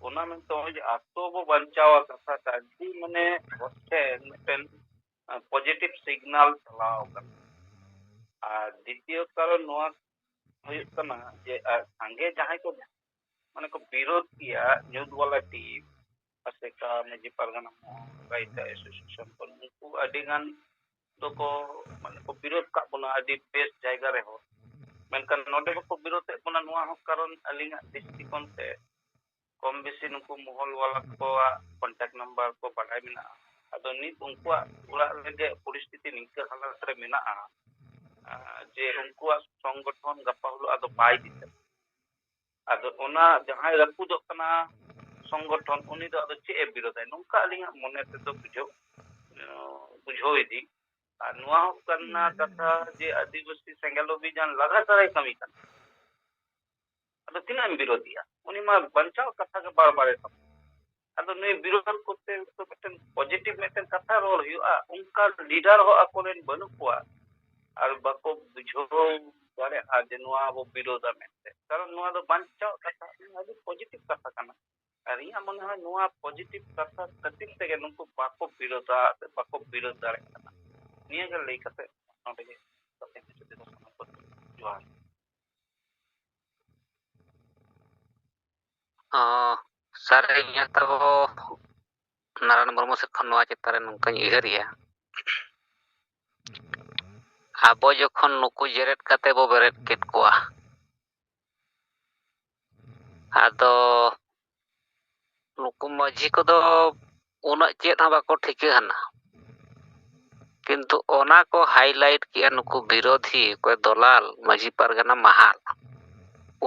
ᱚᱱᱟ ᱢᱮᱱᱛᱮ ᱱᱚᱜᱼᱚᱭ ᱡᱮ ᱟᱛᱳ ᱵᱚ ᱵᱟᱧᱪᱟᱣᱟ ᱠᱟᱛᱷᱟᱴᱟᱜ ᱟᱹᱰᱤ ᱢᱟᱱᱮ ᱴᱷᱮᱱ ᱢᱤᱫᱴᱮᱱ ᱯᱚজিᱴᱤᱵᱷ ᱥᱤᱜᱱᱟᱞ ᱪᱟᱞᱟᱣ ᱟᱠᱟᱱᱟ ᱟᱨ দ্বিᱛᱤᱭᱚ ᱠᱟᱨᱚᱱ ᱱᱚᱣᱟ ᱦᱩᱭᱩᱜ ᱠᱟᱱᱟ ᱡᱮ ᱥᱟᱸᱜᱮ ᱡᱟᱦᱟᱸᱭ ᱠᱚ ᱢᱟᱱᱮ ᱠᱚ ᱵᱤᱨᱳধ ᱜᱮᱭᱟ ᱧᱩᱛ ᱵᱟᱞᱟ ᱴᱤᱢ ᱟᱥᱮᱠᱟ ᱢᱟᱺᱡᱷᱤ ᱯᱟᱨᱜᱟᱱᱟ ᱨᱟᱭᱛᱟ ᱮᱥᱳᱥᱤᱭᱮᱥᱚᱱ ᱠᱚ ᱩᱱᱠᱩ ᱟᱹᱰᱤ ᱜᱟᱱ ᱫᱚᱠᱚ ᱢᱟᱱᱮ ᱠᱚ ᱵᱤᱨᱳধ ᱠᱟᱜ ᱵᱚᱱᱟ ᱟᱹᱰᱤ ᱵᱮᱥ ᱡᱟᱭᱜᱟ ᱨᱮᱦᱚᱸ ᱢᱮᱱᱠᱷᱟᱱ ᱱᱚᱰᱮ ᱦᱚᱸᱠᱚ ᱵᱤᱨᱳধᱮᱫ ᱵᱚᱱᱟ ᱱᱚᱣᱟ ᱦᱚᱸ ᱠᱟᱨᱚᱱ ᱟᱹᱞᱤᱧᱟᱜ ᱫᱨᱤᱥᱴᱤᱠᱳণ ᱛᱮ ᱠᱚᱢ ᱵᱮᱥᱤ ᱱᱩᱠᱩ ᱢᱚᱦᱚᱞ ᱵᱟᱞᱟ ᱠᱚᱣᱟᱜ ᱠᱚᱱᱴᱟᱠᱴ ᱱᱟᱢᱵᱟᱨ ᱠᱚ ᱵᱟᱰᱟᱭ ᱢᱮᱱᱟᱜᱼᱟ ᱟᱫᱚ ᱱᱤᱛ ᱩᱱᱠᱩᱣᱟᱜ ᱚᱲᱟᱜ ᱨᱮᱜᱮ ᱯᱚᱨᱤᱥᱛᱷᱤᱛᱤ ᱱᱤᱝᱠᱟᱹ ᱦᱟᱞᱟᱛ ᱨᱮ ᱢᱮᱱᱟᱜᱼᱟ ᱡᱮ ᱩᱱᱠᱩᱣᱟᱜ ᱥᱚᱝᱜᱚᱴᱷᱚᱱ ᱜᱟᱯᱟ ᱦᱤᱞᱳᱜ ᱟᱫᱚ ᱵᱟᱭ ᱫᱤᱥᱟᱹ ᱟᱫᱚ ᱚᱱᱟ ᱡᱟᱦᱟᱸᱭ ᱨᱟᱹᱯᱩᱫᱚᱜ ᱠᱟᱱᱟ ᱥᱚᱝᱜᱚᱴᱷᱚᱱ ᱩᱱᱤ ᱫᱚ ᱟᱫᱚ ᱪᱮᱫ ᱮ ᱵᱤᱨᱳᱫᱟᱭ ᱱᱚᱝᱠᱟ ᱟᱹᱞᱤᱧᱟᱜ ᱢᱚᱱᱮ ᱛᱮᱫᱚ ᱵᱩᱡᱷᱟᱹᱣ ᱤᱫᱤ ᱟᱨ ᱱᱚᱣᱟ ᱦᱚᱸ ᱠᱟᱱᱟ ᱠᱟᱛᱷᱟ ᱡᱮ ᱟᱹᱫᱤᱵᱟᱹᱥᱤ ᱥᱮᱸᱜᱮᱞ ᱚᱵᱷᱤᱡᱟᱱ ᱞᱟᱜᱟᱛᱟᱨᱮ ᱠᱟᱹᱢᱤ ᱠᱟᱱᱟ ᱟᱫᱚ ᱛᱤᱱᱟᱹᱜ ᱮᱢ ᱵᱤᱨᱳᱫᱤᱭᱟ ᱩᱱᱤ ᱢᱟ ᱵᱟᱧᱪᱟᱣ ᱠᱟᱛᱷᱟ ᱜᱮ ᱵᱟᱨ ᱵᱟᱨᱮ ᱠᱟᱹᱢᱤ ᱟᱫᱚ ᱱᱩᱭ ᱵᱤᱨᱳধ করতে তো মিদᱴᱮᱱ পজিটিভ মিদᱴᱮᱱ ᱠᱟᱛᱷᱟ ᱨᱚᱲ ᱦᱩᱭᱩᱜᱼᱟ ᱚᱱᱠᱟ ᱞᱤᱰᱟᱨ ᱦᱚᱸ ᱟᱠᱚᱨᱮᱱ ᱵᱟᱹᱱᱩᱜ ᱠᱚᱣᱟ ᱟᱨ ᱵᱟᱠᱚ ᱵᱩᱡᱷᱟᱹᱣ ᱫᱟᱲᱮᱭᱟᱜᱼᱟ ᱡᱮ ᱱᱚᱣᱟ ᱵᱚ ᱵᱤᱨᱳধᱟ ᱢᱮᱱᱛᱮ ᱠᱟᱨᱚᱱ ᱱᱚᱣᱟ ᱫᱚ ᱵᱟᱧᱪᱟᱣ ᱠᱟᱛᱷᱟ ᱟᱹᱰᱤ ᱯᱚজিটিভ ᱠᱟᱛᱷᱟ ᱠᱟᱱᱟ ᱟᱨ ᱤᱧᱟᱹᱜ ᱢᱚᱱᱮ হয় ᱱᱚᱣᱟ ᱯᱚজিটিভ ᱠᱟᱛᱷᱟ ᱠᱷᱟᱹᱛᱤᱨ ᱛᱮᱜᱮ ᱱᱩᱠᱩ ᱵᱟᱠᱚ ᱵᱤᱨᱳধᱟ ᱥᱮ ᱵᱟᱠᱚ ᱵᱤᱨᱳধ ᱫᱟᱲᱮᱭᱟᱜ ᱠᱟᱱᱟ ᱱᱤᱭᱟᱹ ᱜᱮ ᱞᱟᱹᱭ ᱠᱟᱛᱮ ᱱᱚᱰᱮ ᱜᱮ ᱡᱚᱦᱟᱨ ᱥᱟᱨ ᱤᱧᱟᱹᱜ ᱛᱚ ᱱᱟᱨᱟᱭᱚᱱ ᱢᱩᱨᱢᱩ ᱥᱮᱫ ᱠᱷᱚᱱ ᱱᱚᱣᱟ ᱪᱮᱛᱟᱱ ᱨᱮ ᱱᱚᱝᱠᱟᱧ ᱩᱭᱦᱟᱹᱨᱮᱜᱼᱟ ᱟᱵᱚ ᱡᱚᱠᱷᱚᱱ ᱱᱩᱠᱩ ᱡᱮᱨᱮᱫ ᱠᱟᱛᱮ ᱵᱚ ᱵᱮᱨᱮᱫ ᱠᱮᱫ ᱠᱚᱣᱟ ᱟᱫᱚ ᱱᱩᱠᱩ ᱢᱟᱺᱡᱷᱤ ᱠᱚᱫᱚ ᱩᱱᱟᱹᱜ ᱪᱮᱫ ᱦᱚᱸ ᱵᱟᱠᱚ ᱴᱷᱤᱠᱟᱹ ᱦᱟᱱᱟ ᱠᱤᱱᱛᱩ ᱚᱱᱟ ᱠᱚ ᱦᱟᱭᱞᱟइट ᱠᱮᱜᱼᱟ ᱱᱩᱠᱩ ᱵᱤᱨᱳধী ᱚᱠᱚᱭ ᱫᱚᱞᱟᱞ ᱢᱟᱺᱡᱷᱤ ᱯᱟᱨᱜᱟᱱᱟ ᱢᱟᱦᱟᱞ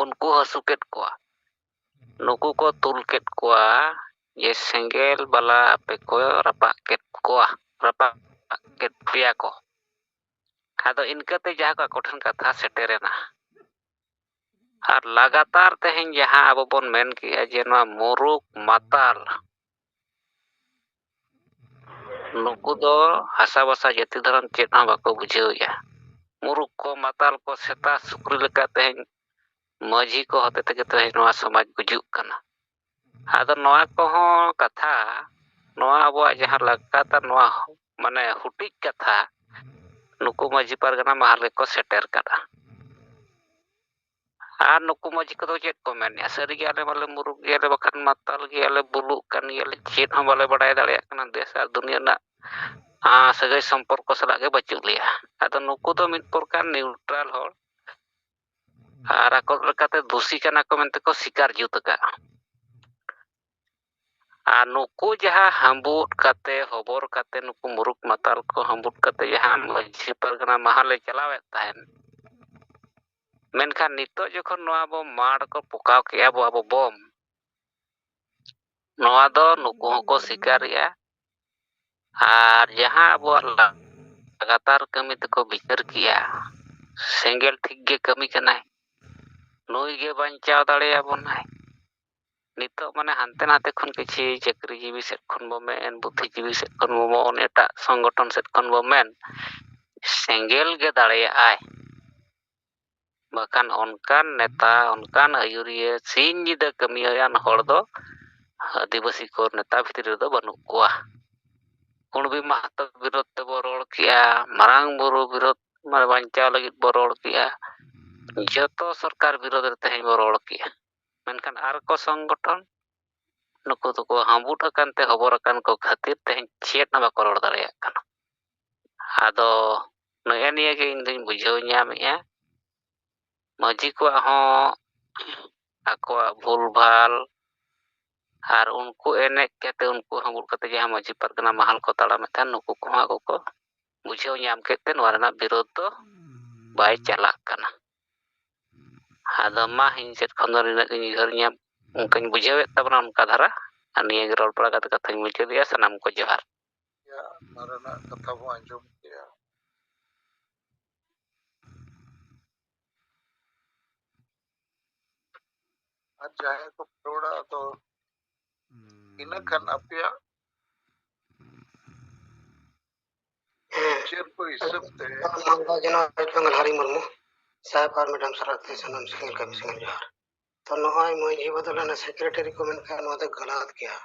ᱩᱱᱠᱩ ᱦᱟᱹᱥᱩ ᱠᱮᱫ ᱠᱚᱣᱟ ᱱᱩᱠᱩ ko tul ᱠᱮᱫ ᱠᱚᱣᱟ ᱡᱮ ᱥᱮᱸᱜᱮᱞ ᱵᱟᱞᱟ ᱟᱯᱮ ᱠᱚ ᱨᱟᱯᱟᱜ ᱠᱮᱫ ᱠᱚᱣᱟ ᱨᱟᱯᱟᱜ ᱠᱮᱫ ᱯᱮᱭᱟ ᱠᱚ ᱟᱫᱚ ᱤᱱᱠᱟᱹᱛᱮ ᱡᱟᱦᱟᱸ ᱠᱚ ᱟᱠᱚ ᱴᱷᱮᱱ ᱠᱟᱛᱷᱟ ᱥᱮᱴᱮᱨᱮᱱᱟ ᱟᱨ ᱞᱟᱜᱟᱛᱟᱨ ᱛᱮᱦᱮᱧ ᱡᱟᱦᱟᱸ ᱟᱵᱚ ᱵᱚᱱ ᱢᱮᱱ ᱠᱮᱜᱼᱟ ᱡᱮ ᱱᱚᱣᱟ ᱢᱩᱨᱩᱠ ᱢᱟᱛᱟᱞ ᱱᱩᱠᱩ ᱫᱚ ᱦᱟᱥᱟ ᱵᱷᱟᱥᱟ ᱡᱟᱹᱛᱤ ᱫᱷᱚᱨᱚᱢ ᱪᱮᱫ ᱦᱚᱸ ᱵᱟᱠᱚ ᱵᱩᱡᱷᱟᱹᱣᱮᱜᱼᱟ ᱢᱩᱨᱩᱠ ᱠᱚ ᱢᱟᱛᱟᱞ ᱠᱚ ᱥᱮᱛᱟ ᱥᱩᱠᱨᱤ ᱞᱮᱠᱟ ᱛᱮᱦᱮᱧ ᱢᱟᱺᱡᱷᱤ ᱠᱚ ᱦᱚᱛᱮ ᱛᱮᱜᱮ ᱛᱮᱦᱮᱧ ᱱᱚᱣᱟ ᱥᱚᱢᱟᱡᱽ ᱜᱩᱡᱩᱜ ᱠᱟᱱᱟ ᱟᱫᱚ ᱱᱚᱣᱟ ᱠᱚᱦᱚᱸ ᱠᱟᱛᱷᱟ ᱱᱚᱣᱟ ᱟᱵᱚᱣᱟᱜ ᱡᱟᱦᱟᱸ ᱞᱟᱜᱟᱛᱟᱨ ᱱᱚᱣᱟ ᱢᱟᱱᱮ ᱦᱩᱴᱤᱡ ᱠᱟᱛᱷᱟ ᱱᱩᱠᱩ ᱢᱟᱺᱡᱷᱤ ᱯᱟᱨᱜᱟᱱᱟ ᱢᱟᱦᱟᱞ ᱜᱮᱠᱚ ᱥᱮᱴᱮᱨ ᱠᱟᱫᱟ ᱟᱨ ᱱᱩᱠᱩ ᱢᱟᱺᱡᱷᱤ ᱠᱚᱫᱚ ᱪᱮᱫ ᱠᱚ ᱢᱮᱱᱮᱜᱼᱟ ᱥᱟᱹᱨᱤᱜᱮ ᱟᱞᱮ ᱢᱟᱞᱮ ᱢᱩᱨᱩᱠ ᱜᱮᱭᱟᱞᱮ ᱵᱟᱠᱷᱟᱱ ᱢᱟᱛᱟᱞ ᱜᱮᱭᱟᱞᱮ ᱵᱩᱞᱩᱜ ᱠᱟᱱ ᱜᱮᱭᱟᱞᱮ ᱪᱮᱫ ᱦᱚᱸ ᱵᱟᱞᱮ ᱵᱟᱰᱟᱭ ᱫᱟᱲᱮᱭᱟᱜ ᱠᱟᱱᱟ ᱫᱮᱥ ᱟᱨ ᱫᱩᱱᱤᱭᱟᱹ ᱨᱮᱱᱟᱜ ᱥᱟᱹᱜᱟᱹᱭ ᱥᱚᱢᱯᱚᱨᱠᱚ ᱥᱟᱞᱟᱜ ᱜᱮ ᱵᱟᱹᱪᱩᱜ ᱞᱮᱭᱟ ᱟᱫᱚ ᱱᱩᱠᱩ ᱫᱚ ᱢᱤᱫ ᱯᱨᱚᱠᱟᱨ ᱱᱤᱭᱩᱴᱨᱟᱞ ᱦᱚᱲ ᱟᱨ ᱟᱠᱚ ᱞᱮᱠᱟᱛᱮ ᱫᱩᱥᱤ ᱠᱟᱱᱟ ᱠᱚ ᱢᱮᱱᱛᱮ ᱠᱚ ᱥᱤᱠᱟᱨ ᱡᱩᱛ ᱟᱠᱟᱜᱼᱟ ᱟᱨ ᱱᱩᱠᱩ ᱡᱟᱦᱟᱸ ᱦᱟᱹᱵᱩᱫ ᱠᱟᱛᱮ ᱦᱚᱵᱚᱨ ᱠᱟᱛᱮ ᱱᱩᱠᱩ ᱢᱩᱨᱩᱠ ᱢᱟᱛᱟᱞ ᱠᱚ ᱦᱟᱹᱵᱩᱫ ᱠᱟᱛᱮ ᱡᱟᱦᱟᱸ ᱢᱟᱺᱡᱷᱤ ᱯᱟᱨᱜᱟᱱᱟ ᱢᱟᱦᱟᱞᱮ ᱪᱟᱞᱟᱣᱮᱫ ᱛᱟᱦᱮᱱ ᱢᱮᱱᱠᱷᱟन ᱱᱤᱛᱚᱜ ᱡᱚᱠᱷᱚᱱ ᱱᱚᱣᱟ ᱵᱚ ᱢᱟᱲ ko ᱯᱚᱠᱟᱣ ᱠᱮᱜᱼᱟ ᱵᱚ ᱟᱵᱚ ᱵᱚᱢ ᱱᱚᱣᱟ ᱫᱚ ᱱᱩᱠᱩ ᱦᱚᱸᱠᱚ ᱥᱤᱠᱟᱨᱮᱜᱼᱟ ᱟᱨ ᱡᱟᱦᱟᱸ ᱟᱵᱚᱣᱟᱜ ᱞᱟᱜᱟᱛᱟᱨ ᱠᱟᱹᱢᱤ ᱛᱮᱠᱚ ᱵᱤᱪᱟᱹᱨ ᱠᱮᱜᱼᱟ ᱥᱮᱸᱜᱮᱞ ᱴᱷᱤᱠ ᱜᱮ ᱠᱟᱹᱢᱤ ᱠᱟᱱᱟᱭ ᱱᱩᱭ ᱜᱮ ᱵᱟᱧᱪᱟᱣ ᱫᱟᱲᱮᱭᱟᱵᱚᱱᱟᱭ ᱱᱤᱛᱚᱜ ᱢᱟᱱᱮ ᱦᱟᱱᱛᱮ ᱱᱟᱛᱮ ᱠᱷᱚᱱ ᱠᱤᱪᱷᱤ ᱪᱟᱹᱠᱨᱤ ᱡᱤᱵᱤ ᱥᱮᱫ ᱠᱷᱚᱱ ᱵᱚ ᱢᱮᱱ ᱵᱩᱫᱽᱫᱷᱤ ᱡᱤᱵᱤ ᱥᱮᱫ ᱠᱷᱚᱱ ᱵᱚ ᱢᱮᱱ ᱮᱴᱟᱜ ᱥᱚᱝᱜᱚᱴᱷᱚᱱ ᱥᱮᱫ ᱠᱷᱚᱱ ᱵᱚ ᱢᱮᱱ ᱥᱮᱸᱜᱮᱞ ᱜᱮ ᱫᱟᱲᱮᱭᱟᱜᱼᱟᱭ ᱵᱟᱠᱷᱟᱱ ᱚᱱᱠᱟᱱ ᱱᱮᱛᱟ ᱚᱱᱠᱟᱱ ᱟᱹᱭᱩᱨᱤᱭᱟᱹ ᱥᱤᱧ ᱧᱤᱫᱟᱹ ᱠᱟᱹᱢᱤᱭᱟᱱ ᱦᱚᱲ ᱫᱚ ᱟᱹᱫᱤᱵᱟᱹᱥᱤ ᱠᱚ ᱱᱮᱛᱟ ᱵᱷᱤᱛᱨᱤ ᱨᱮᱫᱚ ᱵᱟᱹᱱᱩᱜ ᱠᱚᱣᱟ ᱠᱩᱬᱵᱤ ᱢᱟᱦᱟᱛᱚ ᱵᱤᱨᱳধ ᱛᱮᱵᱚ ᱨᱚᱲ ᱠᱮᱜᱼᱟ ᱢᱟᱨᱟᱝ ᱵᱩᱨᱩ ᱵᱤᱨᱳধ ᱵᱟᱧᱪᱟᱣ ᱞᱟᱹᱜᱤᱫ ᱵᱚ ᱨᱚᱲ ᱠᱮᱜᱼᱟ ᱡᱚᱛᱚ ᱥᱚᱨᱠᱟᱨ ᱵᱤᱨᱳধ ᱨᱮ ᱛᱮᱦᱮᱧ ᱵᱚ ᱨᱚᱲ ᱠᱮᱜᱼᱟ ᱢᱮᱱᱠᱷᱟन ᱟᱨ ᱠᱚ ᱥᱚᱝᱜᱚᱴᱷᱚᱱ ᱱᱩᱠᱩ ᱫᱚᱠᱚ ᱦᱟᱸᱵᱩᱫ ᱟᱠᱟᱱ ᱛᱮ ᱦᱚᱵᱚᱨ ᱟᱠᱟᱱ ᱠᱚ ᱠᱷᱟᱹᱛᱤᱨ ᱛᱮᱦᱮᱧ ᱪᱮᱫ ᱦᱚᱸ ᱵᱟᱠᱚ ᱨᱚᱲ ᱫᱟᱲᱮᱭᱟᱜ ᱠᱟᱱᱟ᱾ ᱟᱫᱚ ᱱᱮᱜᱼᱮ ᱱᱤᱭᱟᱹ ᱜᱮ ᱤᱧ ᱫᱩᱧ ᱵᱩᱡᱷᱟᱹᱣ ᱧᱟᱢᱮᱜᱼᱟ, ᱢᱟᱺᱡᱷᱤ ᱠᱚᱣᱟᱜ ᱦᱚᱸ ᱟᱠᱚᱣᱟᱜ ᱵᱷᱩᱞᱵᱷᱟᱞ ᱟᱨ ᱩᱱᱠᱩ ᱮᱱᱮᱡ ᱠᱟᱛᱮ ᱩᱱᱠᱩ ᱦᱟᱸᱵᱩᱫ ᱠᱟᱛᱮ ᱡᱟᱦᱟᱸ ᱢᱟᱺᱡᱷᱤ ᱯᱟᱨᱜᱟᱱᱟ ᱢᱟᱦᱟᱞ ᱠᱚ ᱛᱟᱲᱟᱢᱮᱫ ᱛᱟᱦᱮᱸᱱ ᱱᱩᱠᱩ ᱠᱚᱦᱚᱸ ᱟᱠᱚ ᱠᱚ ᱵᱩᱡᱷᱟᱹᱣ ᱧᱟᱢ ᱠᱮᱫ ᱛᱮ ᱱᱚᱣᱟ ᱨᱮᱱᱟᱜ ᱵᱤᱨᱳধ ᱫᱚ ᱵᱟᱭ ᱪᱟᱞᱟᱜ ᱠᱟᱱᱟ᱾ ᱟᱫᱚ ᱢᱟ ᱤᱧ ᱥᱮᱫ ᱠᱷᱚᱱ ᱫᱚ ᱱᱤᱱᱟᱹᱜ ᱜᱤᱧ ᱩᱭᱦᱟᱹᱨ ᱧᱟᱢ ᱚᱱᱠᱟᱧ ᱵᱩᱡᱷᱟᱹᱣᱮᱫ ᱛᱟᱵᱚᱱᱟ ᱚᱱᱠᱟ ᱫᱷᱟᱨᱟ, ᱟᱨ ᱱᱤᱭᱟᱹ ᱜᱮ ᱨᱚᱲ ᱵᱟᱲᱟ ᱠᱟᱛᱮ ᱠᱟᱛᱷᱟᱧ ᱢᱩᱪᱟᱹᱫᱮᱜᱼᱟ᱾ ᱥᱟᱱᱟᱢ ᱠᱚ ᱡᱚᱦᱟᱨ᱾ ᱚᱱᱟ ᱨᱮᱱᱟᱜ ᱠᱟᱛᱷᱟ ᱵᱚᱱ ᱟᱸᱡᱚᱢ ᱠᱮᱜᱼᱟ᱾ ᱟᱨ ᱡᱟᱦᱟᱸᱭ ᱠᱚ ᱨᱚᱲᱟ ᱟᱫᱚ ᱤᱱᱟᱹ ᱠᱷᱟᱱ ᱟᱯᱮᱭᱟᱜ ᱪᱮᱫ ᱠᱚ ᱦᱤᱥᱟᱹᱵ ᱛᱮ ᱦᱟᱨᱤ ᱢᱩᱨᱢᱩ साहब और मैडम सराते सनम सिंगल कभी सिंगल जोहार तो नॉय मजी बदलना सेक्रेटरी को मेनका नो दे गलत गया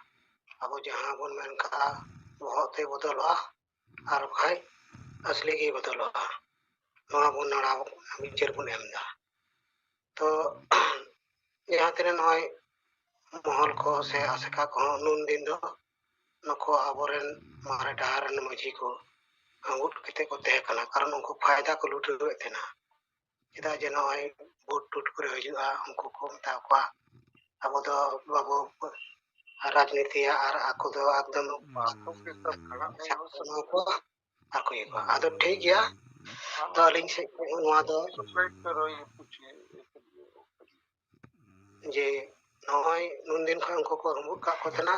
अब जहां बन मेनका बहुत ही बदलवा और भाई असली की बदलवा नवा बन नड़ा विचार बन एमदा तो यहाँ तेरे नॉय महल को से आसका को नून दिन दो नको आबोरेन मारे डारन मजी को अंगुट किते को तहे कना कारण उनको फायदा को लूट रुए ना चेदा जे नॉय बोट टूट करे हजुआ उनको को मता को अब दो बाबू राजनीति और आको दो एकदम बातों के सब खड़ा नहीं हो सनो को आको ये को आदो ठीक गया तो लिंक से नवा दो वेट करो, ये पूछिए जे नॉय नुन दिन को उनको को रुमुक का को तना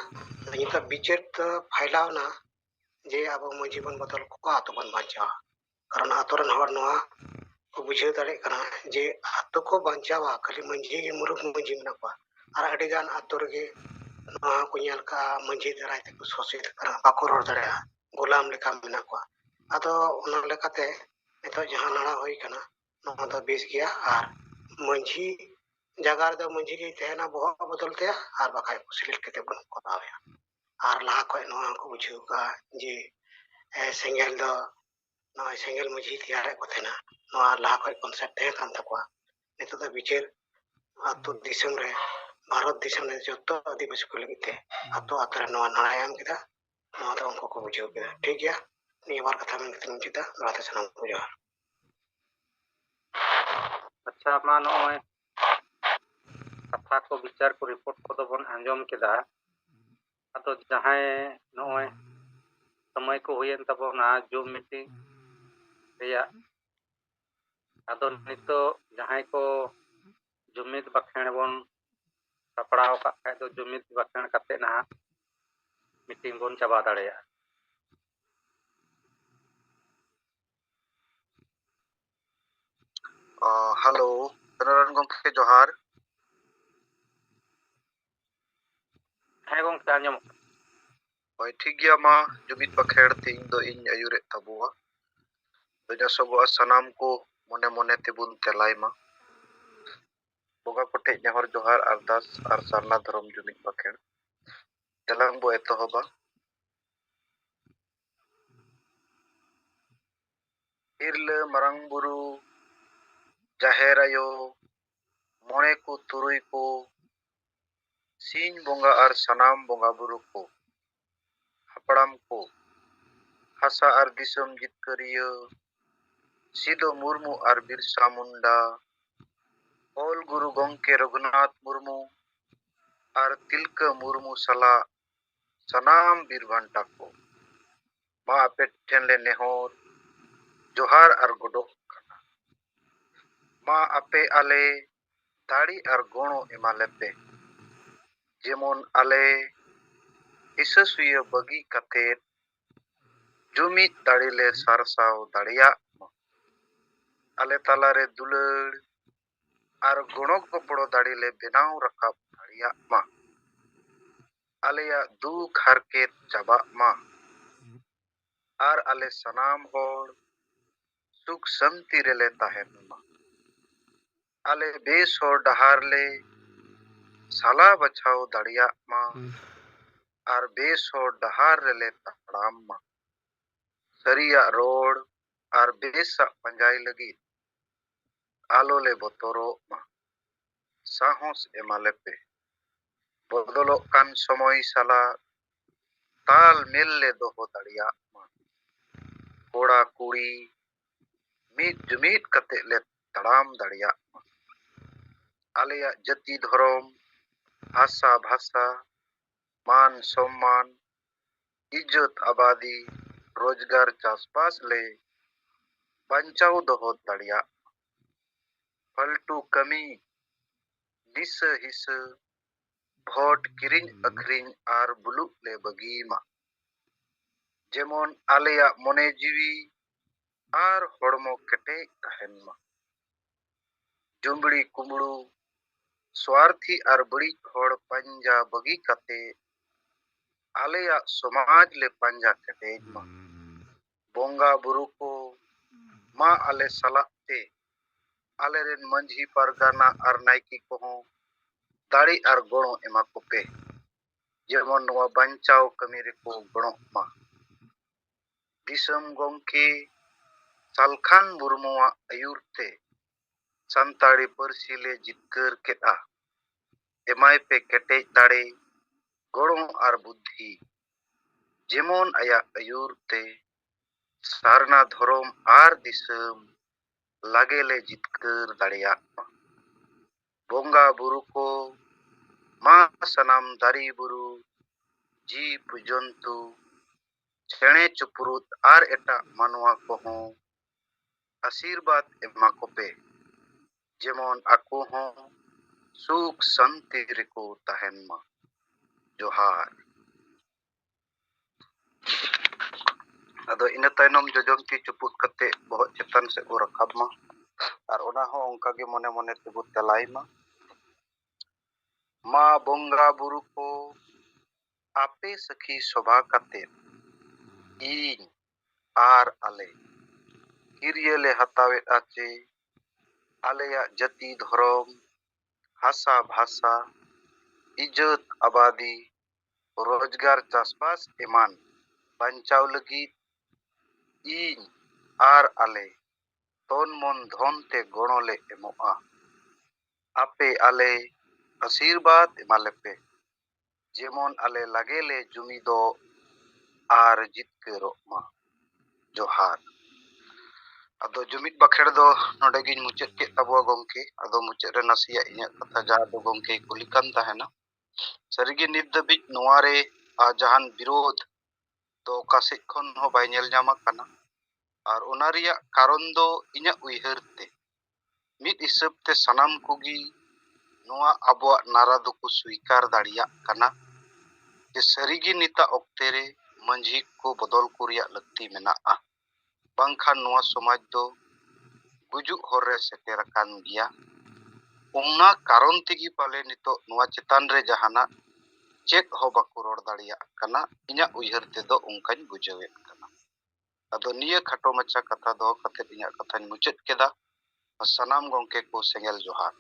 निता बिचर तो फैलाव ना जे अब मजी बन बदल को आतो बन बांचा कारण आतोरन हर नवा को बुझे दाड़े कना जे आतो को बांचावा खाली मंजी के मुरुख मंजी में नकवा और अडिगान आतो रगे नवा को ᱧᱮᱞ का मंजी दराय ते को सोसित करा बाको रोड दाड़े गोलाम लेका में नकवा आतो उना लेकाते नितो जहां नड़ा होई कना नवा दो बेस गया और मंजी जगार दो मंजी के तहना बहुत बदलते और बाकाय को सिलिल केते बन को दावे और लाहा को नवा को बुझू का जे सेंगेल दो नवा सेंगेल मजी तैयार को थेना नवा लाहा को कॉन्सेप्ट है कान तकवा नितो द बिचेर आतो दिसम रे भारत दिसम रे जतो आदिवासी को लगिते आतो आतरे नवा नायाम किदा नवा दो उनको को बुझू किदा ठीक गया निया बार कथा में कितन चिता राते सनम को जोहार अच्छा मा नॉय कथा को विचार को रिपोर्ट को दो बन अंजम केदा अतो जहां नॉय समय को हुयन तबना जो मीटिंग रेया अदो नितो जहां को जुमिद बखेण बन सपड़ाव का खाय तो जुमिद बखेण कते ना मीटिंग बन चाबा दाड़ेया हेलो रन गंके जोहार है गंके अंजम होय ठीक गया मा जुमित बखेड़ तीन दो इन आयुरे तबुआ तो सब सनाम को मने मने तेबुन तेलाई मा बोगा कोटे जहर जोहार अरदास और सारना धर्म जुमित बखेड़ तेलांग बो एतोहबा इरले मरंग बुरु जाहेर आयो मोणे को तुरुई को सीन बोंगा और सनाम बोंगा बुरु को हपड़ाम को हासा और दिसम जितकरिया सिदो मुर्मू और बिरसा मुंडा ओल गुरु गंके रघुनाथ मुर्मू और तिलका मुर्मू सला सनाम बीरभांटा को मा आपे ठेन ले नेहोर जोहार और गोडो मा आपे आले दाड़ी और गोणो एमालेपे जेमन आले हिससुय बगी कते जुमित दाड़ी ले सारसाव दाड़िया आले तालारे दुलड़ और गोणो कपड़ो दाड़ी ले बेनाव रकाब दाड़िया मा आलेया दुख हरकेत चाबा मा और आले सनाम होड़ सुख शांति रेले ताहेन मा आले बेस होड़ डहार ले साला बचाओ दाड़िया मा और बेस होड़ डहार रेले ताड़ाम मा सरिया रोड और बेसा पंजाई लगी आलो ले बतोरो मा साहस एमाले पे ᱵᱚᱫᱚᱞᱚᱜ ᱠᱟᱱ ᱥᱚᱢᱚᱭ ᱥᱟᱞᱟᱜ ᱛᱟᱞ ᱢᱮᱞ ᱞᱮ ᱫᱚᱦᱚ ᱫᱟᱲᱮᱭᱟᱜ ᱢᱟ᱾ ᱠᱚᱲᱟ ᱠᱩᱲᱤ ᱢᱤᱫ ᱡᱩᱢᱤᱫ ᱠᱟᱛᱮᱜ ᱞᱮ ᱛᱟᱲᱟᱢ ᱫᱟᱲᱮᱭᱟᱜ ᱢᱟ᱾ ᱟᱞᱮᱭᱟᱜ ᱡᱟᱹᱛᱤ ᱫᱷᱚᱨᱚᱢ, ᱦᱟᱥᱟ ᱵᱷᱟᱥᱟ, मान सम्मान, इज्जत आबादी, रोजगार चासबास ले बांचाव दोहो दाड़िया। फालतू कमी, दिशा हिस्सा, भोट किरिंग अखरिंग आर बुलुक ले बगीमा। जेमन आलेया मोने जीवी आर होड़मो केटे तहन मा। जुमड़ी कुमड़ू स्वार्थी आर बड़ी होड़ पंजा बगी कते आलेया समाज ले पंजा केटेज मा। बोंगा बुरु को मा आले सलाते आले rain Manjhi Pargana are Nike को हों दाड़ी आर गोणो एमा को पे जेमन नवा बंचाव कमी रे को गोणो मा। दिसम गोंके सालखान मुर्मुआ आयुरते संताड़ी परसी ले जितकर केटा एमाय पे केटेज दाड़े गोणो आर बुद्धि जेमन आया आयुरते सारना धर्म आर दिसम लागे ले जितकर दाड़िया मा। बोंगा बुरु को मा सनाम दारी बुरु जीव जंतु छेणे चुपरुत आर एटा मानवा को हों आशीर्वाद एमा को पे जेमन आको हों सुख शांति रेको तहन मा। जोहार। अदो इन तायनम जोजन ती चुपुत कते बहुत चेतन से को रखाब मा और ओना हो उनका के मने मने ते बो तलाई मा बोंगा बुरु को आपे सखी शोभा कते इन आर आले किरिये ले हतावे आचे आलेया जति धर्म हासा भाषा इज्जत आबादी रोजगार चासबास एमान बंचाव लगी इन आर आले तन मन धन ते गणो ले एमोआ। आपे आले आशीर्वाद एमाले पे जेमन आले लागे ले जुमिदो आर जितकरो मा। जोहार। अदो जुमिद बखेड़ दो नोडे गिन मुचेद के तबवा गोंके अदो मुचेद रे नासिया इnya कथा जहां दो गोंके कुली कान ताहेना सरिगे नित दबिज नोवारे जहान विरोध तो कासे खन हो बाय नेल जामा काना और ओना रिया कारण दो इnya उइहर ते मिद हिसाब ते सनाम कुगी नोआ अबवा नारा दो को स्वीकार दाड़िया काना जे सरिगे निता ओक्ते रे मंझी को बदल को रिया लगती मेनाआ बांखान नोआ समाज दो गुजुक होर रे सेटेर कान गिया। उना कारण तेगी पाले नितो नोआ चेतान रे जहाना चेक हो बाको रोड दाड़िया काना इnya उइहर ते दो उनकान बुझावे काना। अदो निया खाटो मचा कथा दो कते इnya कथान मुचेद केदा सनाम गोंके को सेंगेल जोहार।